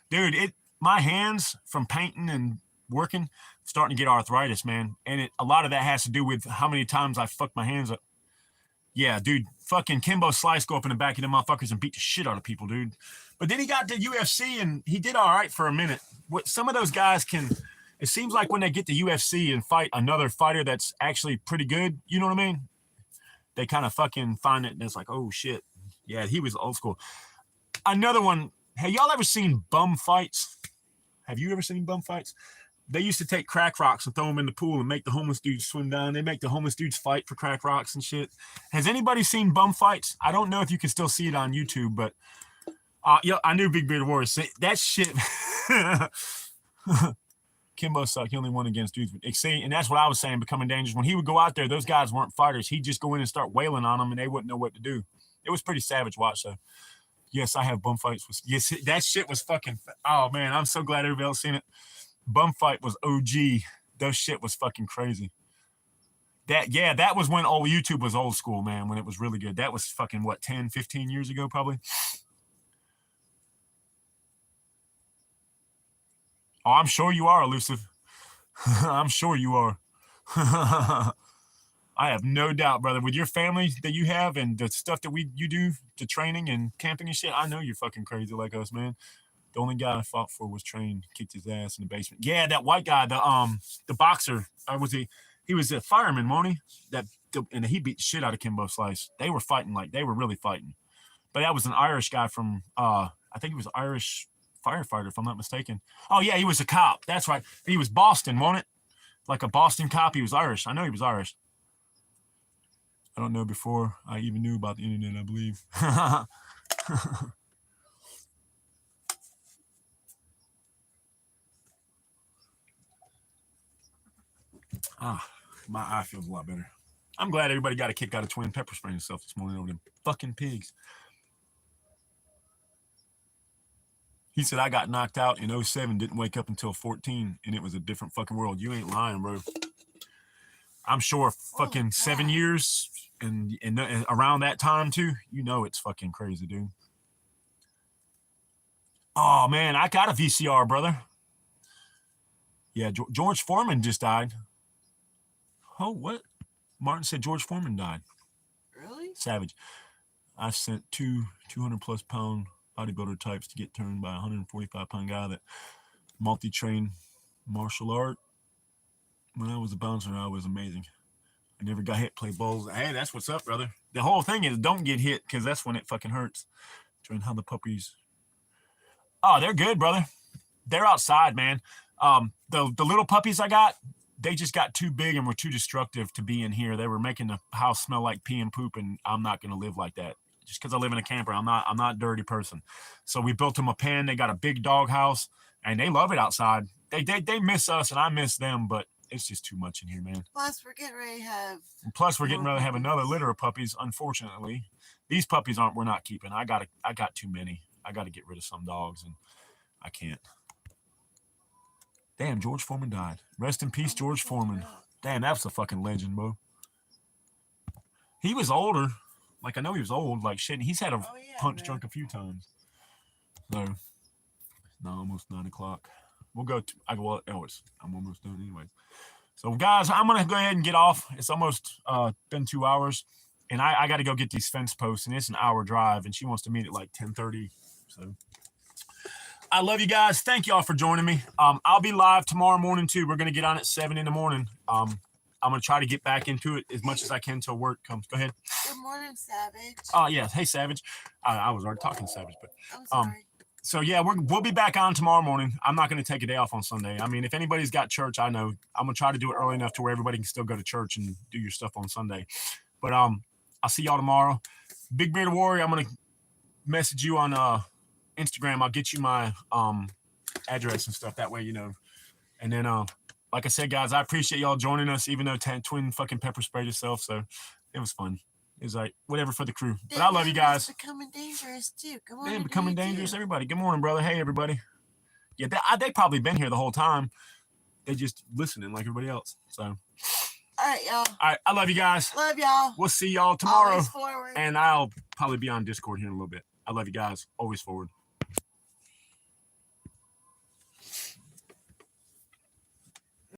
Dude, my hands from painting and working starting to get arthritis, man. And a lot of that has to do with how many times I fucked my hands up. Yeah, dude, fucking Kimbo Slice go up in the back of them motherfuckers and beat the shit out of people, dude. But then he got to UFC and he did all right for a minute. What some of those guys can, it seems like when they get to UFC and fight another fighter that's actually pretty good, you know what I mean? They kind of fucking find it and it's like, oh shit. Yeah, he was old school. Another one, have y'all ever seen bum fights? Have you ever seen bum fights? They used to take crack rocks and throw them in the pool and make the homeless dudes swim down. They make the homeless dudes fight for crack rocks and shit. Has anybody seen bum fights? I don't know if you can still see it on YouTube, but yeah, I knew Big Bearded Warrior. That shit. Kimbo sucked. He only won against dudes. See, and that's what I was saying, becoming dangerous. When he would go out there, those guys weren't fighters. He'd just go in and start wailing on them, and they wouldn't know what to do. It was pretty savage watch, though. Yes, I have bum fights. Yes, that shit was fucking. Oh man, I'm so glad everybody else seen it. Bum fight was OG. Those shit was fucking crazy. That was when old YouTube was old school, man, when it was really good. That was fucking, what, 10, 15 years ago, probably? Oh, I'm sure you are, Elusive. I'm sure you are. I have no doubt, brother. With your family that you have and the stuff that you do, the training and camping and shit, I know you're fucking crazy like us, man. The only guy I fought for was trained, kicked his ass in the basement. Yeah, that white guy, the boxer, he was a fireman, wasn't he? And he beat the shit out of Kimbo Slice. They were fighting, like they were really fighting. But that was an Irish guy from I think he was Irish firefighter, if I'm not mistaken. Oh yeah, he was a cop. That's right. He was Boston, wasn't it? Like a Boston cop. He was Irish. I know he was Irish. I don't know before I even knew about the internet, I believe. My eye feels a lot better. I'm glad everybody got a kick out of twin pepper spraying himself this morning over them fucking pigs. He said, I got knocked out in 07, didn't wake up until 14, and it was a different fucking world. You ain't lying, bro. I'm sure fucking 7 years and around that time, too. You know it's fucking crazy, dude. Oh, man, I got a VCR, brother. Yeah, George Foreman just died. Oh, what? Martin said George Foreman died. Really? Savage. I sent two 200-plus pound bodybuilder types to get turned by a 145-pound guy that multi-trained martial art. When I was a bouncer, I was amazing. I never got hit, play balls. Hey, that's what's up, brother. The whole thing is don't get hit because that's when it fucking hurts. Train how the puppies. Oh, they're good, brother. They're outside, man. The little puppies I got, they just got too big and were too destructive to be in here. They were making the house smell like pee and poop, and I'm not going to live like that. Just because I live in a camper, I'm not a dirty person. So we built them a pen. They got a big dog house, and they love it outside. They miss us, and I miss them, but it's just too much in here, man. Plus, we're getting ready to have. We're getting ready to have another litter of puppies. Unfortunately, these puppies we're not keeping. I got too many. I got to get rid of some dogs, and I can't. Damn, George Foreman died. Rest in peace, George Foreman. Damn, that's a fucking legend, bro. He was older. Like, I know he was old. Like, shit, he's had a punch drunk a few times. So, no, almost 9 o'clock. We'll go to, I'm almost done anyway. So, guys, I'm going to go ahead and get off. It's almost been 2 hours. And I got to go get these fence posts, and it's an hour drive, and she wants to meet at like 10:30. So, I love you guys. Thank y'all for joining me. I'll be live tomorrow morning, too. We're going to get on at 7 in the morning. I'm going to try to get back into it as much as I can till work comes. Go ahead. Good morning, Savage. Oh, yeah. Hey, Savage. I was already talking to Savage, but I'm sorry. so yeah, we'll be back on tomorrow morning. I'm not going to take a day off on Sunday. I mean, if anybody's got church, I know I'm going to try to do it early enough to where everybody can still go to church and do your stuff on Sunday. But I'll see y'all tomorrow. Big Bearded Warrior, I'm gonna message you on Instagram. I'll get you my address and stuff. That way, you know. And then like I said, guys, I appreciate y'all joining us, even though Twin fucking pepper sprayed herself. So it was fun. It was like whatever for the crew. But I love you guys. Becoming dangerous too. Come on, they're becoming dangerous. Everybody, good morning, brother. Hey, everybody. Yeah, they probably been here the whole time. They just listening like everybody else. So, all right, y'all. All right, I love you guys. Love y'all. We'll see y'all tomorrow. Always forward. And I'll probably be on Discord here in a little bit. I love you guys. Always forward.